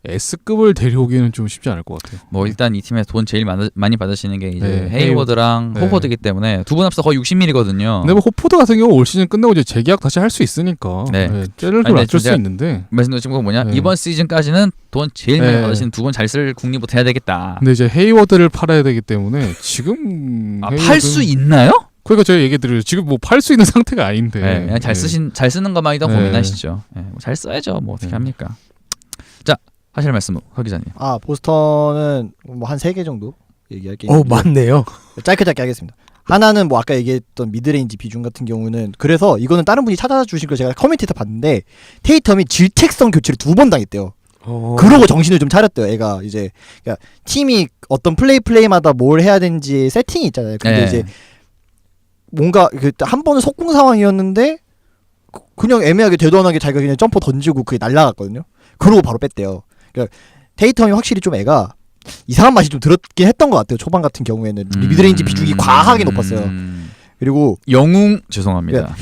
Speaker 2: S급을 데려오기는 좀 쉽지 않을 것 같아요.
Speaker 1: 뭐 일단 이 팀에 돈 제일 많이 받으시는 게 이제
Speaker 2: 네,
Speaker 1: 헤이워드랑
Speaker 2: 네.
Speaker 1: 호퍼드이기 때문에 두 분 합쳐 거의 60밀이거든요.
Speaker 2: 근데 뭐 호포드 같은 경우 올 시즌 끝나고 이제 재계약 다시 할 수 있으니까
Speaker 1: 네.
Speaker 2: 째를
Speaker 1: 아니, 근데
Speaker 2: 낮출 수
Speaker 1: 진짜-
Speaker 2: 있는데
Speaker 1: 말씀드린 건 뭐냐
Speaker 2: 네.
Speaker 1: 이번 시즌까지는 돈 제일 많이
Speaker 2: 네.
Speaker 1: 받으시는 두 분 잘 쓸 국리부터 해야 되겠다.
Speaker 2: 근데 이제 헤이워드를 팔아야 되기 때문에 지금
Speaker 1: 팔 수 있나요?
Speaker 2: 그러니까 제가 얘기 드려요. 지금 뭐 팔 수 있는 상태가 아닌데.
Speaker 1: 네, 그냥 잘 쓰는 것만이다
Speaker 2: 네.
Speaker 1: 고민하시죠. 네, 뭐잘 써야죠. 뭐 어떻게
Speaker 2: 네.
Speaker 1: 합니까? 자 하실 말씀 허 기자님.
Speaker 3: 보스턴은 뭐 한 3개 정도 얘기할 게
Speaker 4: 어
Speaker 3: 있는데
Speaker 4: 맞네요.
Speaker 3: 짧게 하겠습니다. 하나는 뭐 아까 얘기했던 미드레인지 비중 같은 경우는 그래서 이거는 다른 분이 찾아주신 걸 제가 커뮤니티에서 봤는데 테이텀이 질책성 교체를 2번 당했대요. 그러고 정신을 좀 차렸대요. 애가 이제 그러니까 팀이 어떤 플레이마다 뭘 해야 되는지 세팅이 있잖아요. 근데
Speaker 1: 네.
Speaker 3: 이제 뭔가 한 번은 속공 상황이었는데 그냥 애매하게 되도안하게 자기가 그냥 점퍼 던지고 그게 날라갔거든요. 그러고 바로 뺐대요. 그러니까 테이텀이 확실히 좀 애가 이상한 맛이 좀 들었긴 했던 것 같아요. 초반 같은 경우에는 미드레인지 비중이 과하게 높았어요. 그리고
Speaker 1: 영웅 죄송합니다.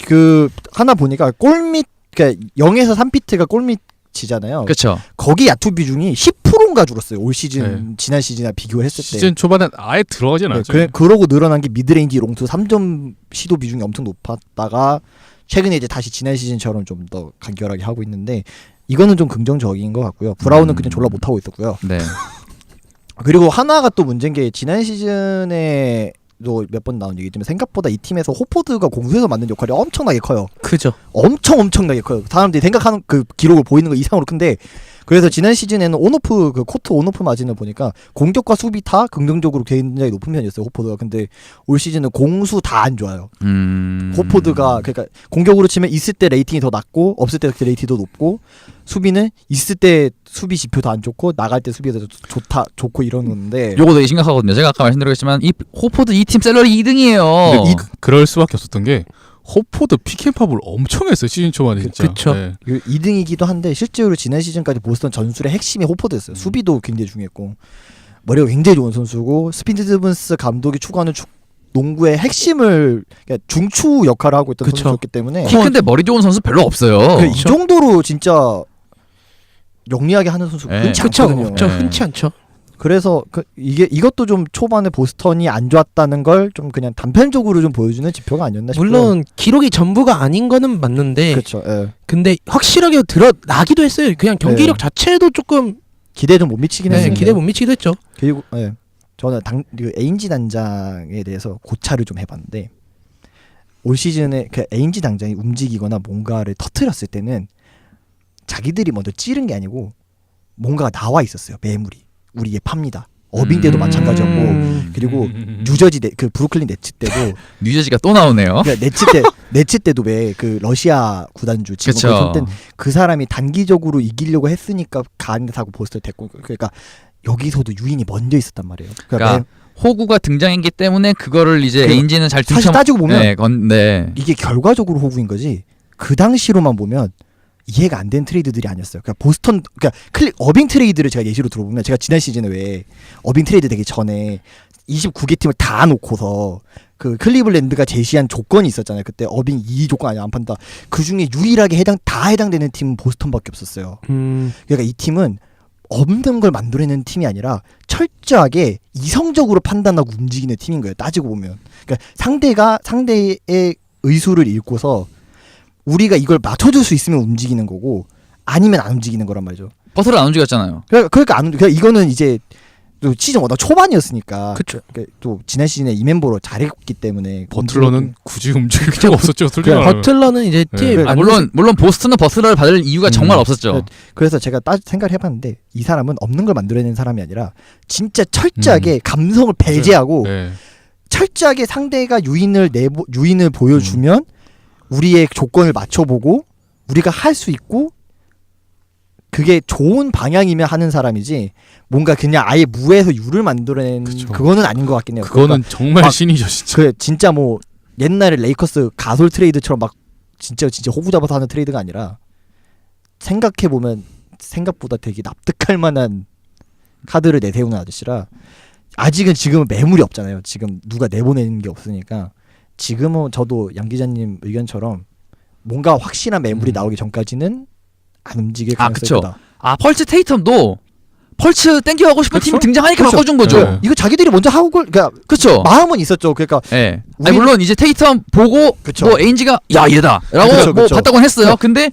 Speaker 3: 그 하나 보니까 골밑 그러니까 0에서 3피트가 골밑이잖아요.
Speaker 1: 그렇죠.
Speaker 3: 거기 야투 비중이 10%인가 줄었어요. 올 시즌
Speaker 2: 네.
Speaker 3: 지난 시즌이랑 비교를 했을 때.
Speaker 2: 시즌 초반엔 아예 들어가진
Speaker 3: 네,
Speaker 2: 않죠.
Speaker 3: 그러고 늘어난 게 미드레인지 롱투 3점 시도 비중이 엄청 높았다가 최근에 이제 다시 지난 시즌처럼 좀 더 간결하게 하고 있는데 이거는 좀 긍정적인 것 같고요. 브라운은 그냥 졸라 못하고 있었고요.
Speaker 1: 네.
Speaker 3: 그리고 하나가 또 문제인 게 지난 시즌에 또 몇 번 나온 얘기지만 생각보다 이 팀에서 호포드가 공수에서 맡는 역할이 엄청나게 커요.
Speaker 4: 그죠.
Speaker 3: 엄청나게 커요. 사람들이 생각하는 그 기록을 보이는 거 이상으로 큰데 그래서 지난 시즌에는 온오프 그 코트 온오프 마진을 보니까 공격과 수비 다 긍정적으로 굉장히 높은 편이었어요. 호포드가. 근데 올 시즌은 공수 다 안 좋아요. 호포드가 그러니까 공격으로 치면 있을 때 레이팅이 더 낮고 없을 때 레이팅이 더 높고 수비는 있을 때 수비 지표도 안 좋고 나갈 때 수비가 더 좋고 이러는데
Speaker 1: 요거 되게 심각하거든요. 제가 아까 말씀드렸지만 이 호포드 이 팀 셀러리 2등이에요.
Speaker 2: 근데 그럴 수밖에 없었던 게 호포드 피켄팝을 엄청 했어요. 시즌 초반에 진짜.
Speaker 4: 그쵸.
Speaker 2: 네.
Speaker 3: 2등이기도 한데 실제로 지난 시즌까지 보스턴 전술의 핵심이 호포드였어요. 수비도 굉장히 중요했고 머리가 굉장히 좋은 선수고 스피드브스 감독이 추구하는 농구의 핵심을 그러니까 중추 역할을 하고 있던
Speaker 4: 그쵸.
Speaker 3: 선수였기 때문에
Speaker 1: 키 큰데 머리 좋은 선수 별로 없어요.
Speaker 3: 이 정도로 진짜 영리하게 하는 선수가
Speaker 1: 네.
Speaker 3: 흔치
Speaker 4: 그쵸.
Speaker 3: 않거든요.
Speaker 4: 없죠.
Speaker 1: 네.
Speaker 4: 흔치 않죠.
Speaker 3: 그래서 이것도 좀 초반에 보스턴이 안 좋았다는 걸 좀 그냥 단편적으로 좀 보여주는 지표가 아니었나 싶어요.
Speaker 4: 물론 기록이 전부가 아닌 거는 맞는데
Speaker 3: 그렇죠. 예.
Speaker 4: 근데 확실하게 드러나기도 했어요. 그냥 경기력
Speaker 3: 네.
Speaker 4: 자체도 조금
Speaker 3: 기대에 좀 못 미치긴
Speaker 4: 네,
Speaker 3: 했는데
Speaker 4: 기대 못 미치기도 했죠.
Speaker 3: 그리고 저는 그 에인지 단장에 대해서 고찰을 좀 해봤는데 올 시즌에 그 에인지 단장이 움직이거나 뭔가를 터트렸을 때는 자기들이 먼저 찌른 게 아니고 뭔가가 나와 있었어요. 매물이 우리 얘 팝니다. 어빙 때도 마찬가지였고 그리고 뉴저지 그 브루클린 네츠 때도
Speaker 1: 뉴저지가 또 나오네요.
Speaker 3: 그러니까 네츠 때도 왜 그 러시아 구단주 지금
Speaker 1: 그쵸.
Speaker 3: 그 사람이 단기적으로 이기려고 했으니까 가는데하고 보스턴 됐고 그러니까 여기서도 유인이 먼저 있었단 말이에요.
Speaker 1: 그러니까 호구가 등장했기 때문에 그거를 이제
Speaker 3: 그
Speaker 1: 에인지는 잘
Speaker 3: 사실 따지고 보면
Speaker 1: 네, 네.
Speaker 3: 이게 결과적으로 호구인 거지 그 당시로만 보면 이해가 안 된 트레이드들이 아니었어요. 그러니까 보스턴 어빙 트레이드를 제가 예시로 들어보면 제가 지난 시즌에 왜 어빙 트레이드 되기 전에 29개 팀을 다 놓고서 그 클리블랜드가 제시한 조건이 있었잖아요. 그때 어빙 2조건 아니야 안 판다. 그 중에 유일하게 다 해당되는 팀은 보스턴밖에 없었어요. 그러니까 이 팀은 없는 걸 만들어내는 팀이 아니라 철저하게 이성적으로 판단하고 움직이는 팀인 거예요. 따지고 보면. 그러니까 상대의 의수를 읽고서 우리가 이걸 맞춰줄 수 있으면 움직이는 거고 아니면 안 움직이는 거란 말이죠.
Speaker 1: 버스를 안 움직였잖아요.
Speaker 3: 그러니까 이거는 이제 또 시즌 워낙 초반이었으니까.
Speaker 4: 그쵸.
Speaker 3: 그러니까 또 지난 시즌에 이멤버로 잘했기 때문에
Speaker 2: 버틀러는 굳이 움직일 필요가 없었죠. 솔직히
Speaker 3: 그래,
Speaker 2: 말하면.
Speaker 4: 버틀러는 이제
Speaker 2: 네.
Speaker 1: 물론 보스턴은 버스를 받을 이유가 정말 없었죠.
Speaker 3: 그래서 제가 생각을 해봤는데 이 사람은 없는 걸 만들어내는 사람이 아니라 진짜 철저하게 감성을 배제하고
Speaker 2: 네.
Speaker 3: 철저하게 상대가 유인을 보여주면 우리의 조건을 맞춰보고 우리가 할 수 있고 그게 좋은 방향이면 하는 사람이지 뭔가 그냥 아예 무에서 유를 만들어낸
Speaker 2: 그쵸.
Speaker 3: 그거는 아닌 것 같긴 해요.
Speaker 2: 그거는 정말
Speaker 3: 막
Speaker 2: 신이죠, 진짜.
Speaker 3: 그 진짜 뭐 옛날에 레이커스 가솔 트레이드처럼 막 진짜 호구 잡아서 하는 트레이드가 아니라 생각해 보면 생각보다 되게 납득할 만한 카드를 내세우는 아저씨라 지금은 매물이 없잖아요. 지금 누가 내보내는 게 없으니까 지금은 저도 양 기자님 의견처럼 뭔가 확실한 매물이 나오기 전까지는 안 움직일 가능성이
Speaker 1: 그쵸.
Speaker 3: 크다.
Speaker 1: 펄츠 테이텀도 펄츠 땡겨가고 싶은
Speaker 2: 그쵸?
Speaker 1: 팀이 등장하니까
Speaker 3: 그쵸.
Speaker 1: 바꿔준 거죠.
Speaker 2: 네.
Speaker 3: 이거 자기들이 먼저 하고 그러니까
Speaker 1: 그렇죠.
Speaker 3: 마음은 있었죠. 그러니까
Speaker 1: 예.
Speaker 3: 우리-
Speaker 1: 아니, 물론 이제 테이텀 보고
Speaker 3: 그쵸.
Speaker 1: 뭐 에인지가 야 얘다라고
Speaker 3: 그쵸,
Speaker 1: 뭐
Speaker 3: 그쵸.
Speaker 1: 봤다고는 했어요. 근데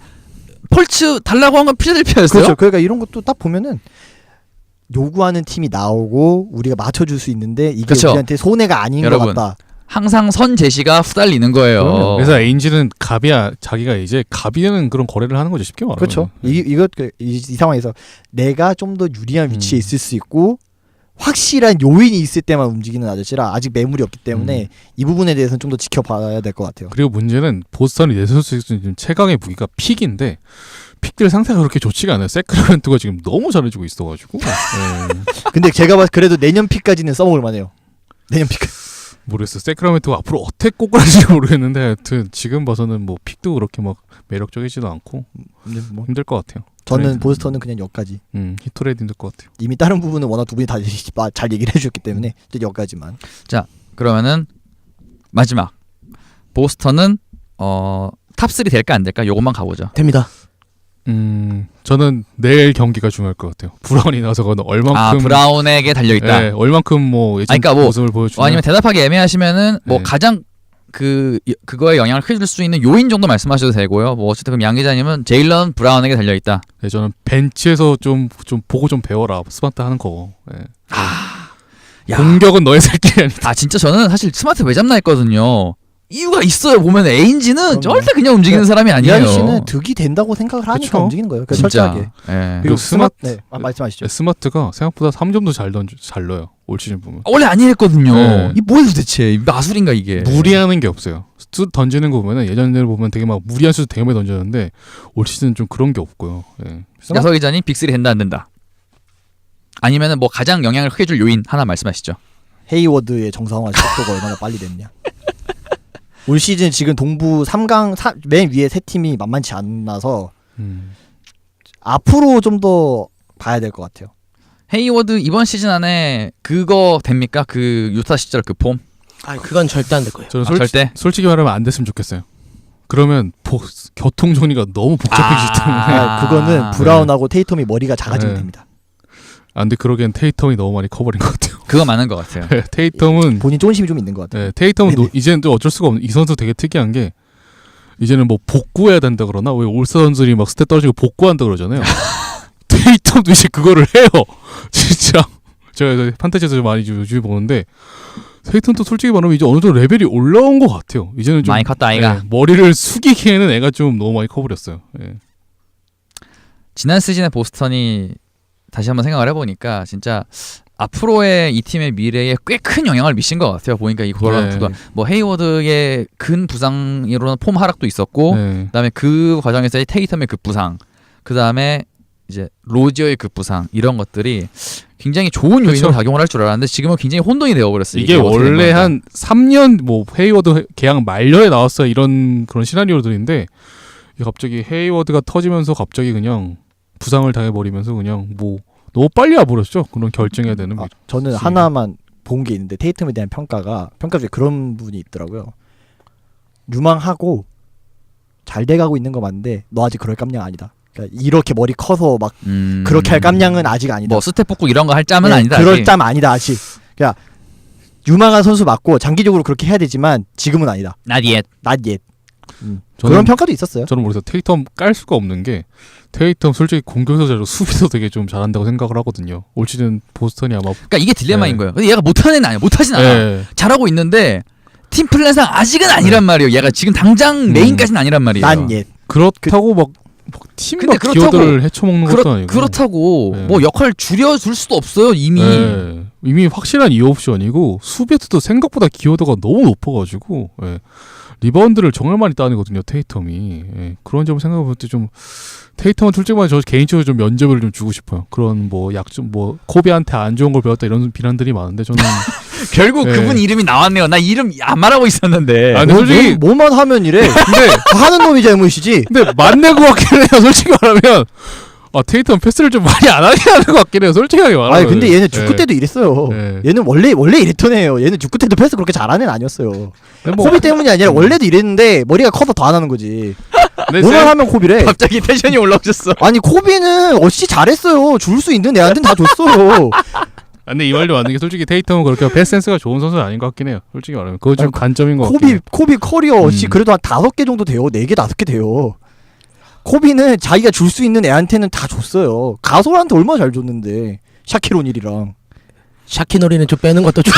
Speaker 1: 펄츠 달라고 한 건 필라델피아였어요.
Speaker 3: 그렇죠. 그러니까 이런 것도 딱 보면은 요구하는 팀이 나오고 우리가 맞춰줄 수 있는데 이게
Speaker 1: 그쵸.
Speaker 3: 우리한테 손해가 아닌 것
Speaker 1: 여러분,
Speaker 3: 같다.
Speaker 1: 항상 선 제시가 후달리는 거예요.
Speaker 3: 그럼요.
Speaker 2: 그래서 에인지는 자기가 이제 갑이되는 그런 거래를 하는 거죠, 쉽게 말하면.
Speaker 3: 그렇죠. 이 상황에서 내가 좀 더 유리한 위치에 있을 수 있고 확실한 요인이 있을 때만 움직이는 아저씨라 아직 매물이 없기 때문에 이 부분에 대해서는 좀 더 지켜봐야 될 것 같아요.
Speaker 2: 그리고 문제는 보스턴이 내세울 수 있는 최강의 무기가 픽인데 픽들 상태가 그렇게 좋지가 않아요. 세크라멘토가 지금 너무 잘해주고 있어가지고. 네.
Speaker 3: 근데 제가 봤을 때 그래도 내년 픽까지는 써먹을 만해요. 내년 픽.
Speaker 2: 모르겠어. 세크라멘토가 앞으로 어떻게 꼬꾸라질지 모르겠는데 하여튼 지금 봐서는 뭐 픽도 그렇게 막 매력적이지도 않고
Speaker 3: 뭐
Speaker 2: 힘들 것 같아요.
Speaker 3: 저는 보스턴은 그냥 여기까지.
Speaker 2: 히트레이드 힘들 것 같아요.
Speaker 3: 이미 다른 부분은 워낙 두 분이 다 잘 얘기를 해주셨기 때문에 이제 여기까지만.
Speaker 1: 그러면은 마지막 보스턴은 탑3 될까 안 될까? 요것만 가보죠.
Speaker 4: 됩니다.
Speaker 2: 저는 내일 경기가 중요할 것 같아요. 브라운이 나서거나 얼만큼
Speaker 1: 브라운에게 달려있다.
Speaker 2: 네, 얼만큼 뭐 예전
Speaker 1: 그러니까 뭐,
Speaker 2: 모습을 보여주냐.
Speaker 1: 아니면 대답하기 애매하시면은 뭐
Speaker 2: 네.
Speaker 1: 가장 그거에 영향을 크게 줄 수 있는 요인 정도 말씀하셔도 되고요. 뭐 어쨌든 그럼 양 기자님은 제일런 브라운에게 달려있다.
Speaker 2: 네, 저는 벤치에서 좀 보고 좀 배워라. 스마트 하는 거. 네.
Speaker 1: 야.
Speaker 2: 공격은 너의 새끼 아니다.
Speaker 1: 진짜 저는 사실 스마트 왜 잡나 했거든요. 이유가 있어요. 보면 에인지는
Speaker 3: 그럼요.
Speaker 1: 절대 그냥 움직이는 사람이
Speaker 3: 이
Speaker 1: 아니에요.
Speaker 3: 아저씨는 득이 된다고 생각을 하니까
Speaker 2: 그쵸?
Speaker 3: 움직이는 거예요. 그래서
Speaker 1: 진짜.
Speaker 3: 철저하게.
Speaker 1: 예.
Speaker 3: 그리고
Speaker 2: 스마트-
Speaker 3: 네, 말씀하시죠.
Speaker 2: 스마트가 생각보다 3점도 잘 넣어요. 올 시즌 보면.
Speaker 1: 원래 아니랬거든요.
Speaker 2: 네.
Speaker 1: 이 뭐예요 도대체? 이 마술인가 이게?
Speaker 2: 무리하는 게 없어요. 슛 던지는 거 보면은 예전에 보면 되게 막 무리한 슛 되게 많이 던졌는데 올 시즌 좀 그런 게 없고요. 예.
Speaker 1: 야서 기자님 빅3 된다 안 된다? 아니면은 뭐 가장 영향을 크게 줄 요인 하나 말씀하시죠.
Speaker 3: 헤이워드의 정상화 속도가 얼마나 빨리 됐냐. 올 시즌 지금 동부 3강 맨 위에 세 팀이 만만치 않아서 앞으로 좀 더 봐야 될 것 같아요.
Speaker 1: 헤이워드 이번 시즌 안에 그거 됩니까? 그 유타 시절 그 폼?
Speaker 4: 그건 절대 안 될 거예요.
Speaker 2: 저는
Speaker 1: 절대.
Speaker 2: 솔직히 말하면 안 됐으면 좋겠어요. 그러면 교통 정리가 너무 복잡해지기 때문에
Speaker 3: 그거는 브라운하고 테이텀이 머리가 작아지면
Speaker 2: 네.
Speaker 3: 됩니다.
Speaker 2: 근데 그러기엔 테이텀이 너무 많이 커버린 것 같아요.
Speaker 1: 그거 많은 것 같아요.
Speaker 2: 테이텀은
Speaker 3: 본인 쫀심이 좀 있는 것 같아요.
Speaker 2: 테이텀은
Speaker 3: 네네.
Speaker 2: 이제는 또 어쩔 수가 없는 이 선수 되게 특이한 게 이제는 뭐 복구해야 된다 그러나 왜 올스타 선수들이 막 스탯 떨어지고 복구한다 그러잖아요. 테이텀도 이제 그거를 해요. 진짜 제가 판타지에서 많이 요즘 보는데 테이텀도 솔직히 말하면 이제 어느 정도 레벨이 올라온 것 같아요. 이제는 좀
Speaker 1: 많이 컸다 아이가.
Speaker 2: 머리를 숙이기에는 애가 좀 너무 많이 커버렸어요. 예.
Speaker 1: 지난 시즌에 보스턴이 다시 한번 생각을 해보니까 진짜 앞으로의 이 팀의 미래에 꽤 큰 영향을 미친 것 같아요. 보니까 이 고라프도 뭐 헤이워드의 근 부상으로는 폼 하락도 있었고,
Speaker 2: 네.
Speaker 1: 그다음에 그 과정에서의 테이텀의 급부상, 그다음에 이제 로지어의 급부상 이런 것들이 굉장히 좋은 요인으로
Speaker 2: 그쵸.
Speaker 1: 작용을 할 줄 알았는데 지금은 굉장히 혼돈이 되어버렸어요.
Speaker 2: 이게
Speaker 1: 어떻게 된
Speaker 2: 원래
Speaker 1: 건가.
Speaker 2: 한 3년 뭐 헤이워드 계약 만료에 나왔어요. 이런 그런 시나리오들인데 이게 갑자기 헤이워드가 터지면서 갑자기 그냥 부상을 당해버리면서 그냥 뭐 너무 빨리 와버렸죠. 그런 결정해야 되는 게.
Speaker 3: 저는
Speaker 2: 지금.
Speaker 3: 하나만 본 게 있는데 테이텀에 대한 평가 중에 그런 분이 있더라고요. 유망하고 잘 돼가고 있는 거 맞는데 너 아직 그럴 깜냥 아니다. 그러니까 이렇게 머리 커서 막 그렇게 할 깜냥은 아직 아니다.
Speaker 1: 뭐 스텝 뽑고 이런 거 할 짬은
Speaker 3: 네,
Speaker 1: 아니다.
Speaker 3: 그럴
Speaker 1: 아직.
Speaker 3: 짬 아니다 아직. 그러니까 유망한 선수 맞고 장기적으로 그렇게 해야 되지만 지금은 아니다.
Speaker 1: Not yet.
Speaker 3: Not yet.
Speaker 2: 저는-
Speaker 3: 그런 평가도 있었어요.
Speaker 2: 저는 그래서 테이텀 깔 수가 없는 게 테이텀 솔직히 공격에서 잘하고 수비도 되게 좀 잘한다고 생각을 하거든요. 올 시즌 보스턴이 아마
Speaker 1: 그러니까 이게 딜레마인
Speaker 2: 네.
Speaker 1: 거예요. 근데 얘가 못하는 애는 아니야. 못하진 않아.
Speaker 2: 네.
Speaker 1: 잘하고 있는데 팀 플랜상 아직은 아니란 말이에요. 얘가 지금 당장 메인까지는 아니란 말이에요.
Speaker 3: Not yet.
Speaker 2: 그렇다고 막
Speaker 1: 근데
Speaker 2: 팀막
Speaker 1: 그렇다고-
Speaker 2: 기어들을 헤쳐먹는 것도 아니고
Speaker 1: 그렇다고
Speaker 2: 네.
Speaker 1: 뭐 역할 줄여줄 수도 없어요. 이미.
Speaker 2: 네. 이미 확실한 2옵션이고 수비에서도 생각보다 기여도가 너무 높아가지고 예. 리바운드를 정말 많이 따내거든요 테이텀이. 예. 그런 점을 생각해볼 때 좀 테이텀은 솔직히 말해 저 개인적으로 좀 면접을 좀 주고 싶어요. 그런 뭐 약점 뭐 코비한테 안 좋은 걸 배웠다 이런 비난들이 많은데 저는
Speaker 1: 결국
Speaker 2: 네.
Speaker 1: 그분 이름이 나왔네요. 나 이름 안 말하고 있었는데.
Speaker 2: 아, 근데 솔직히
Speaker 3: 뭐만 하면 이래.
Speaker 2: 근데
Speaker 3: 하는 놈이 잘못이지.
Speaker 2: 근데 맞는 것 같긴 해요. 솔직히 말하면 테이텀 패스를 좀 많이 안 하게 하는 것 같긴 해요. 솔직하게 말하면.
Speaker 3: 아니 근데 얘는 축구 때도 이랬어요.
Speaker 2: 네.
Speaker 3: 얘는 원래 이랬던 애예요. 얘는 축구 때도 패스 그렇게 잘하는 애는 아니었어요.
Speaker 2: 근데 뭐-
Speaker 3: 코비 때문이 아니라 원래도 이랬는데 머리가 커서 더 안 하는 거지.
Speaker 2: 근데
Speaker 3: 뭐만 하면 코비래.
Speaker 1: 갑자기 텐션이 올라오셨어.
Speaker 3: 아니 코비는 어찌 잘했어요. 줄 수 있는 애한테는 다 줬어요.
Speaker 2: 근데 이 말도 맞는 게 솔직히 테이텀은 그렇게 패스 센스가 좋은 선수는 아닌 것 같긴 해요. 솔직히 말하면 그거 좀
Speaker 3: 아니,
Speaker 2: 단점인 것 같긴 해요.
Speaker 3: 코비 커리어 어찌
Speaker 2: 음.
Speaker 3: 그래도 한 5개 정도 돼요. 4개 5개 돼요. 코비는 자기가 줄 수 있는 애한테는 다 줬어요. 가솔한테 얼마나 잘 줬는데 샤키로닐이랑.
Speaker 4: 샤키노리는 좀 빼는 것도 좋.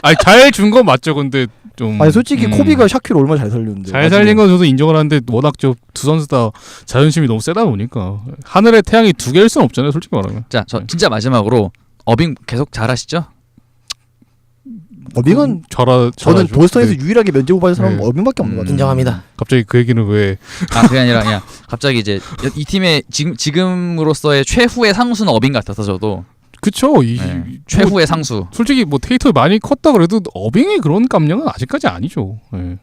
Speaker 2: 아니 잘 준 건 맞죠. 근데 좀
Speaker 3: 아니 솔직히 코비가 샤키로 얼마나 잘 살렸는데.
Speaker 2: 잘 살린 건 저도 인정을 하는데 워낙 저 두 선수 다 자존심이 너무 세다 보니까 하늘의 태양이 두 개일 순 없잖아요. 솔직히 말하면.
Speaker 1: 자, 저 진짜 마지막으로 어빙 계속 잘하시죠?
Speaker 3: 어빙은 저는
Speaker 2: 잘하죠.
Speaker 3: 보스턴에서
Speaker 2: 근데
Speaker 3: 유일하게 면제고 받은 사람은
Speaker 2: 네.
Speaker 3: 어빙밖에 없는 것 같아요.
Speaker 4: 인정합니다.
Speaker 2: 갑자기 그 얘기는 왜
Speaker 1: 아, 그게 아니라 그냥 갑자기 이제 이 팀의 지금으로서의 최후의 상수는 어빙 같아서 저도
Speaker 2: 그쵸 이
Speaker 1: 네.
Speaker 2: 뭐,
Speaker 1: 최후의 상수.
Speaker 2: 솔직히 뭐 테이터 많이 컸다 그래도 어빙의 그런 감량은 아직까지 아니죠. 네.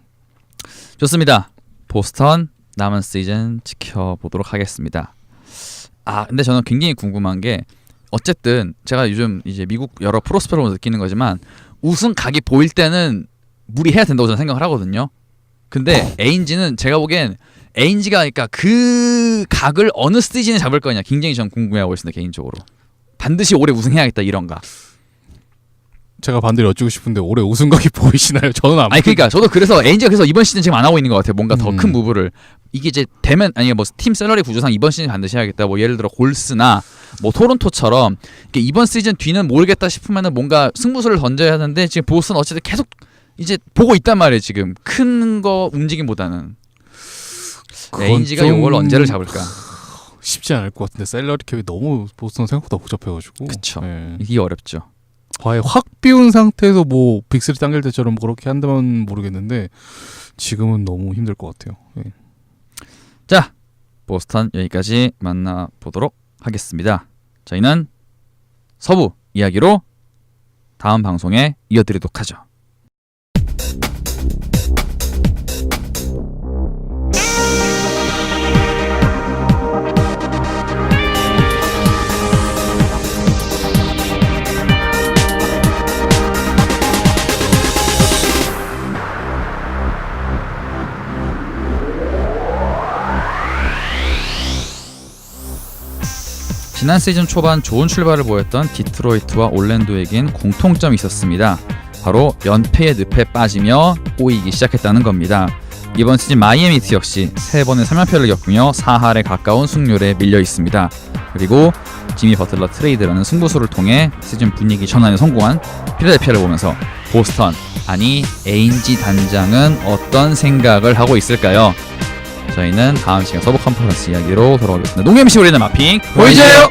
Speaker 1: 좋습니다. 보스턴 남은 시즌 지켜보도록 하겠습니다. 아, 근데 저는 굉장히 궁금한 게 어쨌든 제가 요즘 이제 미국 여러 프로스페로 느끼는 거지만 우승 각이 보일 때는 무리해야 된다고 저는 생각을 하거든요. 근데 에인지는 제가 보기엔 에인지가 그러니까 그 각을 어느 시즌에 잡을 거냐 굉장히 저는 궁금해하고 있습니다. 개인적으로. 반드시 올해 우승해야겠다 이런가.
Speaker 2: 제가 반대로 여쭈고 싶은데 올해 우승각이 보이시나요? 저는 안.
Speaker 1: 아니 그러니까 저도 그래서 에인지가 그래서 이번 시즌 지금 안 하고 있는 것 같아요. 뭔가 더 큰 무브를 이게 이제 되면 아니 뭐 팀 셀러리 구조상 이번 시즌 반드시 해야겠다. 뭐 예를 들어 골스나 뭐 토론토처럼 이렇게 이번 시즌 뒤는 모르겠다 싶으면은 뭔가 승부수를 던져야 하는데 지금 보스는 어쨌든 계속 이제 보고 있단 말이에요. 지금 큰 거 움직임보다는 에인지가
Speaker 2: 좀
Speaker 1: 이걸 언제를 잡을까?
Speaker 2: 쉽지 않을 것 같은데 셀러리 캡이 너무 보스턴 생각보다 복잡해가지고.
Speaker 1: 그쵸.
Speaker 2: 네.
Speaker 1: 이게 어렵죠.
Speaker 2: 과연 확 비운 상태에서 뭐 빅3 당길 때처럼 그렇게 한다면 모르겠는데 지금은 너무 힘들 것 같아요. 네.
Speaker 1: 자, 보스턴 여기까지 만나보도록 하겠습니다. 저희는 서부 이야기로 다음 방송에 이어드리도록 하죠. 지난 시즌 초반 좋은 출발을 보였던 디트로이트와 올랜도에겐 공통점이 있었습니다. 바로 연패의 늪에 빠지며 꼬이기 시작했다는 겁니다. 이번 시즌 마이애미 히트 역시 3번의 3연패를 겪으며 4할에 가까운 승률에 밀려 있습니다. 그리고 지미 버틀러 트레이드라는 승부수를 통해 시즌 분위기 전환에 성공한 필라델피아를 보면서 보스턴, 아니 에인지 단장은 어떤 생각을 하고 있을까요? 저희는 다음 시간 서부 컨퍼런스 이야기로 돌아오겠습니다. 농구 MC 우리는 마핑 보이세요?